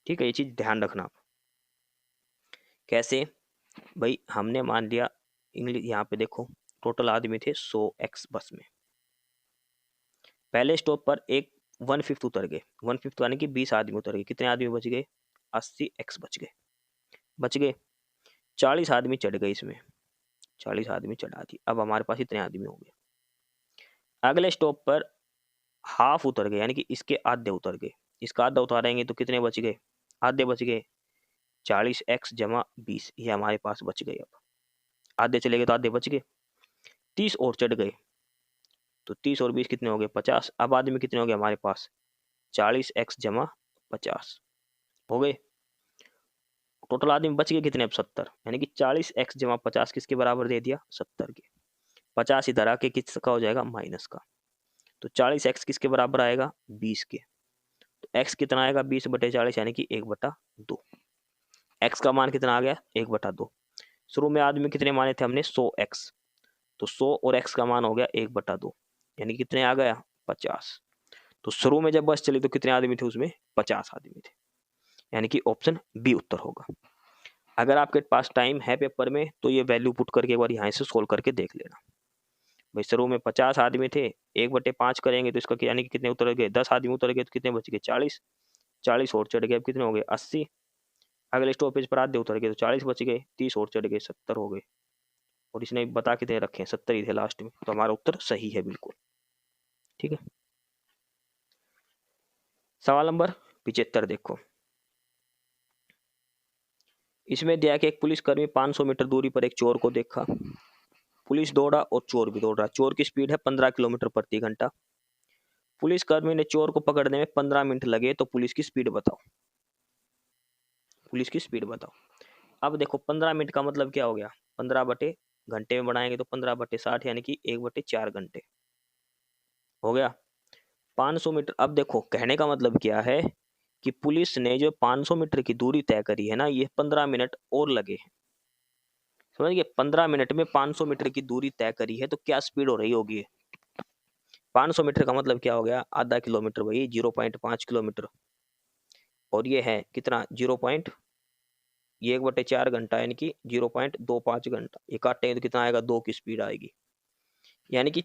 ठीक है ये चीज ध्यान रखना। कैसे भाई, हमने मान लिया इंग्लिश, यहाँ पे देखो टोटल आदमी थे 100x बस में, पहले स्टॉप पर एक 1/5 उतर गए, 1/5 यानी कि 20 आदमी उतर गए, कितने आदमी बच गए 80x बच गए 40 आदमी चढ़ गए इसमें, 40 आदमी चढ़ा दी, अब हमारे पास इतने आदमी हो गए। अगले स्टॉप पर हाफ उतर गए यानी कि इसके आधे उतर गए, इसका आधा उतारेंगे तो कितने बच गए, आधे बच गए 40x जमा 20, ये हमारे पास बच गए। अब आधे चले गए तो आधे बच गए, 30 और चढ़ गए, तो 30 और 20 कितने हो गए 50। अब आदमी कितने हो गए हमारे पास 40x जमा 50 हो गए, टोटल आदमी बच गए कितने अब 70, यानी कि 40x जमा 50 किसके बराबर दे दिया 70 के, 50 इधर आके किसका हो जाएगा माइनस का, तो 40x किसके बराबर आएगा 20 के, तो x कितना आएगा 20/40 यानी कि 1/2, x का मान कितना आ गया 1/2। शुरू में आदमी कितने माने थे हमने 100x, तो 100 और x का मान हो गया 1/2, यानी कितने आ गया 50। तो शुरू में जब बस चली तो कितने आदमी थे उसमें, 50 आदमी थे, यानी कि ऑप्शन बी उत्तर होगा। अगर आपके पास टाइम है पेपर में तो ये वैल्यू पुट करके एक बार यहाँ से सोल्व करके देख लेना। भाई शुरू में 50 आदमी थे, 1/5 करेंगे तो इसका यानी कि कितने उतर गए, 10 आदमी उतर गए तो कितने बच गए 40, 40 और चढ़ गए, अब कितने हो गए 80। अगले स्टॉपेज पर आधे उतर गए तो 40 बच गए, 30 और चढ़ गए 70 हो गए, और इसने बता कितने रखे 70 ही थे लास्ट में, तो हमारा उत्तर सही है बिल्कुल। ठीक है, सवाल नंबर 75 देखो। इसमें दिया कि एक पुलिसकर्मी 500 मीटर दूरी पर एक चोर को देखा। पुलिस दौड़ा और चोर भी दौड़ रहा। चोर की स्पीड है 15 किलोमीटर प्रति घंटा। पुलिसकर्मी ने चोर को पकड़ने में 15 मिनट लगे, तो पुलिस की स्पीड बताओ। पुलिस की स्पीड बताओ। अब देखो 15 मिनट का मतलब क्या हो गया, 15 बटे घंटे में बढ़ाएंगे तो 15/60 यानी कि 1/4 घंटे हो गया 500 मीटर। अब देखो कहने का मतलब क्या है कि पुलिस ने जो 500 मीटर की दूरी तय करी है ना, ये 15 मिनट और लगे हैं। समझ गए, 15 मिनट में 500 मीटर की दूरी तय करी है, तो क्या स्पीड हो रही होगी। 500 मीटर का मतलब क्या हो गया, आधा किलोमीटर, भाई 0.5 किलोमीटर, और ये है कितना 1/4 घंटा, यानी कि 0.25 घंटा। ये काटेंगे तो कितना आएगा, 2 की स्पीड आएगी। यानी कि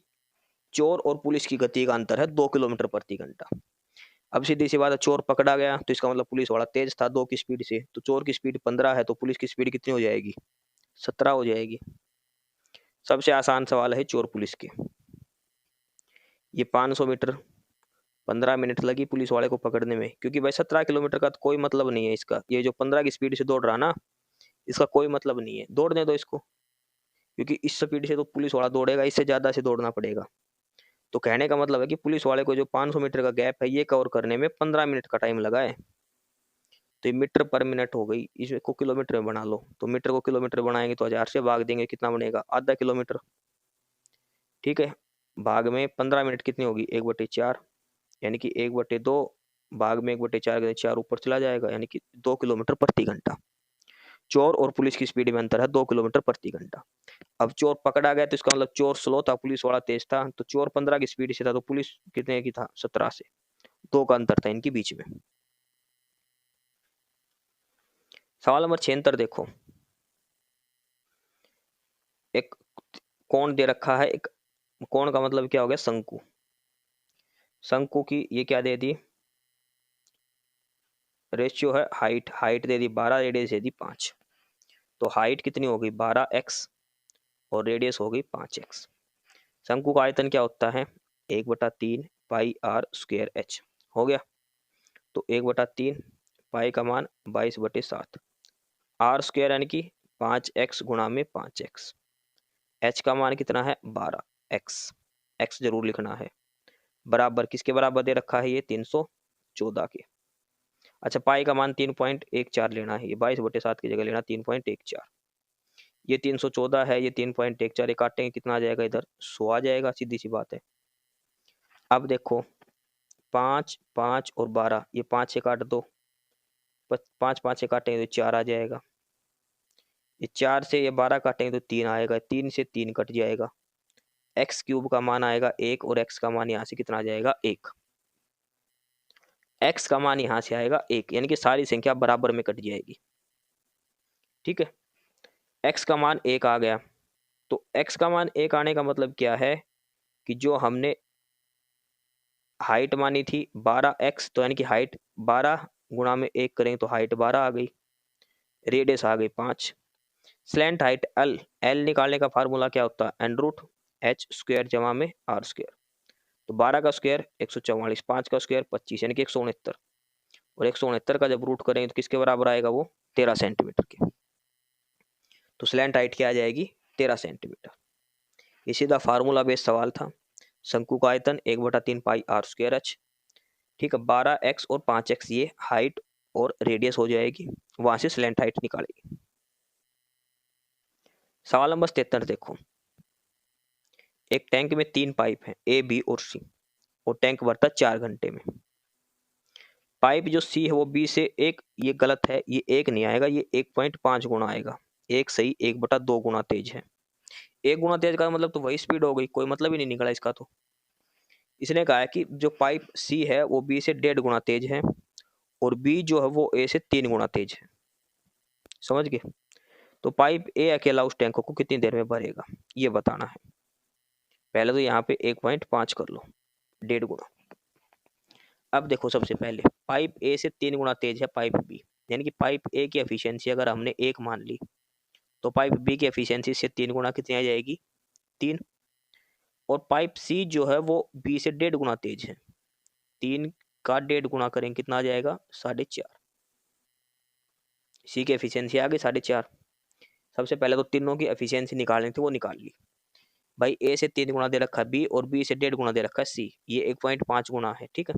चोर और पुलिस की गति का अंतर है 2 किलोमीटर प्रति घंटा। अब सीधी सी बात है, चोर पकड़ा गया तो इसका मतलब पुलिस वाला तेज था 2 की स्पीड से, तो चोर की स्पीड 15 है तो पुलिस की स्पीड कितनी हो जाएगी, 17 हो जाएगी। सबसे आसान सवाल है चोर पुलिस के। ये 500 मीटर 15 मिनट लगी पुलिस वाले को पकड़ने में, क्योंकि भाई 17 किलोमीटर का तो कोई मतलब नहीं है इसका। ये जो 15 की स्पीड से दौड़ रहा ना, इसका कोई मतलब नहीं है, दौड़ने दो इसको, क्योंकि इस स्पीड से तो पुलिस वाला दौड़ेगा, इससे ज्यादा से दौड़ना पड़ेगा। तो कहने का मतलब है कि पुलिस वाले को जो 500 मीटर का गैप है ये कवर करने में 15 मिनट का टाइम लगा है। तो ये मीटर पर मिनट हो गई, इसको किलोमीटर में बना लो, तो मीटर को किलोमीटर बनाएंगे तो 1000 से भाग देंगे, कितना बनेगा आधा किलोमीटर। ठीक है, भाग में 15 मिनट कितनी होगी 1/4, यानी कि 1/2 भाग में 1/4, 4 ऊपर चला जाएगा, यानी कि 2 किलोमीटर प्रति घंटा। चोर और पुलिस की स्पीड में अंतर है 2 किलोमीटर प्रति घंटा। अब चोर पकड़ा गया तो इसका मतलब चोर स्लो था, पुलिस वाला तेज था। तो चोर 15 की स्पीड से था तो पुलिस कितने की था 17 से, 2 का अंतर था इनके बीच में। सवाल नंबर 76 देखो। एक कोण दे रखा है, एक कोण का मतलब क्या हो गया, शंकु। शंकु की ये क्या दे दी, रेशियो है हाइट, हाइट दे दी 12, रेडियस दे दी 5। तो हाइट कितनी हो गई 12x और रेडियस हो गई 5x। शंकु का आयतन क्या होता है 1/3 पाई आर स्क्वायर एच हो गया। तो 1/3 पाई का मान 22/7, आर स्क्वायर यानी कि 5x गुणा में 5x, एच का मान कितना है 12x, एक्स जरूर लिखना है, बराबर किसके बराबर दे रखा है ये 314 के। अच्छा पाई का मान 3.14 लेना है, ये 22/7 की जगह लेना 3.14। ये 314 है, ये 3.14, ये काटेंगे कितना आ जाएगा इधर 100 आ जाएगा, सीधी सी बात है। अब देखो 5 5 और 12, ये 5 से काट दो, 5 5 से काटेंगे तो 4 आ जाएगा। ये 4 से ये 12 काटेंगे तो 3 आएगा, 3 से 3 कट जाएगा, एक्स क्यूब का मान आएगा 1 और एक्स का मान यहाँ से कितना आ जाएगा 1। एक्स का मान यहाँ से आएगा 1, यानी कि सारी संख्या बराबर में कट जाएगी। ठीक है, एक्स का मान 1 आ गया। तो एक्स का मान 1 आने का मतलब क्या है कि जो हमने हाइट मानी थी 12x, तो यानी कि हाइट 12 गुणा में 1 करेंगे तो हाइट 12 आ गई, रेडियस आ गई 5। स्लैंट हाइट एल, एल निकालने का फार्मूला क्या होता है √h स्क्वायर जमा में r स्क्वायर। तो 12 का स्क्वायर 144, 5 का स्क्वायर 25, यानी कि 169, और 169 का जब रूट करेंगे तो किसके बराबर आएगा वो 13 सेंटीमीटर के। तो स्लैंट हाइट क्या आ जाएगी 13 सेंटीमीटर। ये सीधा फार्मूला बेस्ड सवाल था। शंकु का आयतन 1/3 पाई आर स्क्वायर एच। ठीक है, 12x और 5x ये हाइट और रेडियस हो जाएगी, वहां से स्लैंट हाइट निकालेगी। सवाल नंबर 73 देखो। एक टैंक में 3 पाइप हैं ए बी और सी, और टैंक भरता 4 घंटे में। पाइप जो सी है वो बी से एक, ये गलत है, ये एक नहीं आएगा, ये 1.5 गुना आएगा, एक सही 1/2 गुना तेज है। 1 गुना तेज का मतलब तो वही स्पीड हो गई, कोई मतलब ही नहीं निकला इसका तो। इसने कहा है कि जो पाइप सी है वो बी से 1.5 गुना तेज है और बी जो है वो ए से 3 गुना तेज है। समझ गए? तो पाइप ए अकेला उस टैंक को कितनी देर में भरेगा, ये बताना है। पहले तो यहाँ पे 1.5 कर लो, 1.5 गुना। अब देखो सबसे पहले पाइप ए से 3 गुना तेज है पाइप बी, यानी कि पाइप ए की एफिशिएंसी अगर हमने 1 मान ली तो पाइप बी की एफिशिएंसी से 3 गुना कितनी आ जाएगी, 3। और पाइप सी जो है वो बी से 1.5 गुना तेज है, 3 का 1.5 गुना करेंगे कितना आ जाएगा, 4.5। सी की एफिशिएंसी आ गई 4.5। सबसे पहले तो तीनों की एफिशिएंसी निकालनी थी, वो निकाल ली। भाई ए से 3 गुना दे रखा है बी और बी से 1.5 गुना दे रखा है सी, ये 1.5 गुना है। ठीक है,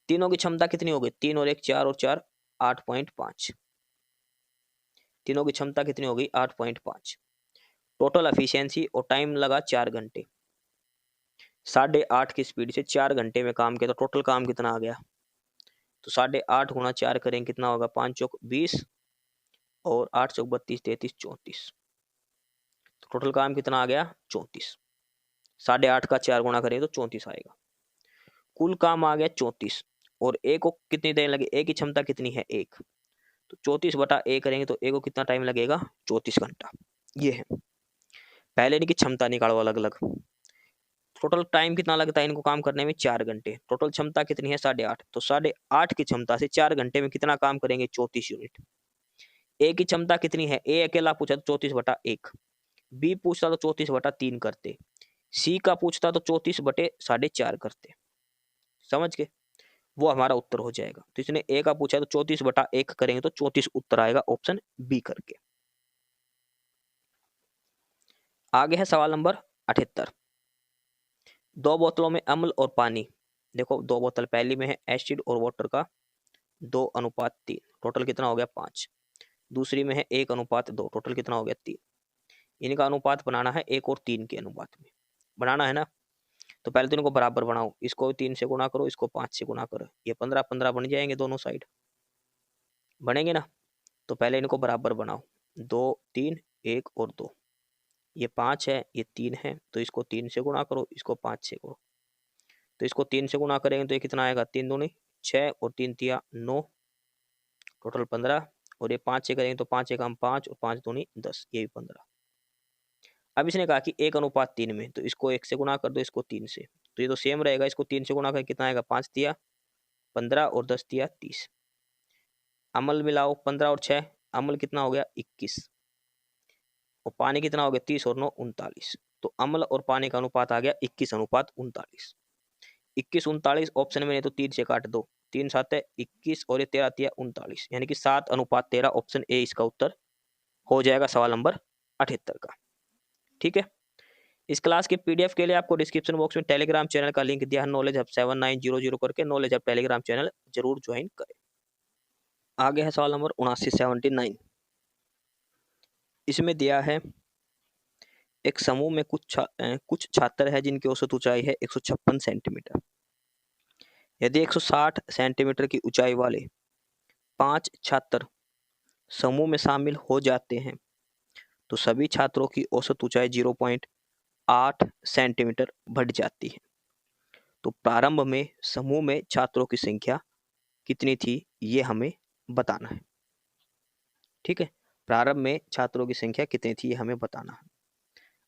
तीनों की क्षमता कितनी हो गई, 3 और 1 4 और 4 8.5। तीनों की क्षमता कितनी हो गई, 8.5। टोटल एफिशिएंसी और टाइम लगा 4 घंटे। 8.5 की स्पीड से 4 घंटे में काम किया तो टोटल काम कितना आ गया, तो 8.5 गुना 4 करेंगे कितना होगा, 5 चौक 20 और 8 चौक 32 33 34। तो टोटल काम कितना आ गया, 34। 8.5 का 4 गुना करें तो 34 आएगा। कुल काम आ गया 34। और ए को कितनी देर लगे, ए की क्षमता कितनी है 1, तो 34/a करेंगे तो ए को कितना टाइम लगेगा, 34 घंटा। ये है, पहले इनकी क्षमता निकालो अलग अलग। टोटल टाइम कितना लगता है इनको काम करने में, 4 घंटे। टोटल क्षमता कितनी है 8.5, तो 8.5 की क्षमता से 4 घंटे में कितना काम करेंगे, 34 यूनिट। ए की क्षमता कितनी है, ए अकेला पूछा तो 34/1, बी पूछता तो 34/3 करते, सी का पूछता तो 34/4.5 करते। समझ के, वो हमारा उत्तर हो जाएगा। तो इसने ए का पूछा तो 34/1 करेंगे तो 34 उत्तर आएगा, ऑप्शन बी करके। आगे है सवाल नंबर 78। 2 बोतलों में अम्ल और पानी, देखो 2 बोतल, पहली में है एसिड और वाटर का 2:3, टोटल कितना हो गया 5। दूसरी में है 1:2, टोटल कितना हो गया 3। इनका अनुपात बनाना है 1 और 3 के अनुपात में बनाना है ना। तो पहले तो इनको बराबर बनाओ, इसको 3 से गुणा करो, इसको 5 से गुणा करो, ये 15 बन जाएंगे दोनों साइड, बनेंगे ना। तो पहले इनको बराबर बनाओ, 2 3 1 और 2, ये 5 है ये 3 है, तो इसको 3 से गुणा करो, इसको 5 से करो। तो इसको 3 से गुणा करेंगे तो ये कितना आएगा, 3 दूनी 6 और 3 तिया 9, टोटल 15। और ये 5 से करेंगे तो 5 एकम 5 और 5 दूनी 10, ये भी 15। अब इसने कहा कि 1:3 में, तो इसको 1 से गुणा कर दो, इसको 3 से, तो ये तो सेम रहेगा। इसको 3 से गुणा कर कितना आएगा, 5 तिया 15 और 10 तिया 30। अमल मिलाओ 15 और 6, अमल कितना हो गया 21 और पानी कितना हो गया 30 और 9 39। तो अम्ल और पानी का अनुपात आ गया 21:39। 21:39 ऑप्शन में नहीं तो 3 से काट दो, 3 7 है 21 और ये 13 तिया 39, यानी कि 7:13 ऑप्शन ए इसका उत्तर हो जाएगा सवाल नंबर 78 का। ठीक है, इस क्लास के पीडीएफ के लिए आपको डिस्क्रिप्शन बॉक्स में टेलीग्राम चैनल का लिंक दिया है, नॉलेज हब 7900 करके, नॉलेज हब टेलीग्राम चैनल जरूर ज्वाइन करें। आगे है सवाल नंबर 79 इसमें दिया है एक समूह में कुछ छात्र है जिनकी औसत ऊंचाई है 156 सेंटीमीटर। यदि 160 सेंटीमीटर की ऊंचाई वाले 5 छात्र समूह में शामिल हो जाते हैं तो सभी छात्रों की औसत ऊंचाई 0.8 सेंटीमीटर बढ़ जाती है। तो प्रारंभ में समूह में छात्रों की संख्या कितनी थी, ये हमें बताना है। ठीक है, प्रारंभ में छात्रों की संख्या कितनी थी ये हमें बताना है।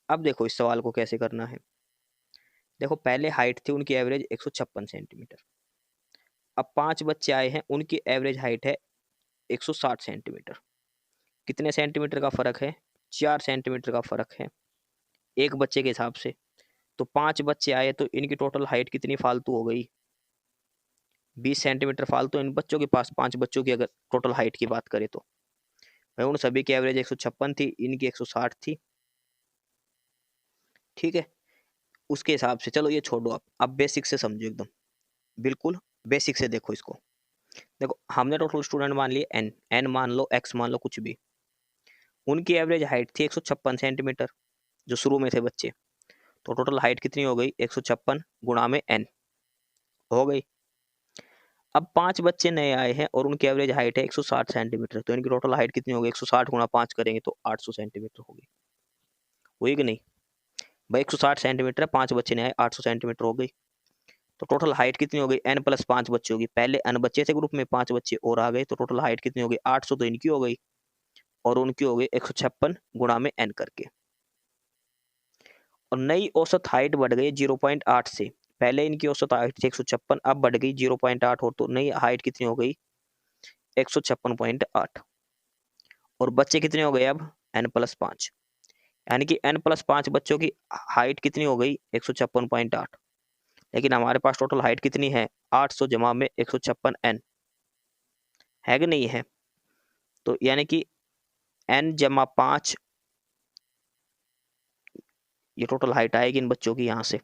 अब देखो इस सवाल को कैसे करना है। देखो पहले हाइट थी उनकी एवरेज 156 सेंटीमीटर। अब 5 बच्चे आए हैं, उनकी एवरेज हाइट है 160 सेंटीमीटर। कितने सेंटीमीटर का फर्क है, 4 सेंटीमीटर का फर्क है एक बच्चे के हिसाब से। तो 5 बच्चे आए तो इनकी टोटल हाइट कितनी फालतू हो गई, 20 सेंटीमीटर फालतू इन बच्चों के पास। 5 बच्चों की अगर टोटल हाइट की बात करें तो भाई उन सभी की एवरेज 156 थी, इनकी 160 थी। ठीक है, उसके हिसाब से चलो ये छोड़ो, आप अब बेसिक से समझो एकदम, बिल्कुल बेसिक से देखो इसको। देखो हमने टोटल स्टूडेंट मान लिए एन, एन मान लो एक्स मान लो कुछ भी। उनकी एवरेज हाइट थी 156 सेंटीमीटर जो शुरू में थे बच्चे। तो टोटल हाइट कितनी हो गई, 156 गुणा में एन हो गई। अब 5 बच्चे नए आए हैं और उनकी एवरेज हाइट है 160 सेंटीमीटर, तो इनकी टोटल हाइट कितनी होगी, 160 गुणा 5 करेंगे तो 800 सेंटीमीटर होगी। हुई कि नहीं भाई? 160 सेंटीमीटर है, 5 बच्चे नहीं आए, 800 सेंटीमीटर हो गई। तो टोटल हाइट कितनी हो गई? n प्लस 5 बच्चे होगी। पहले n बच्चे थे ग्रुप में, 5 बच्चे और आ गए, तो टोटल हाइट कितनी हो गई? 800 तो इनकी हो गई और उनकी हो गई 156 गुणा में n करके। और नई औसत हाइट बढ़ गई 0.8 से। पहले इनकी औसत हाइट थी 156, अब बढ़ गई 0.8 और, तो नई हाइट कितनी हो गई? 156.8। और बच्चे कितने हो गए अब? n प्लस 5, यानी कि n प्लस 5 बच्चों की हाइट कितनी हो गई? 156.8। लेकिन हमारे पास टोटल हाइट कितनी है? 800 जमा में 156 n है कि नहीं है? तो यानी कि n जमा 5, ये टोटल हाइट आएगी इन बच्चों की, यहाँ से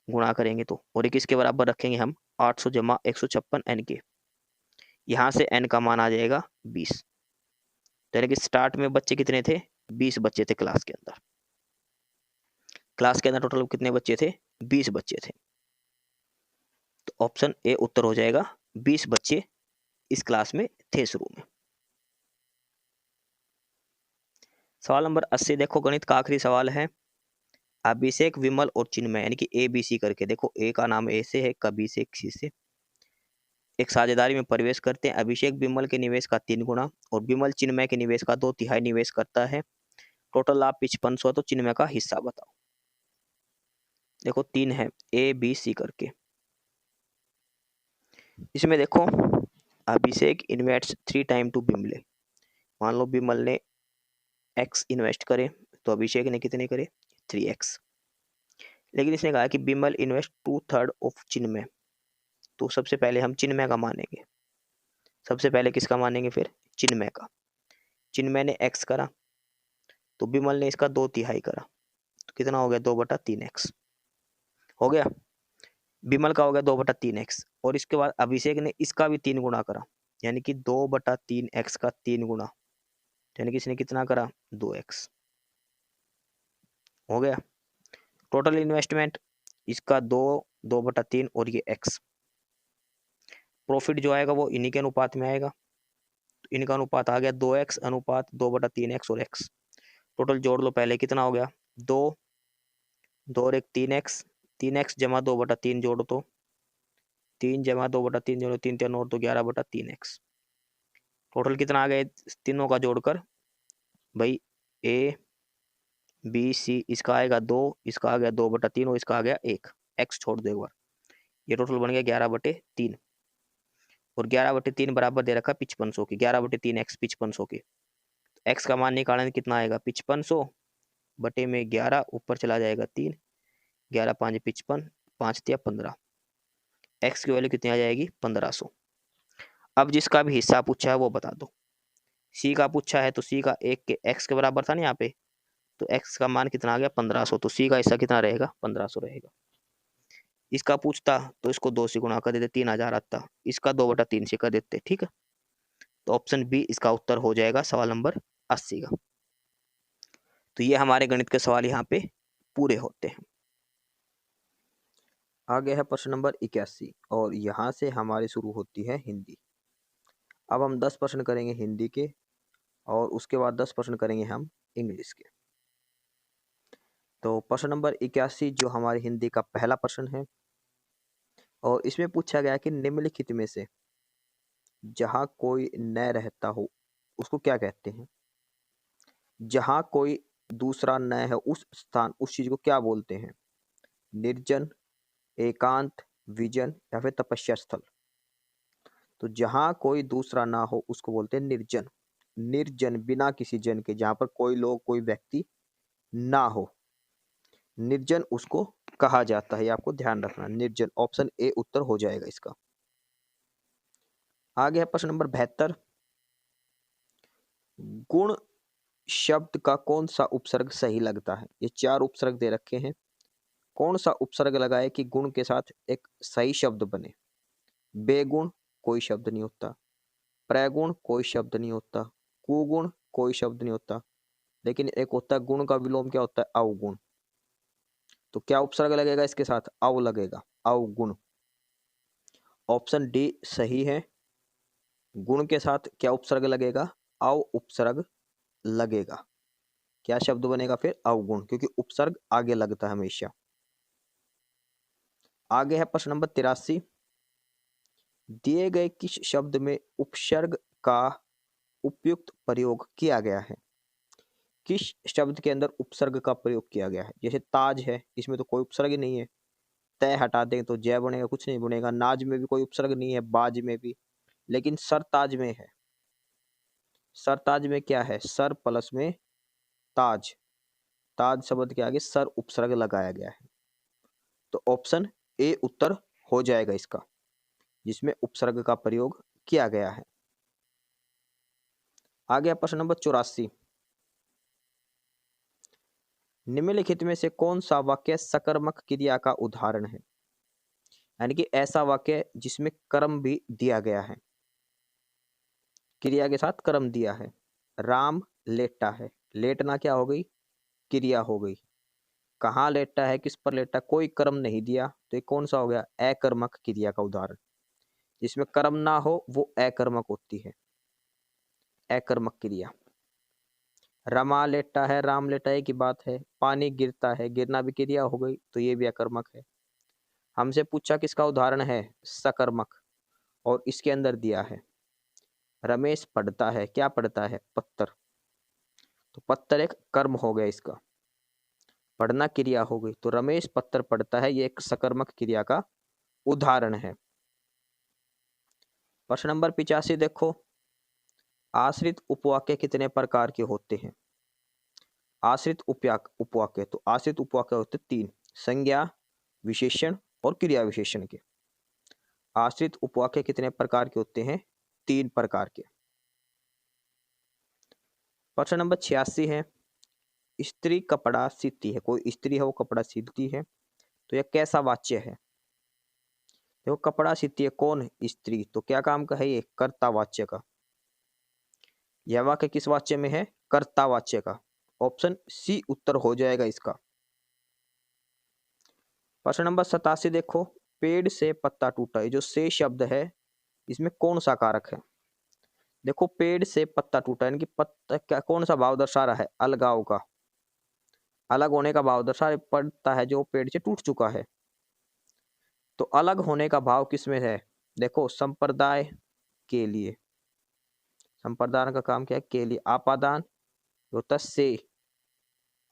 गुणा करेंगे तो, और ये किसके बराबर रखेंगे हम? 800 जमा 156 n के। यहाँ से n का मान आ जाएगा 20। तो यानी कि स्टार्ट में बच्चे कितने थे? 20 बच्चे थे क्लास के अंदर। क्लास के अंदर टोटल कितने बच्चे थे? 20 बच्चे थे। तो ऑप्शन ए उत्तर हो जाएगा, 20 बच्चे इस क्लास में थे शुरू में। सवाल नंबर 80 देखो, गणित का आखिरी सवाल है। अभिषेक, विमल और चिन्मय, यानी कि ए बी सी करके, देखो ए का नाम ए से है, कभी से सी से, एक साझेदारी में प्रवेश करते हैं। अभिषेक विमल के निवेश का 3 गुना और विमल चिन्मय के निवेश का 2/3 निवेश करता है। टोटल लाभ 5500, तो चिन्मय का हिस्सा बताओ। देखो 3 है, ए बी सी करके। इसमें देखो, अभिषेक इन्वेस्ट 3 टाइम टू विमले। मान लो विमल ने x इन्वेस्ट करे, तो अभिषेक ने कितने करे? 3x। लेकिन इसने कहा कि विमल इन्वेस्ट 2/3 ऑफ चिन्मय, तो सबसे पहले हम चिन्मय का मानेंगे। सबसे पहले किसका मानेंगे फिर? चिन्मय का। चिन्मय ने x करा, तो विमल ने इसका 2/3 करा, तो कितना हो गया? 2/3x हो गया। विमल का हो गया 2/3x, और इसके बाद अभिषेक ने इसका भी 3 गुना करा, यानी कि 2/3x का 3 गुना, यानी कि इसने कितना करा? 2x हो गया। टोटल इन्वेस्टमेंट इसका 2/3 और ये x। प्रॉफिट जो आएगा वो इन्हीं के अनुपात में आएगा, तो इनका अनुपात आ गया 2x अनुपात 2/3x और x। टोटल जोड़ लो पहले, कितना हो गया? 2, 2 और 1 3x, 3x जमा 2/3 जोड़ो तो 3 जमा 2/3 जोड़ो 3 3 और तो 11/3x। टोटल कितना आ गया तीनों का जोड़कर? भाई ए बी सी, इसका आएगा 2, इसका आ गया 2/3 और इसका आ गया 1, x छोड़ दो एक बार, ये टोटल बन गया 11/3। और 11/3 बराबर दे रखा 5500 की, 11/3 x 5500 की। x का मान निकालने कितना आएगा? 5500 बटे में 11, ऊपर चला जाएगा 3, 11 5 55, 5 तिया 15, x की वैल्यू कितनी आ जाएगी? 1500। अब जिसका भी हिस्सा पूछा है वो बता दो। c का पूछा है, तो c का 1 के x के बराबर था ना यहाँ पे, तो x का मान कितना आ गया? 1500, तो c का हिस्सा कितना रहेगा? 1500 रहेगा। इसका पूछता तो इसको 2 से गुणा कर देते, 3000 आता, इसका 2/3 से कर देते, ठीक है। तो ऑप्शन बी इसका उत्तर हो जाएगा सवाल नंबर 80 का। तो ये हमारे गणित के सवाल यहाँ पे पूरे होते हैं। आगे है प्रश्न नंबर 81, और यहाँ से हमारी शुरू होती है हिंदी। अब हम 10 प्रश्न करेंगे हिंदी के, और उसके बाद 10 प्रश्न करेंगे हम इंग्लिश के। तो प्रश्न नंबर 81 जो हमारी हिंदी का पहला प्रश्न है, और इसमें पूछा गया कि निम्नलिखित में से जहाँ कोई न रहता हो उसको क्या कहते हैं? जहाँ कोई दूसरा न है उस स्थान, उस चीज को क्या बोलते हैं? निर्जन, एकांत, विजन या फिर तपस्या स्थल। तो जहाँ कोई दूसरा ना हो उसको बोलते हैं निर्जन। निर्जन, बिना किसी जन के, जहाँ पर कोई लोग कोई व्यक्ति ना हो, निर्जन उसको कहा जाता है। ये आपको ध्यान रखना, निर्जन। ऑप्शन ए उत्तर हो जाएगा इसका। आगे है प्रश्न नंबर 72। गुण शब्द का कौन सा उपसर्ग सही लगता है? ये 4 उपसर्ग दे रखे हैं, कौन सा उपसर्ग लगाए कि गुण के साथ एक सही शब्द बने? बेगुण कोई शब्द नहीं होता, प्रगुण कोई शब्द नहीं होता, कुगुण कोई शब्द नहीं होता, लेकिन एक होता है गुण का विलोम, क्या होता है? अवगुण। तो क्या उपसर्ग लगेगा इसके साथ? अव लगेगा, अवगुण। ऑप्शन डी सही है। गुण के साथ क्या उपसर्ग लगेगा? अव उपसर्ग लगेगा। क्या शब्द बनेगा फिर? अवगुण, क्योंकि उपसर्ग आगे लगता है हमेशा। आगे है प्रश्न नंबर 83। दिए गए किस शब्द में उपसर्ग का उपयुक्त प्रयोग किया गया है? किस शब्द के अंदर उपसर्ग का प्रयोग किया गया है? जैसे ताज है, इसमें तो कोई उपसर्ग ही नहीं है। तय हटा दें तो जय बनेगा, कुछ नहीं बनेगा। नाज में भी कोई उपसर्ग नहीं है, बाज में भी। लेकिन सरताज में है। सरताज में क्या है? सर प्लस में ताज। ताज शब्द के आगे सर उपसर्ग लगाया गया है। तो ऑप्शन ए उत्तर हो जाएगा इसका, जिसमें उपसर्ग का प्रयोग किया गया है। आगे प्रश्न नंबर 84। निम्नलिखित में से कौन सा वाक्य सकर्मक क्रिया का उदाहरण है? यानी कि ऐसा वाक्य जिसमें कर्म भी दिया गया है, क्रिया के साथ कर्म दिया है। राम लेटा है, लेटना क्या हो गई? क्रिया हो गई। कहाँ लेटा है, किस पर लेटा, कोई कर्म नहीं दिया, तो ये कौन सा हो गया? अकर्मक क्रिया का उदाहरण। जिसमें कर्म ना हो वो अकर्मक होती है, अकर्मक क्रिया। रमा लेटा है, राम लेटा है की बात है। पानी गिरता है, गिरना भी क्रिया हो गई, तो ये भी अकर्मक है। हमसे पूछा किसका उदाहरण है? सकर्मक, और इसके अंदर दिया है रमेश पढ़ता है, क्या पढ़ता है? पत्तर। तो पत्तर एक कर्म हो गया इसका, पढ़ना क्रिया हो गई, तो रमेश पत्तर पढ़ता है, ये एक सकर्मक क्रिया का उदाहरण है। प्रश्न नंबर 85 देखो। आश्रित उपवाक्य कितने प्रकार के होते हैं? आश्रित उपवाक्य, तो आश्रित उपवाक्य होते 3, संज्ञा, विशेषण और क्रिया विशेषण के। आश्रित उपवाक्य कितने प्रकार के होते हैं? 3 प्रकार के। प्रश्न नंबर 86 है। स्त्री कपड़ा सीती है, कोई स्त्री है वो कपड़ा सीती है, तो यह कैसा वाच्य है? देखो कपड़ा सीती है कौन? स्त्री, तो क्या काम का है ये? कर्ता वाच्य का। यह वाक्य किस वाच्य में है? कर्ता वाच्य का। ऑप्शन सी उत्तर हो जाएगा इसका। प्रश्न नंबर 87 देखो। पेड़ से पत्ता टूटा, ये जो से शब्द है इसमें कौन सा कारक है? देखो पेड़ से पत्ता टूटा, यानी कि पत्ता क्या, कौन सा भाव दर्शा रहा है? अलगाव का, अलग होने का भाव दर्शा पड़ता है जो पेड़ से टूट चुका है। तो अलग होने का भाव किस में है? देखो संप्रदाय के लिए, संप्रदान का काम क्या है? के लिए। आपादान होता है से,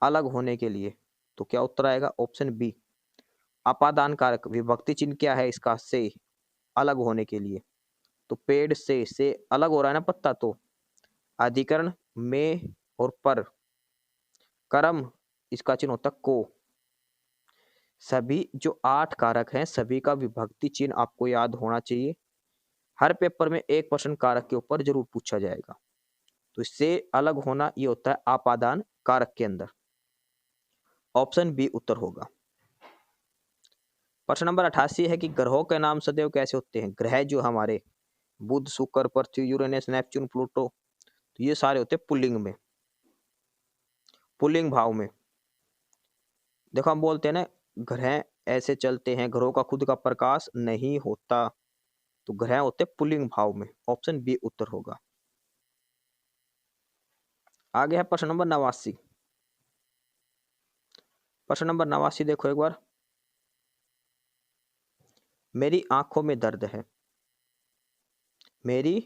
अलग होने के लिए, तो क्या उत्तर आएगा? Option B. अपादान कारक विभक्ति चिन्ह क्या है इसका? से, अलग होने के लिए। तो पेड़ से अलग हो रहा है ना पत्ता, तो अधिकरण में और पर, कर्म इसका चिन्ह होता को। सभी जो 8 कारक हैं सभी का विभक्ति चिन्ह आपको याद होना चाहिए। हर पेपर में 1% कारक के ऊपर जरूर पूछा जाएगा। तो इससे अलग होना ये होता है आपादान कारक के अंदर। ऑप्शन बी उत्तर होगा। प्रश्न नंबर 88 है कि ग्रहों के नाम सदैव कैसे होते हैं? ग्रह जो हमारे बुध, शुक्र, पृथ्वी, यूरेनस, नेपच्यून, प्लूटो, तो ये सारे होते हैं पुल्लिंग में, पुल्लिंग भाव में। देखो हम बोलते हैं ना ग्रह ऐसे चलते हैं, ग्रहों का खुद का प्रकाश नहीं होता, तो ग्रह होते हैं पुल्लिंग भाव में। ऑप्शन बी उत्तर होगा। आगे है प्रश्न नंबर 89। प्रश्न नंबर 89 देखो एक बार। मेरी आंखों में दर्द है, मेरी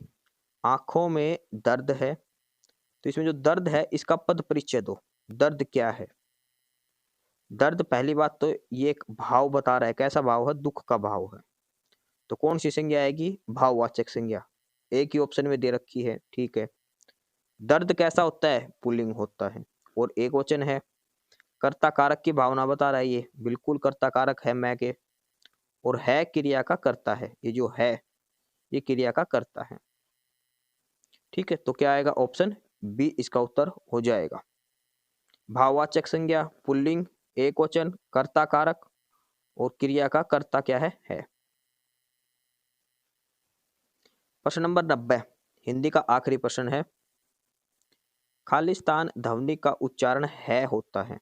आंखों में दर्द है, तो इसमें जो दर्द है इसका पद परिचय दो। दर्द क्या है? दर्द पहली बात तो ये एक भाव बता रहा है, कैसा भाव है? दुख का भाव है। तो कौन सी संज्ञा आएगी? भाववाचक संज्ञा। एक ही ऑप्शन में दे रखी है, ठीक है। दर्द कैसा होता है? पुल्लिंग होता है, और एक वचन है। कर्ता कारक की भावना बता रहा है, ये बिल्कुल कर्ता कारक है मैं के, और है क्रिया का कर्ता है। ये जो है ये क्रिया का कर्ता है, ठीक है। तो क्या आएगा? ऑप्शन बी इसका उत्तर हो जाएगा। भाववाचक संज्ञा, पुल्लिंग, एक वचन, कर्ता कारक, और क्रिया का कर्ता क्या है। प्रश्न नंबर 90 हिंदी का आखिरी प्रश्न है। खालिस्तान ध्वनि का उच्चारण है होता है,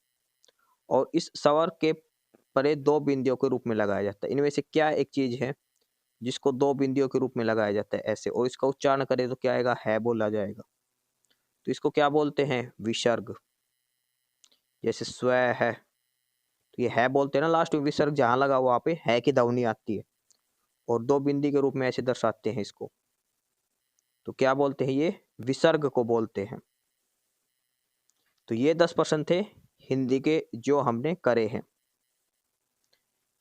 और इस स्वर के परे 2 बिंदियों के रूप में लगाया जाता है। इनमें से क्या एक चीज है जिसको 2 बिंदियों के रूप में लगाया जाता है ऐसे, और इसका उच्चारण करें तो क्या आएगा? है बोला जाएगा। तो इसको क्या बोलते हैं? विसर्ग। जैसे स्व है, तो ये है बोलते हैं ना, लास्ट में विसर्ग जहां लगा वहां पे है की ध्वनि आती है, और दो बिंदी के रूप में ऐसे दर्शाते हैं इसको, तो क्या बोलते हैं, ये विसर्ग को बोलते हैं। तो ये 10% थे हिंदी के जो हमने करे हैं।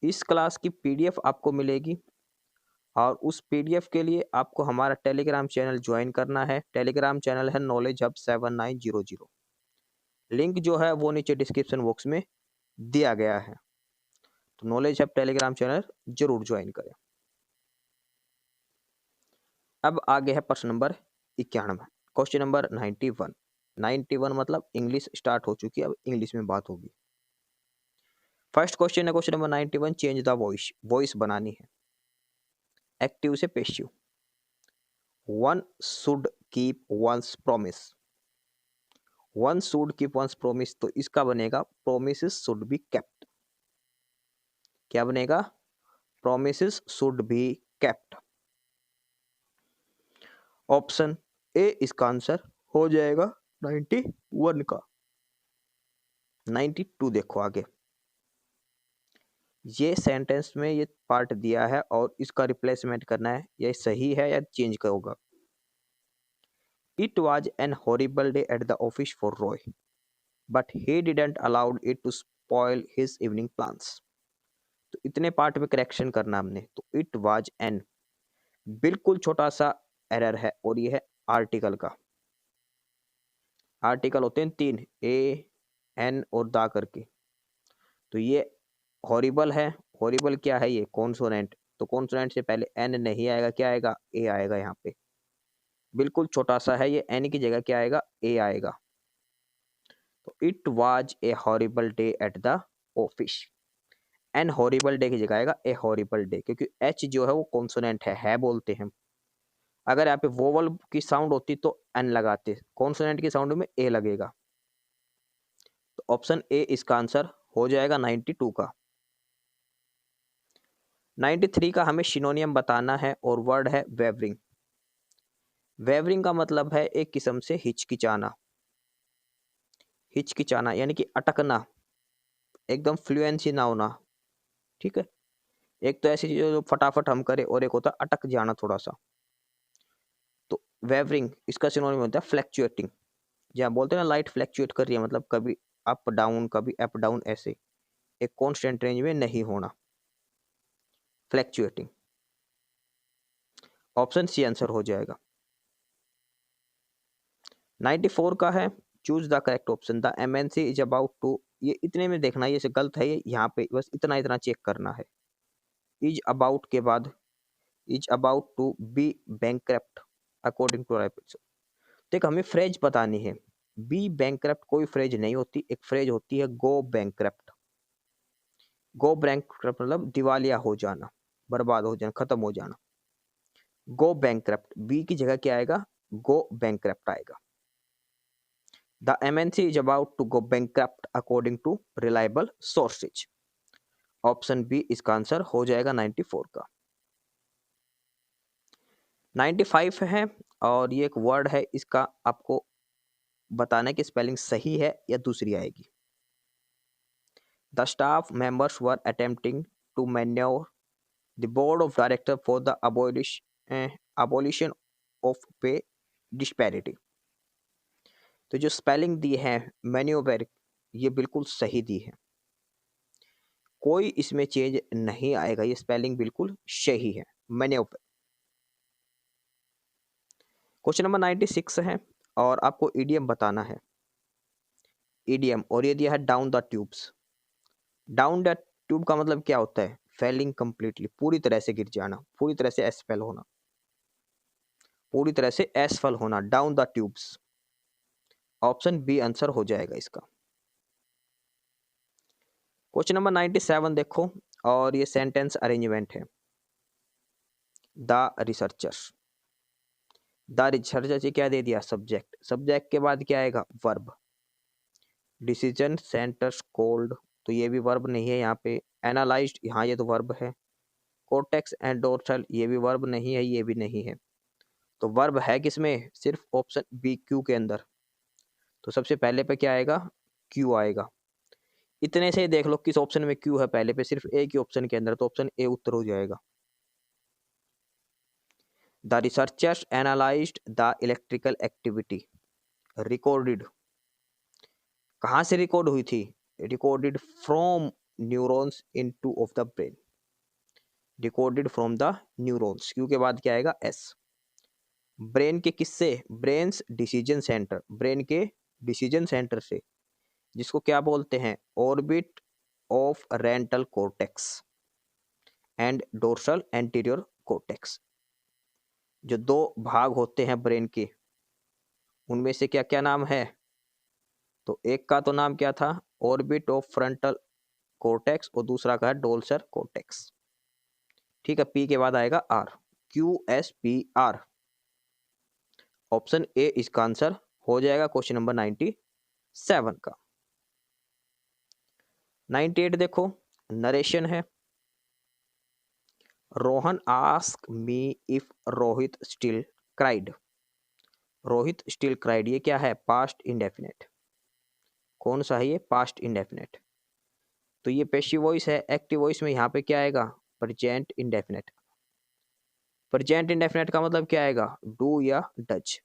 इस क्लास की पीडीएफ आपको मिलेगी, और उस पीडीएफ के लिए आपको हमारा टेलीग्राम चैनल ज्वाइन करना है। टेलीग्राम चैनल है नॉलेज हब 7900। लिंक जो है वो नीचे डिस्क्रिप्शन बॉक्स में दिया गया है, तो नॉलेज हब टेलीग्राम चैनल जरूर ज्वाइन करें। अब आगे है प्रश्न नंबर 91, क्वेश्चन नंबर 91। 91 मतलब इंग्लिश स्टार्ट हो चुकी है, अब इंग्लिश में बात होगी। फर्स्ट क्वेश्चन है, question number 91, change the voice, voice बनानी है एक्टिव से passive. One should keep once promise, one should keep once promise, तो इसका बनेगा प्रोमिसेस शुड बी केप्ट। क्या बनेगा, promises should be kept. Option A इसका आंसर हो जाएगा 91 का। 92 देखो आगे, ये सेंटेंस में ये पार्ट दिया है और इसका रिप्लेसमेंट करना है, ये सही है या चेंज होगा। It was an horrible day at the office for Roy, but he didn't allowed it to spoil his evening plans. तो इतने पार्ट में करेक्शन करना हमने, तो इट वाज एन बिल्कुल छोटा सा एरर है, और ये है आर्टिकल का। आर्टिकल होते हैं 3, ए एन और दा करके, तो ये हॉरिबल है। हॉरिबल क्या है, ये कॉन्सोनेंट, तो कॉन्सोनेंट से पहले एन नहीं आएगा, क्या आएगा, ए आएगा। यहाँ पे बिल्कुल छोटा सा है, ये एन की जगह क्या आएगा, ए आएगा। तो it was a horrible day at the office, an horrible day की जगह आएगा ए हॉरिबल डे, क्योंकि एच जो है वो कॉन्सोनेंट है बोलते हैं। अगर यहाँ पे वोवल की साउंड होती तो एन लगाते, कॉन्सोनेंट की साउंड में ए लगेगा। तो ऑप्शन ए इसका आंसर हो जाएगा 92 का। 93 का हमें सिनोनियम बताना है, और वर्ड है वेवरिंग। वेवरिंग का मतलब है एक किस्म से हिचकिचाना, हिचकिचाना यानी कि अटकना, एकदम फ्लुएंसी ना होना। ठीक है, एक तो ऐसी चीज जो फटाफट हम करें, और एक होता है अटक जाना थोड़ा सा। तो वेवरिंग इसका सिनोनिम होता है फ्लैक्चुएटिंग। जहाँ बोलते हैं ना लाइट फ्लैक्चुएट कर रही है, मतलब कभी अप डाउन कभी अप डाउन, ऐसे एक कांस्टेंट रेंज में नहीं होना, फ्लैक्चुएटिंग। ऑप्शन सी आंसर हो जाएगा। 94 का है, choose the correct option. The MNC is about to, ये इतने में देखना, ये से गलत है, ये यहाँ पे बस इतना इतना चेक करना है। इज अबाउट के बाद is about to be bankrupt according to right. देख हमें फ्रेज बतानी है, बी बैंकक्रप्ट कोई फ्रेज नहीं होती, एक फ्रेज होती है गो बैंकक्रप्ट। गो बैंकक्रप्ट मतलब दिवालिया हो जाना, बर्बाद हो जाना, खत्म हो जाना। गो बैंकक्रप्ट, बी की जगह क्या आएगा, गो बैंकक्रप्ट आएगा। The MNC is about to go bankrupt according to reliable sources। Option B इसका आंसर हो जाएगा 94 का। 95 है, और ये एक वर्ड है, इसका आपको बताना है कि स्पेलिंग सही है या दूसरी आएगी। The staff members were attempting to manure the board of director for the abolition of pay disparity. तो जो स्पेलिंग दी है मैन्योवर, ये बिल्कुल सही दी है, कोई इसमें चेंज नहीं आएगा, ये स्पेलिंग बिल्कुल सही है, मैन्योवर। क्वेश्चन नंबर 96 है, और आपको ईडीएम बताना है। ईडीएम, और ये दिया है down the tubes. Down the tube का मतलब क्या होता है, फेलिंग कंप्लीटली, पूरी तरह से गिर जाना, पूरी तरह से एसफेल होना, पूरी तरह से एसफल होना, down the tubes. Option B answer हो जाएगा इसका। क्वेश्चन नंबर 97 देखो, और ये सेंटेंस अरेंजमेंट है। द रिसर्चर्स, द रिसर्चर से क्या दे दिया, सब्जेक्ट, सब्जेक्ट के बाद क्या आएगा, वर्ब। डिसीजन सेंटर्स कोल्ड, तो ये भी वर्ब नहीं है यहाँ पे। एनालाइज्ड, यहाँ ये तो वर्ब है। कोर्टेक्स एंड डोर्सल, ये भी वर्ब नहीं है, ये भी नहीं है। तो वर्ब है किसमें, सिर्फ ऑप्शन बी क्यू के अंदर। तो सबसे पहले पे क्या आएगा, क्यू आएगा। इतने से ही देख लो किस ऑप्शन में क्यू है पहले पे, सिर्फ एक ही ऑप्शन के अंदर, तो ऑप्शन ए उत्तर हो जाएगा। The researchers analysed the electrical activity recorded, कहाँ से रिकॉर्ड हुई थी? Recorded from neurons into of the brain, recorded from the neurons, Q के बाद क्या आएगा? एस। ब्रेन के किससे? ब्रेन्स डिसीजन सेंटर, ब्रेन के डिसीजन सेंटर से, जिसको क्या बोलते हैं? Orbit of rental cortex and dorsal anterior cortex. जो दो भाग होते हैं ब्रेन के, उनमें से क्या क्या नाम है? तो एक का तो नाम क्या था? ऑर्बिट ऑफ फ्रंटल कॉर्टेक्स, और दूसरा का है डोर्सल कॉर्टेक्स। ठीक है, पी के बाद आएगा R, Q S P R. Option A इसका आंसर हो जाएगा क्वेश्चन नंबर 97 का। 98 देखो, नरेशन है। Rohan ask me if Rohit still cried, Rohit still cried, ये क्या है? Past indefinite. कौन सा है ये? Past indefinite. तो ये पैसिव वॉइस है। एक्टिव वॉइस में यहाँ पे क्या आएगा? Present indefinite. प्रेजेंट इंडेफिनेट का मतलब क्या आएगा? डू या डज।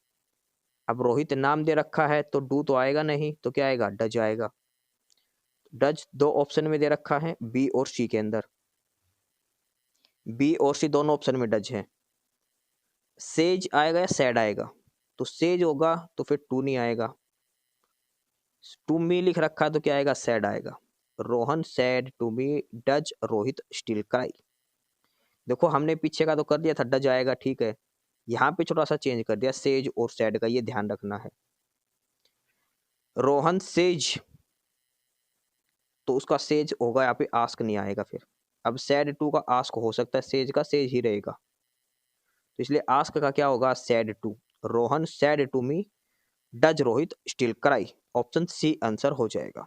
अब रोहित नाम दे रखा है तो डू तो आएगा नहीं, तो क्या आएगा? डज आएगा। डज दो ऑप्शन में दे रखा है, बी और सी के अंदर, बी और सी दोनों ऑप्शन में डज है। सेज आएगा या सैड आएगा? तो सेज होगा तो फिर टू नहीं आएगा। टू मी लिख रखा है तो क्या आएगा? सैड आएगा। Rohan said to me does Rohit still cry. देखो हमने पीछे का तो कर दिया था, डज आएगा, ठीक है। यहाँ पे छोटा सा चेंज कर दिया, सेज और सैड का, ये ध्यान रखना है। रोहन सेज, तो उसका सेज होगा यहाँ पे, आस्क नहीं आएगा फिर। अब सैड टू का आस्क हो सकता है, सेज का सेज ही रहेगा, तो इसलिए आस्क का क्या होगा? Said to. Rohan said to me does Rohit still cry, option C answer हो जाएगा।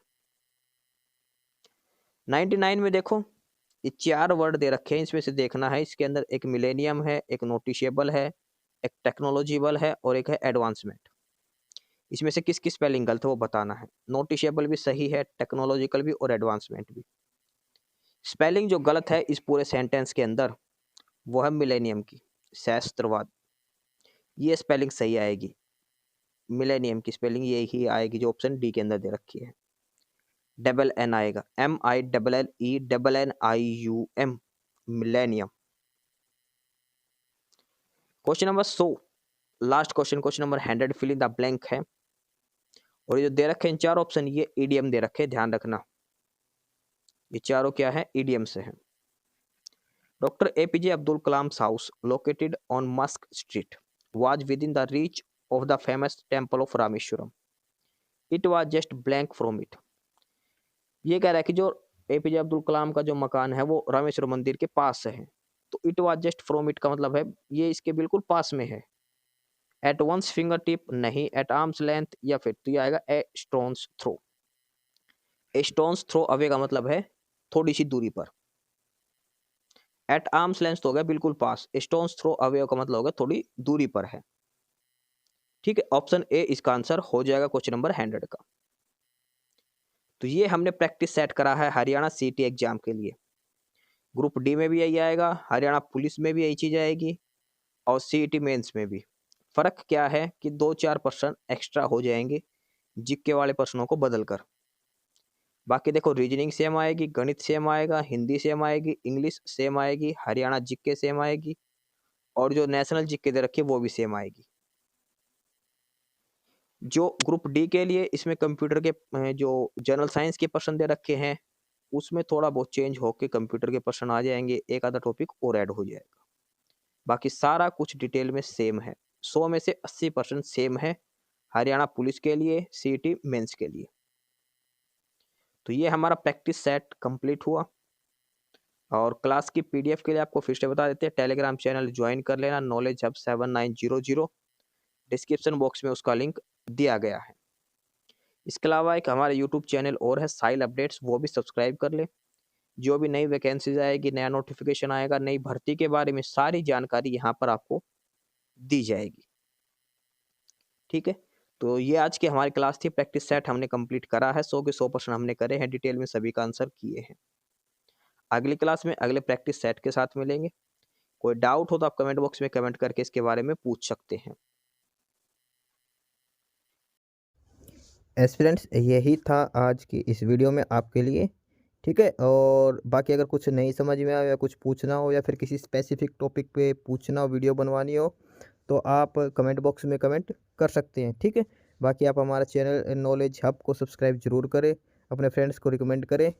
99 में देखो, ये चार वर्ड दे रखे हैं, इसमें से देखना है। इसके अंदर एक मिलेनियम है, एक नोटिशेबल है, एक टेक्नोलॉजिबल है, और एक है एडवांसमेंट। इसमें से किसकी स्पेलिंग गलत है वो बताना है। नोटिशेबल भी सही है, टेक्नोलॉजिकल भी और एडवांसमेंट भी। स्पेलिंग जो गलत है इस पूरे सेंटेंस के अंदर, वो है मिलेनियम की, सहस्त्रवाद। ये स्पेलिंग सही आएगी, मिलेनियम की स्पेलिंग यही आएगी जो ऑप्शन डी के अंदर दे रखी है। डबल एन आएगा, MILLENNIUM, millennium. Question number 100, last question, question number 100, fill in the blank है। और ये जो दे रखे हैं चार ऑप्शन, ये ईडीएम दे रखे हैं, ध्यान रखना। ये चारों क्या है? ईडीएम से है। Doctor APJ Abdul Kalam's house located on Musk street was within the reach of the famous temple of Rameshwaram. It was just blank from it. ये कह रहा है कि जो APJ अब्दुल कलाम का जो मकान है वो रामेश्वर मंदिर के पास है। तो it was just from it का मतलब है ये इसके बिल्कुल पास में है। एट वंस फिंगर टिप नहीं, एट आर्म्स लेंथ, या फिर तो ये आएगा ए स्टोन्स थ्रो। ए स्टोन्स थ्रो अवे का मतलब है थोड़ी सी दूरी पर। एट आर्म्स लेंथ तो हो गया बिल्कुल पास, स्टोन्स थ्रो अवे का मतलब होगा थोड़ी दूरी पर है। ठीक है, ऑप्शन ए इसका आंसर हो जाएगा क्वेश्चन नंबर 100 का। तो ये हमने प्रैक्टिस सेट करा है हरियाणा सीटी एग्जाम के लिए। ग्रुप डी में भी यही आएगा, हरियाणा पुलिस में भी यही चीज आएगी, और सीईटी मेंस में भी। फर्क क्या है कि 2-4 प्रश्न एक्स्ट्रा हो जाएंगे जीके वाले प्रश्नों को बदलकर। बाकी देखो रीजनिंग सेम आएगी, गणित सेम आएगा, हिंदी सेम आएगी, इंग्लिश सेम आएगी, हरियाणा जीके सेम आएगी, और जो नेशनल जीके दे रखी है वो भी सेम आएगी। जो ग्रुप डी के लिए इसमें कंप्यूटर के जो जनरल साइंस के प्रश्न दे रखे हैं उसमें थोड़ा बहुत चेंज होके कंप्यूटर के प्रश्न आ जाएंगे, एक आधा टॉपिक और ऐड हो जाएगा। बाकी सारा कुछ डिटेल में सेम है, 100 में से 80% सेम है हरियाणा पुलिस के लिए, सीईटी मेंस के लिए। तो ये हमारा प्रैक्टिस सेट कंप्लीट हुआ। और क्लास की पीडीएफ के लिए आपको फिर से बता देते हैं, टेलीग्राम चैनल ज्वाइन कर लेना, नॉलेज हब 7900, डिस्क्रिप्शन बॉक्स में उसका लिंक दिया गया है। इसके अलावा एक हमारे यूट्यूब चैनल और है साइल अपडेट्स, वो भी सब्सक्राइब कर ले। जो भी नई वैकेंसीज आएगी, नया नोटिफिकेशन आएगा, नई भर्ती के बारे में सारी जानकारी यहाँ पर आपको दी जाएगी। ठीक है, तो ये आज की हमारी क्लास थी। प्रैक्टिस सेट हमने कंप्लीट करा है, 100 के 100% हमने करे हैं, डिटेल में सभी का आंसर किए हैं। अगली क्लास में अगले प्रैक्टिस सेट के साथ मिलेंगे। कोई डाउट हो तो आप कमेंट बॉक्स में कमेंट करके इसके बारे में पूछ सकते हैं। एस्पिरेंट्स, यही था आज की इस वीडियो में आपके लिए, ठीक है। और बाकी अगर कुछ नहीं समझ में आया या कुछ पूछना हो या फिर किसी स्पेसिफिक टॉपिक पे पूछना हो, वीडियो बनवानी हो, तो आप कमेंट बॉक्स में कमेंट कर सकते हैं, ठीक है। बाकी आप हमारा चैनल नॉलेज हब को सब्सक्राइब जरूर करें, अपने फ्रेंड्स को रिकमेंड करें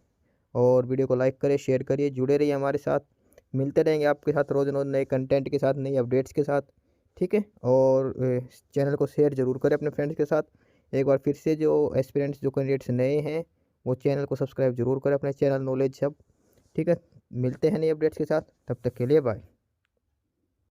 और वीडियो को लाइक करें, शेयर करिए, जुड़े रहिए हमारे साथ। मिलते रहेंगे आपके साथ रोज़ रोज़ नए कंटेंट के साथ, नई अपडेट्स के साथ, ठीक है। और चैनल को शेयर ज़रूर करें अपने फ्रेंड्स के साथ। एक बार फिर से जो एस्पिरेंट्स, जो कैंडिडेट्स नए हैं, वो चैनल को सब्सक्राइब जरूर करें, अपने चैनल नॉलेज हब, ठीक है। मिलते हैं नई अपडेट्स के साथ, तब तक के लिए बाय।